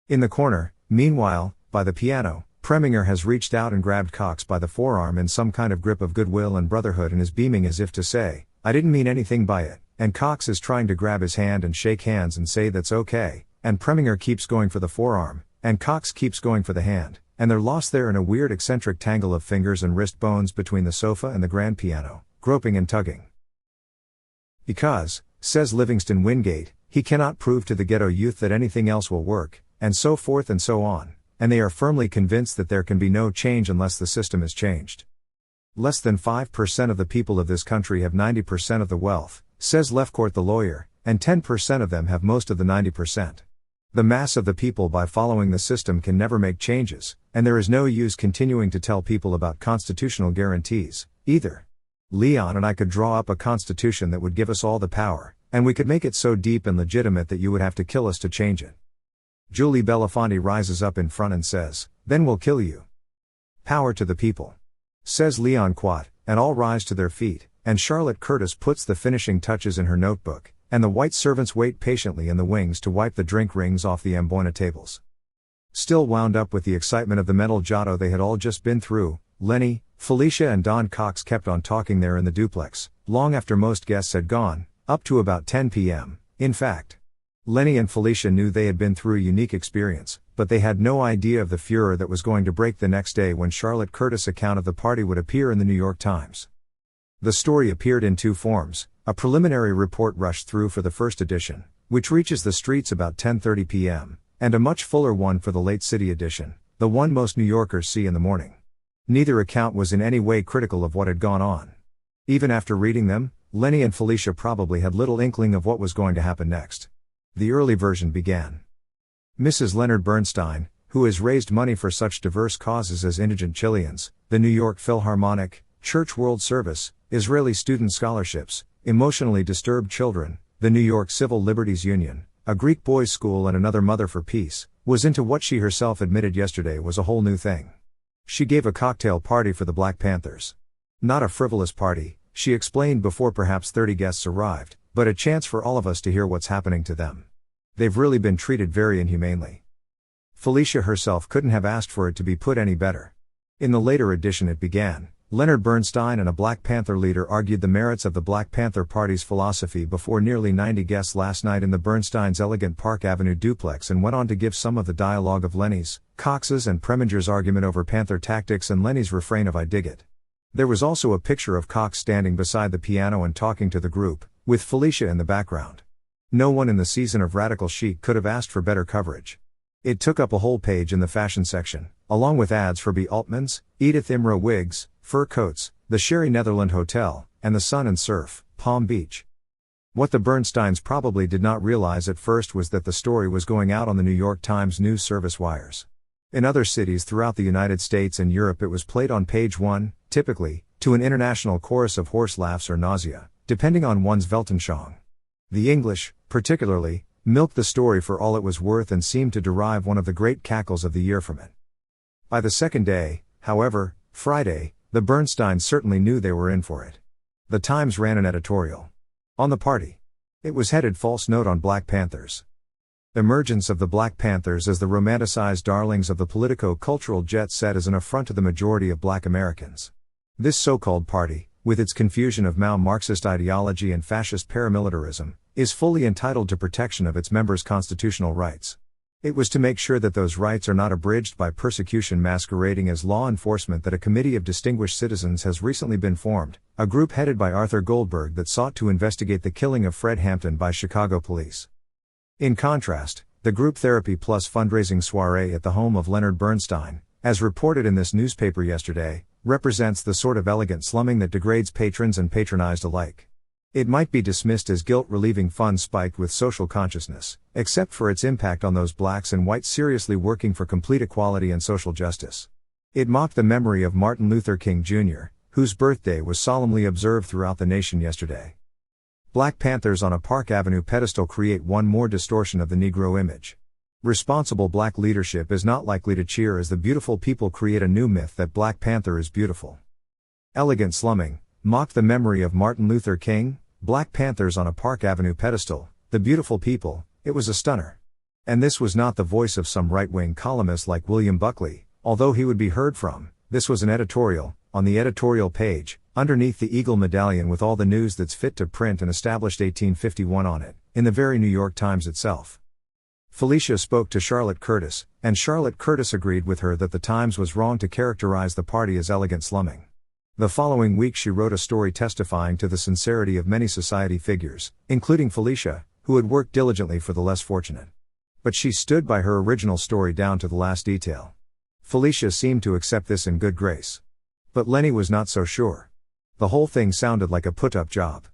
In the corner, meanwhile, by the piano, Preminger has reached out and grabbed Cox by the forearm in some kind of grip of goodwill and brotherhood and is beaming as if to say, I didn't mean anything by it, and Cox is trying to grab his hand and shake hands and say that's okay, and Preminger keeps going for the forearm, and Cox keeps going for the hand, and they're lost there in a weird eccentric tangle of fingers and wrist bones between the sofa and the grand piano, groping and tugging. Because, says Livingston Wingate, he cannot prove to the ghetto youth that anything else will work, and so forth and so on, and they are firmly convinced that there can be no change unless the system is changed. Less than 5% of the people of this country have 90% of the wealth, says Lefcourt the lawyer, and 10% of them have most of the 90%. The mass of the people by following the system can never make changes, and there is no use continuing to tell people about constitutional guarantees, either. Leon and I could draw up a constitution that would give us all the power, and we could make it so deep and legitimate that you would have to kill us to change it. Julie Belafonte rises up in front and says, then we'll kill you. Power to the people. Says Leon Quat, and all rise to their feet, and Charlotte Curtis puts the finishing touches in her notebook, and the white servants wait patiently in the wings to wipe the drink rings off the Amboina tables. Still wound up with the excitement of the mental giotto they had all just been through, Lenny, Felicia and Don Cox kept on talking there in the duplex, long after most guests had gone, up to about 10 p.m., in fact. Lenny and Felicia knew they had been through a unique experience, but they had no idea of the furor that was going to break the next day when Charlotte Curtis' account of the party would appear in the New York Times. The story appeared in two forms. A preliminary report rushed through for the first edition, which reaches the streets about 10:30 p.m., and a much fuller one for the late city edition, the one most New Yorkers see in the morning. Neither account was in any way critical of what had gone on. Even after reading them, Lenny and Felicia probably had little inkling of what was going to happen next. The early version began. Mrs. Leonard Bernstein, who has raised money for such diverse causes as indigent Chileans, the New York Philharmonic, Church World Service, Israeli student scholarships, emotionally disturbed children, the New York Civil Liberties Union, a Greek boys' school and another Mother for Peace, was into what she herself admitted yesterday was a whole new thing. She gave a cocktail party for the Black Panthers. Not a frivolous party, she explained before perhaps 30 guests arrived, but a chance for all of us to hear what's happening to them. They've really been treated very inhumanely. Felicia herself couldn't have asked for it to be put any better. In the later edition it began, Leonard Bernstein and a Black Panther leader argued the merits of the Black Panther Party's philosophy before nearly 90 guests last night in the Bernstein's elegant Park Avenue duplex, and went on to give some of the dialogue of Lenny's, Cox's and Preminger's argument over Panther tactics and Lenny's refrain of "I dig it." There was also a picture of Cox standing beside the piano and talking to the group, with Felicia in the background. No one in the season of Radical Chic could have asked for better coverage. It took up a whole page in the fashion section, along with ads for B. Altman's, Edith Imra wigs, fur coats, the Sherry Netherland Hotel, and the Sun and Surf, Palm Beach. What the Bernsteins probably did not realize at first was that the story was going out on the New York Times news service wires. In other cities throughout the United States and Europe it was played on page 1, typically, to an international chorus of horse laughs or nausea, depending on one's Weltanschauung. The English, particularly, milked the story for all it was worth and seemed to derive one of the great cackles of the year from it. By the second day, however, Friday, the Bernsteins certainly knew they were in for it. The Times ran an editorial on the party. It was headed "False Note on Black Panthers." Emergence of the Black Panthers as the romanticized darlings of the politico-cultural jet set is an affront to the majority of Black Americans. This so-called party, with its confusion of Mao-Marxist ideology and fascist paramilitarism, is fully entitled to protection of its members' constitutional rights. It was to make sure that those rights are not abridged by persecution masquerading as law enforcement that a committee of distinguished citizens has recently been formed, a group headed by Arthur Goldberg that sought to investigate the killing of Fred Hampton by Chicago police. In contrast, the group Therapy Plus fundraising soiree at the home of Leonard Bernstein, as reported in this newspaper yesterday, represents the sort of elegant slumming that degrades patrons and patronized alike. It might be dismissed as guilt-relieving fun spiked with social consciousness, except for its impact on those blacks and whites seriously working for complete equality and social justice. It mocked the memory of Martin Luther King Jr., whose birthday was solemnly observed throughout the nation yesterday. Black Panthers on a Park Avenue pedestal create one more distortion of the Negro image. Responsible black leadership is not likely to cheer as the beautiful people create a new myth that Black Panther is beautiful. Elegant slumming, mocked the memory of Martin Luther King, Black Panthers on a Park Avenue pedestal, the beautiful people, it was a stunner. And this was not the voice of some right-wing columnist like William Buckley, although he would be heard from. This was an editorial, on the editorial page, underneath the Eagle medallion with all the news that's fit to print and established 1851 on it, in the very New York Times itself. Felicia spoke to Charlotte Curtis, and Charlotte Curtis agreed with her that the Times was wrong to characterize the party as elegant slumming. The following week she wrote a story testifying to the sincerity of many society figures, including Felicia, who had worked diligently for the less fortunate. But she stood by her original story down to the last detail. Felicia seemed to accept this in good grace. But Lenny was not so sure. The whole thing sounded like a put-up job.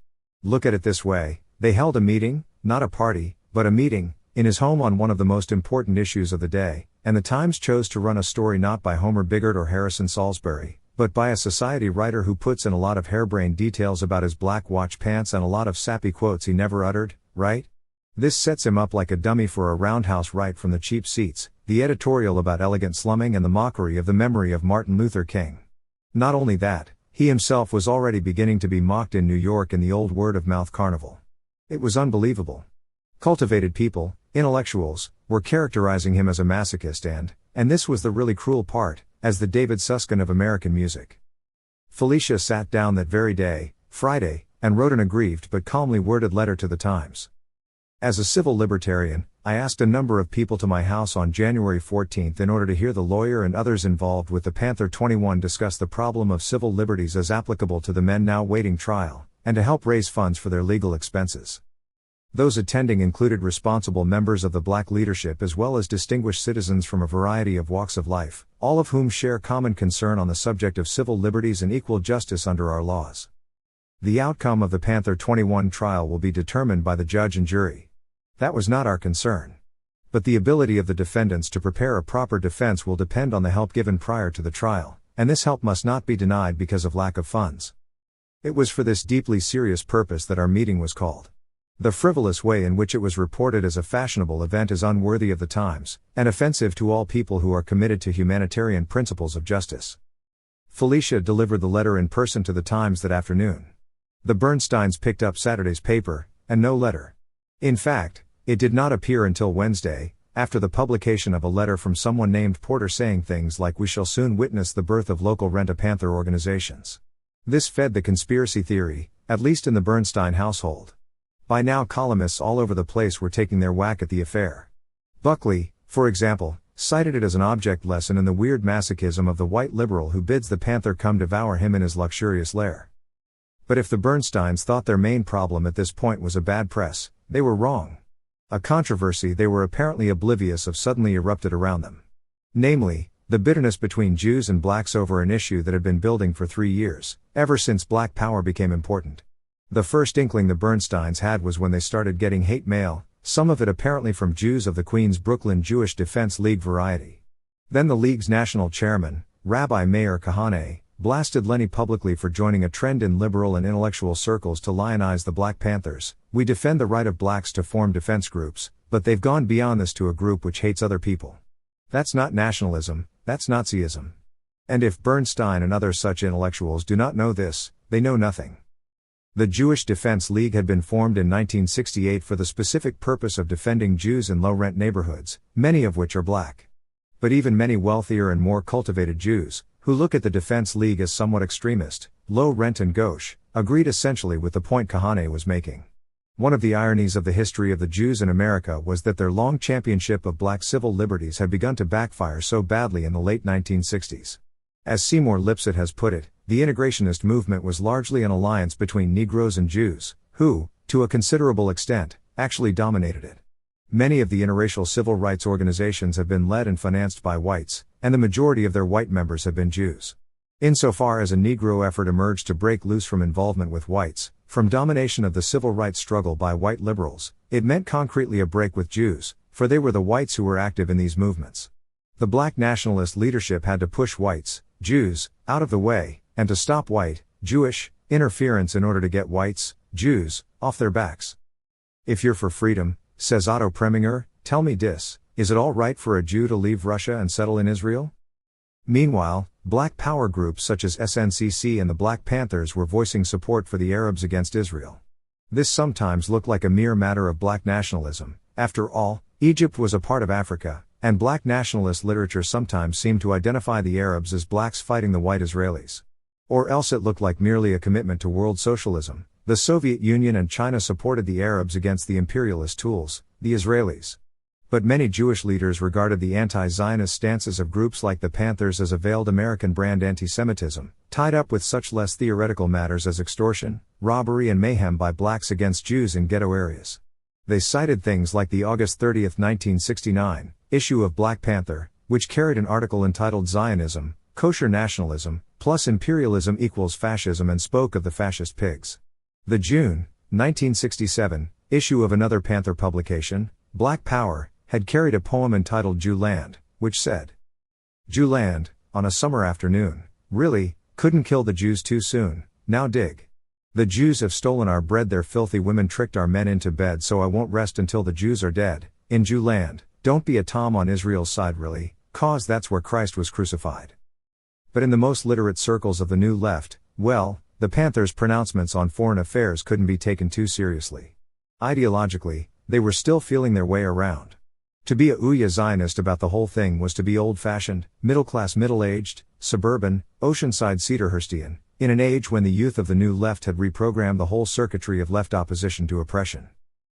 Look at it this way, they held a meeting, not a party, but a meeting, in his home on one of the most important issues of the day, and the Times chose to run a story not by Homer Biggert or Harrison Salisbury, but by a society writer who puts in a lot of harebrained details about his black watch pants and a lot of sappy quotes he never uttered, right? This sets him up like a dummy for a roundhouse right from the cheap seats, the editorial about elegant slumming and the mockery of the memory of Martin Luther King. Not only that, he himself was already beginning to be mocked in New York in the old word-of-mouth carnival. It was unbelievable. Cultivated people, intellectuals, were characterizing him as a masochist and this was the really cruel part, as the David Susskind of American music. Felicia sat down that very day, Friday, and wrote an aggrieved but calmly worded letter to the Times. As a civil libertarian, I asked a number of people to my house on January 14 in order to hear the lawyer and others involved with the Panther 21 discuss the problem of civil liberties as applicable to the men now waiting trial, and to help raise funds for their legal expenses. Those attending included responsible members of the black leadership as well as distinguished citizens from a variety of walks of life, all of whom share common concern on the subject of civil liberties and equal justice under our laws. The outcome of the Panther 21 trial will be determined by the judge and jury. That was not our concern. But the ability of the defendants to prepare a proper defense will depend on the help given prior to the trial, and this help must not be denied because of lack of funds. It was for this deeply serious purpose that our meeting was called. The frivolous way in which it was reported as a fashionable event is unworthy of the Times, and offensive to all people who are committed to humanitarian principles of justice. Felicia delivered the letter in person to the Times that afternoon. The Bernsteins picked up Saturday's paper, and no letter. In fact, it did not appear until Wednesday, after the publication of a letter from someone named Porter saying things like, "We shall soon witness the birth of local Rent-a-Panther organizations." This fed the conspiracy theory, at least in the Bernstein household. By now columnists all over the place were taking their whack at the affair. Buckley, for example, cited it as an object lesson in the weird masochism of the white liberal who bids the panther come devour him in his luxurious lair. But if the Bernsteins thought their main problem at this point was a bad press, they were wrong. A controversy they were apparently oblivious of suddenly erupted around them. Namely, the bitterness between Jews and blacks over an issue that had been building for 3 years, ever since black power became important. The first inkling the Bernsteins had was when they started getting hate mail, some of it apparently from Jews of the Queens Brooklyn Jewish Defense League variety. Then the League's national chairman, Rabbi Meir Kahane, blasted Lenny publicly for joining a trend in liberal and intellectual circles to lionize the Black Panthers. "We defend the right of blacks to form defense groups, but they've gone beyond this to a group which hates other people. That's not nationalism, that's Nazism." And if Bernstein and other such intellectuals do not know this, they know nothing. The Jewish Defense League had been formed in 1968 for the specific purpose of defending Jews in low-rent neighborhoods, many of which are black. But even many wealthier and more cultivated Jews, who look at the Defense League as somewhat extremist, low rent and gauche, agreed essentially with the point Kahane was making. One of the ironies of the history of the Jews in America was that their long championship of black civil liberties had begun to backfire so badly in the late 1960s. As Seymour Lipset has put it, the integrationist movement was largely an alliance between Negroes and Jews, who, to a considerable extent, actually dominated it. Many of the interracial civil rights organizations have been led and financed by whites, and the majority of their white members have been Jews. Insofar as a Negro effort emerged to break loose from involvement with whites, from domination of the civil rights struggle by white liberals, it meant concretely a break with Jews, for they were the whites who were active in these movements. The black nationalist leadership had to push whites, Jews, out of the way, and to stop white, Jewish, interference in order to get whites, Jews, off their backs. "If you're for freedom," says Otto Preminger, "tell me dis, is it all right for a Jew to leave Russia and settle in Israel?" Meanwhile, black power groups such as SNCC and the Black Panthers were voicing support for the Arabs against Israel. This sometimes looked like a mere matter of black nationalism. After all, Egypt was a part of Africa, and black nationalist literature sometimes seemed to identify the Arabs as blacks fighting the white Israelis. Or else it looked like merely a commitment to world socialism. The Soviet Union and China supported the Arabs against the imperialist tools, the Israelis. But many Jewish leaders regarded the anti-Zionist stances of groups like the Panthers as a veiled American brand anti-Semitism, tied up with such less theoretical matters as extortion, robbery and mayhem by blacks against Jews in ghetto areas. They cited things like the August 30, 1969, issue of Black Panther, which carried an article entitled "Zionism, Kosher Nationalism, plus Imperialism equals Fascism" and spoke of the fascist pigs. The June, 1967, issue of another Panther publication, Black Power, had carried a poem entitled "Jewland," which said, "Jewland, on a summer afternoon, really, couldn't kill the Jews too soon, now dig. The Jews have stolen our bread, their filthy women tricked our men into bed, so I won't rest until the Jews are dead. In Jewland, don't be a Tom on Israel's side really, cause that's where Christ was crucified." But in the most literate circles of the New Left, well, the Panthers' pronouncements on foreign affairs couldn't be taken too seriously. Ideologically, they were still feeling their way around. To be a Ouya Zionist about the whole thing was to be old-fashioned, middle-class, middle-aged, suburban, oceanside Cedarhurstian, in an age when the youth of the New Left had reprogrammed the whole circuitry of left opposition to oppression.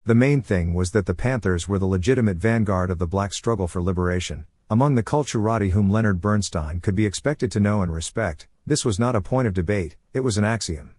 The main thing was that the Panthers were the legitimate vanguard of the black struggle for liberation. Among the culturati whom Leonard Bernstein could be expected to know and respect, this was not a point of debate, it was an axiom.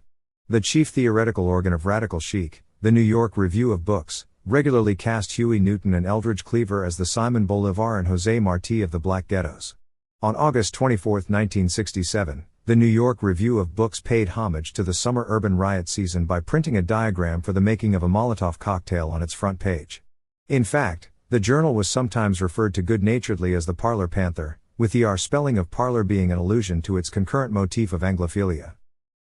The chief theoretical organ of radical chic, the New York Review of Books, regularly cast Huey Newton and Eldridge Cleaver as the Simon Bolivar and José Martí of the black ghettos. On August 24, 1967, the New York Review of Books paid homage to the summer urban riot season by printing a diagram for the making of a Molotov cocktail on its front page. In fact, the journal was sometimes referred to good-naturedly as the Parlor Panther, with the R spelling of parlor being an allusion to its concurrent motif of Anglophilia.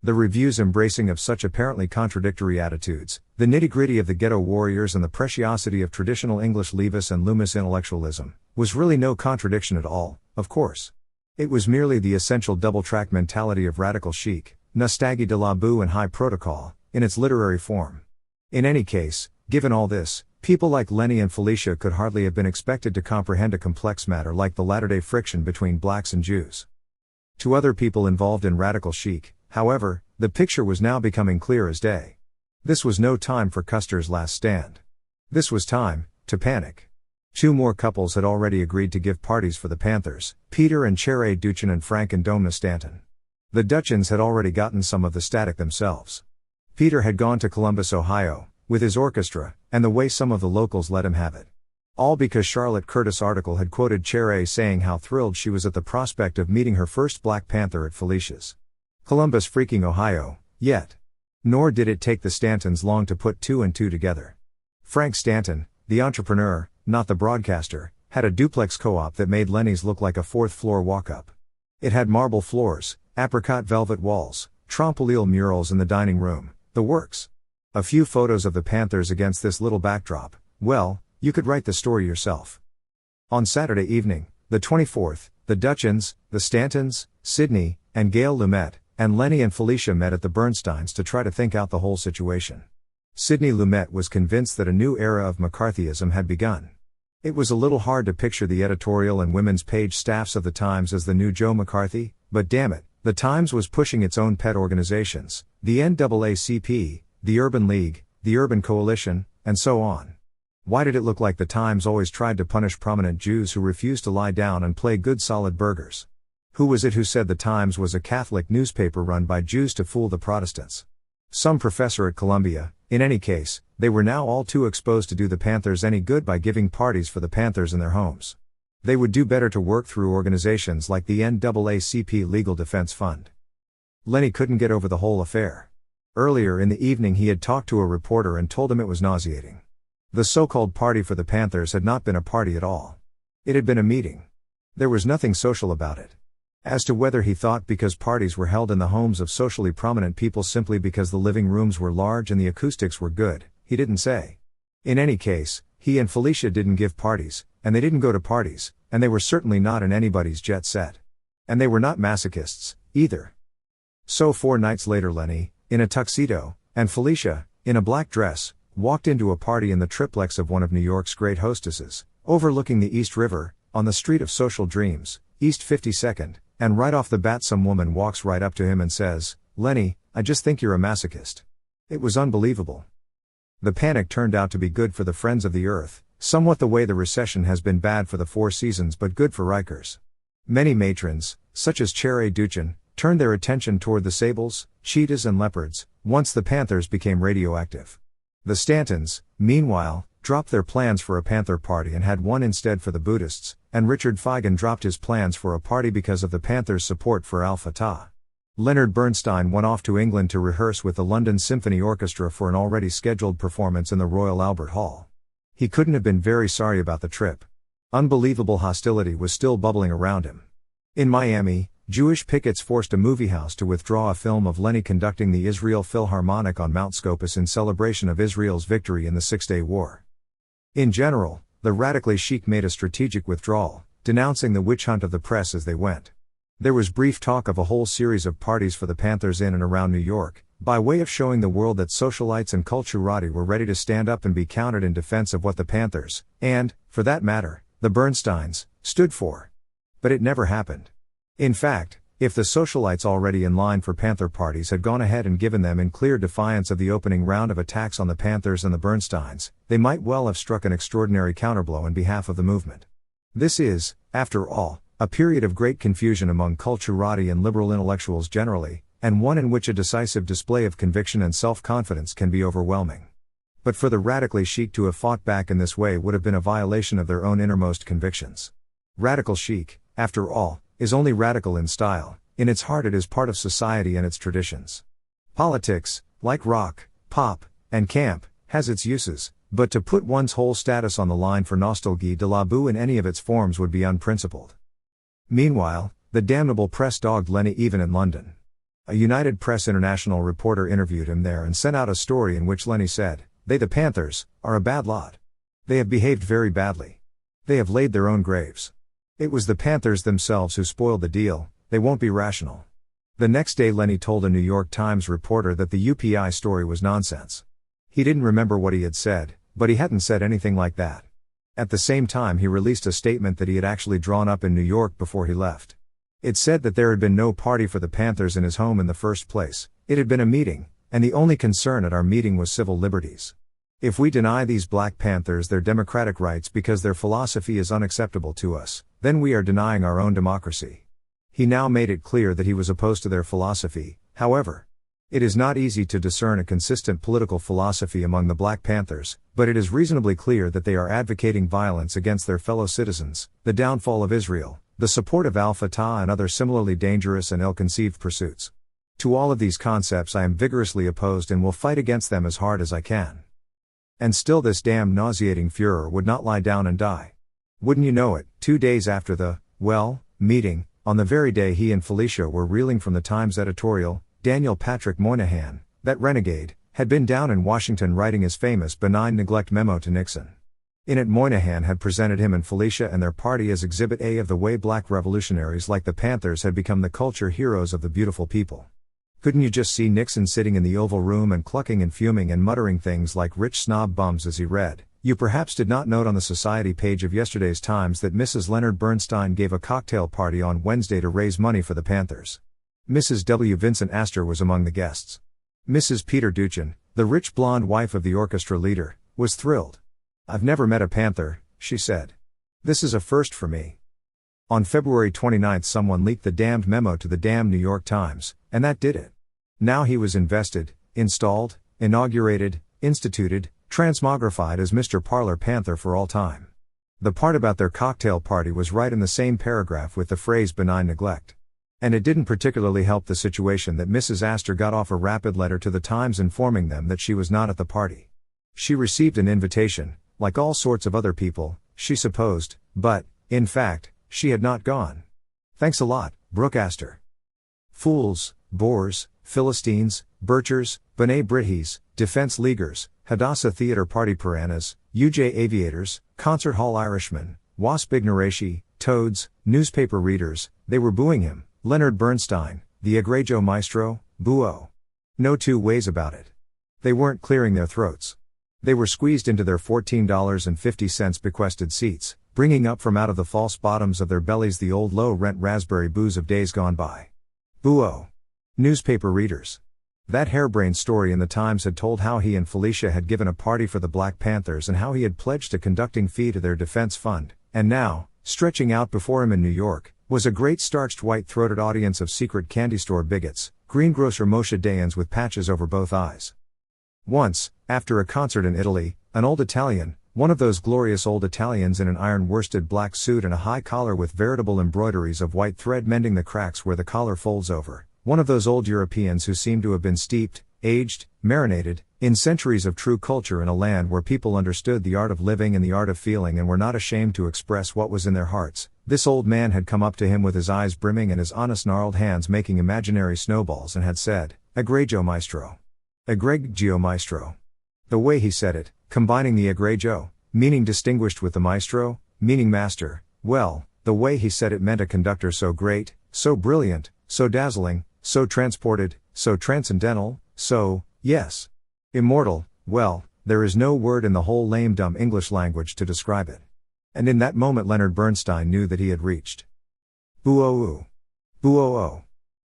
The review's embracing of such apparently contradictory attitudes, the nitty-gritty of the ghetto warriors and the preciosity of traditional English levis and Loomis intellectualism, was really no contradiction at all, of course. It was merely the essential double-track mentality of radical chic, nostalgie de la boue and high protocol, in its literary form. In any case, given all this, People like Lenny and Felicia could hardly have been expected to comprehend a complex matter like the latter-day friction between blacks and Jews. To other people involved in radical chic, however, the picture was now becoming clear as day. This was no time for Custer's last stand. This was time to panic. Two more couples had already agreed to give parties for the Panthers, Peter and Cherry Duchin and Frank and Domna Stanton. The Duchins had already gotten some of the static themselves. Peter had gone to Columbus, Ohio, with his orchestra, and the way some of the locals let him have it. All because Charlotte Curtis' article had quoted Cherry saying how thrilled she was at the prospect of meeting her first Black Panther at Felicia's. Columbus freaking Ohio, yet. Nor did it take the Stantons long to put two and two together. Frank Stanton, the entrepreneur, not the broadcaster, had a duplex co-op that made Lenny's look like a fourth-floor walk-up. It had marble floors, apricot velvet walls, trompe-l'oeil murals in the dining room, the works. A few photos of the Panthers against this little backdrop, well, you could write the story yourself. On Saturday evening, the 24th, the Duchins, the Stantons, Sidney, and Gail Lumet, and Lenny and Felicia met at the Bernsteins to try to think out the whole situation. Sidney Lumet was convinced that a new era of McCarthyism had begun. It was a little hard to picture the editorial and women's page staffs of the Times as the new Joe McCarthy, but damn it, the Times was pushing its own pet organizations, the NAACP, the Urban League, the Urban Coalition, and so on. Why did it look like the Times always tried to punish prominent Jews who refused to lie down and play good solid burgers? Who was it who said the Times was a Catholic newspaper run by Jews to fool the Protestants? Some professor at Columbia. In any case, they were now all too exposed to do the Panthers any good by giving parties for the Panthers in their homes. They would do better to work through organizations like the NAACP Legal Defense Fund. Lenny couldn't get over the whole affair. Earlier in the evening he had talked to a reporter and told him it was nauseating. The so-called party for the Panthers had not been a party at all. It had been a meeting. There was nothing social about it. As to whether he thought because parties were held in the homes of socially prominent people simply because the living rooms were large and the acoustics were good, he didn't say. In any case, he and Felicia didn't give parties, and they didn't go to parties, and they were certainly not in anybody's jet set. And they were not masochists, either. So 4 nights later Lenny, in a tuxedo, and Felicia, in a black dress, walked into a party in the triplex of one of New York's great hostesses, overlooking the East River, on the street of social dreams, East 52nd, and right off the bat some woman walks right up to him and says, "Lenny, I just think you're a masochist." It was unbelievable. The panic turned out to be good for the Friends of the Earth, somewhat the way the recession has been bad for the Four Seasons but good for Rikers. Many matrons, such as Cherry Duchin, turned their attention toward the sables, cheetahs and leopards, once the Panthers became radioactive. The Stantons, meanwhile, dropped their plans for a Panther party and had one instead for the Buddhists, and Richard Feigen dropped his plans for a party because of the Panthers' support for Al Fatah. Leonard Bernstein went off to England to rehearse with the London Symphony Orchestra for an already scheduled performance in the Royal Albert Hall. He couldn't have been very sorry about the trip. Unbelievable hostility was still bubbling around him. In Miami, Jewish pickets forced a movie house to withdraw a film of Lenny conducting the Israel Philharmonic on Mount Scopus in celebration of Israel's victory in the Six-Day War. In general, the radically chic made a strategic withdrawal, denouncing the witch hunt of the press as they went. There was brief talk of a whole series of parties for the Panthers in and around New York, by way of showing the world that socialites and culturati were ready to stand up and be counted in defense of what the Panthers, and, for that matter, the Bernsteins, stood for. But it never happened. In fact, if the socialites already in line for Panther parties had gone ahead and given them in clear defiance of the opening round of attacks on the Panthers and the Bernsteins, they might well have struck an extraordinary counterblow in behalf of the movement. This is, after all, a period of great confusion among culturati and liberal intellectuals generally, and one in which a decisive display of conviction and self-confidence can be overwhelming. But for the radically chic to have fought back in this way would have been a violation of their own innermost convictions. Radical chic, after all, is only radical in style. In its heart it is part of society and its traditions. Politics, like rock, pop, and camp, has its uses, but to put one's whole status on the line for nostalgie de la boue in any of its forms would be unprincipled. Meanwhile, the damnable press dogged Lenny even in London. A United Press International reporter interviewed him there and sent out a story in which Lenny said, "They, the Panthers, are a bad lot. They have behaved very badly. They have laid their own graves. It was the Panthers themselves who spoiled the deal, they won't be rational." The next day Lenny told a New York Times reporter that the UPI story was nonsense. He didn't remember what he had said, but he hadn't said anything like that. At the same time, he released a statement that he had actually drawn up in New York before he left. It said that there had been no party for the Panthers in his home in the first place. It had been a meeting, and the only concern at our meeting was civil liberties. If we deny these Black Panthers their democratic rights because their philosophy is unacceptable to us, then we are denying our own democracy. He now made it clear that he was opposed to their philosophy, however. It is not easy to discern a consistent political philosophy among the Black Panthers, but it is reasonably clear that they are advocating violence against their fellow citizens, the downfall of Israel, the support of al-Fatah and other similarly dangerous and ill-conceived pursuits. To all of these concepts I am vigorously opposed and will fight against them as hard as I can. And still this damn nauseating Führer would not lie down and die. Wouldn't you know it, 2 days after the, meeting, on the very day he and Felicia were reeling from the Times editorial, Daniel Patrick Moynihan, that renegade, had been down in Washington writing his famous benign neglect memo to Nixon. In it Moynihan had presented him and Felicia and their party as Exhibit A of the way Black revolutionaries like the Panthers had become the culture heroes of the beautiful people. Couldn't you just see Nixon sitting in the Oval Room and clucking and fuming and muttering things like rich snob bums as he read? You perhaps did not note on the Society page of yesterday's Times that Mrs. Leonard Bernstein gave a cocktail party on Wednesday to raise money for the Panthers. Mrs. W. Vincent Astor was among the guests. Mrs. Peter Duchin, the rich blonde wife of the orchestra leader, was thrilled. "I've never met a Panther," she said. "This is a first for me." On February 29 someone leaked the damned memo to the damn New York Times, and that did it. Now he was invested, installed, inaugurated, instituted, transmogrified as Mr. Parlor Panther for all time. The part about their cocktail party was right in the same paragraph with the phrase benign neglect. And it didn't particularly help the situation that Mrs. Astor got off a rapid letter to the Times informing them that she was not at the party. She received an invitation, like all sorts of other people, she supposed, but, in fact, she had not gone. Thanks a lot, Brooke Astor. Fools, bores, Philistines, Birchers, B'nai B'rithis, Defense Leaguers, Hadassah Theatre Party Piranhas, UJ Aviators, Concert Hall Irishmen, Wasp Ignoraci, Toads, newspaper readers, they were booing him, Leonard Bernstein, the egregio maestro, boo-oh. No two ways about it. They weren't clearing their throats. They were squeezed into their $14.50 bequested seats, bringing up from out of the false bottoms of their bellies the old low-rent raspberry booze of days gone by. Boo-oh. Newspaper readers. That harebrained story in the Times had told how he and Felicia had given a party for the Black Panthers and how he had pledged a conducting fee to their defense fund, and now, stretching out before him in New York, was a great starched white-throated audience of secret candy store bigots, greengrocer Moshe Dayans with patches over both eyes. Once, after a concert in Italy, an old Italian, one of those glorious old Italians in an iron-worsted black suit and a high collar with veritable embroideries of white thread mending the cracks where the collar folds over, one of those old Europeans who seem to have been steeped, aged, marinated, in centuries of true culture in a land where people understood the art of living and the art of feeling and were not ashamed to express what was in their hearts. This old man had come up to him with his eyes brimming and his honest gnarled hands making imaginary snowballs and had said, "Egregio maestro. Egregio maestro." The way he said it, combining the egregio, meaning distinguished with the maestro, meaning master, well, the way he said it meant a conductor so great, so brilliant, so dazzling, so transported, so transcendental, so, yes, immortal, well, there is no word in the whole lame dumb English language to describe it. And in that moment Leonard Bernstein knew that he had reached. Boo-oh-oo. Boo-oh-oh.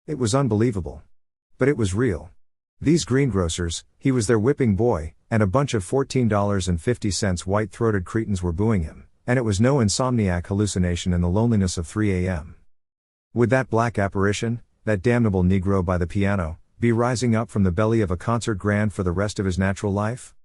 It was unbelievable. But it was real. These greengrocers, he was their whipping boy, and a bunch of $14.50 white-throated cretins were booing him, and it was no insomniac hallucination in the loneliness of 3 a.m. Would that black apparition, that damnable Negro by the piano, be rising up from the belly of a concert grand for the rest of his natural life?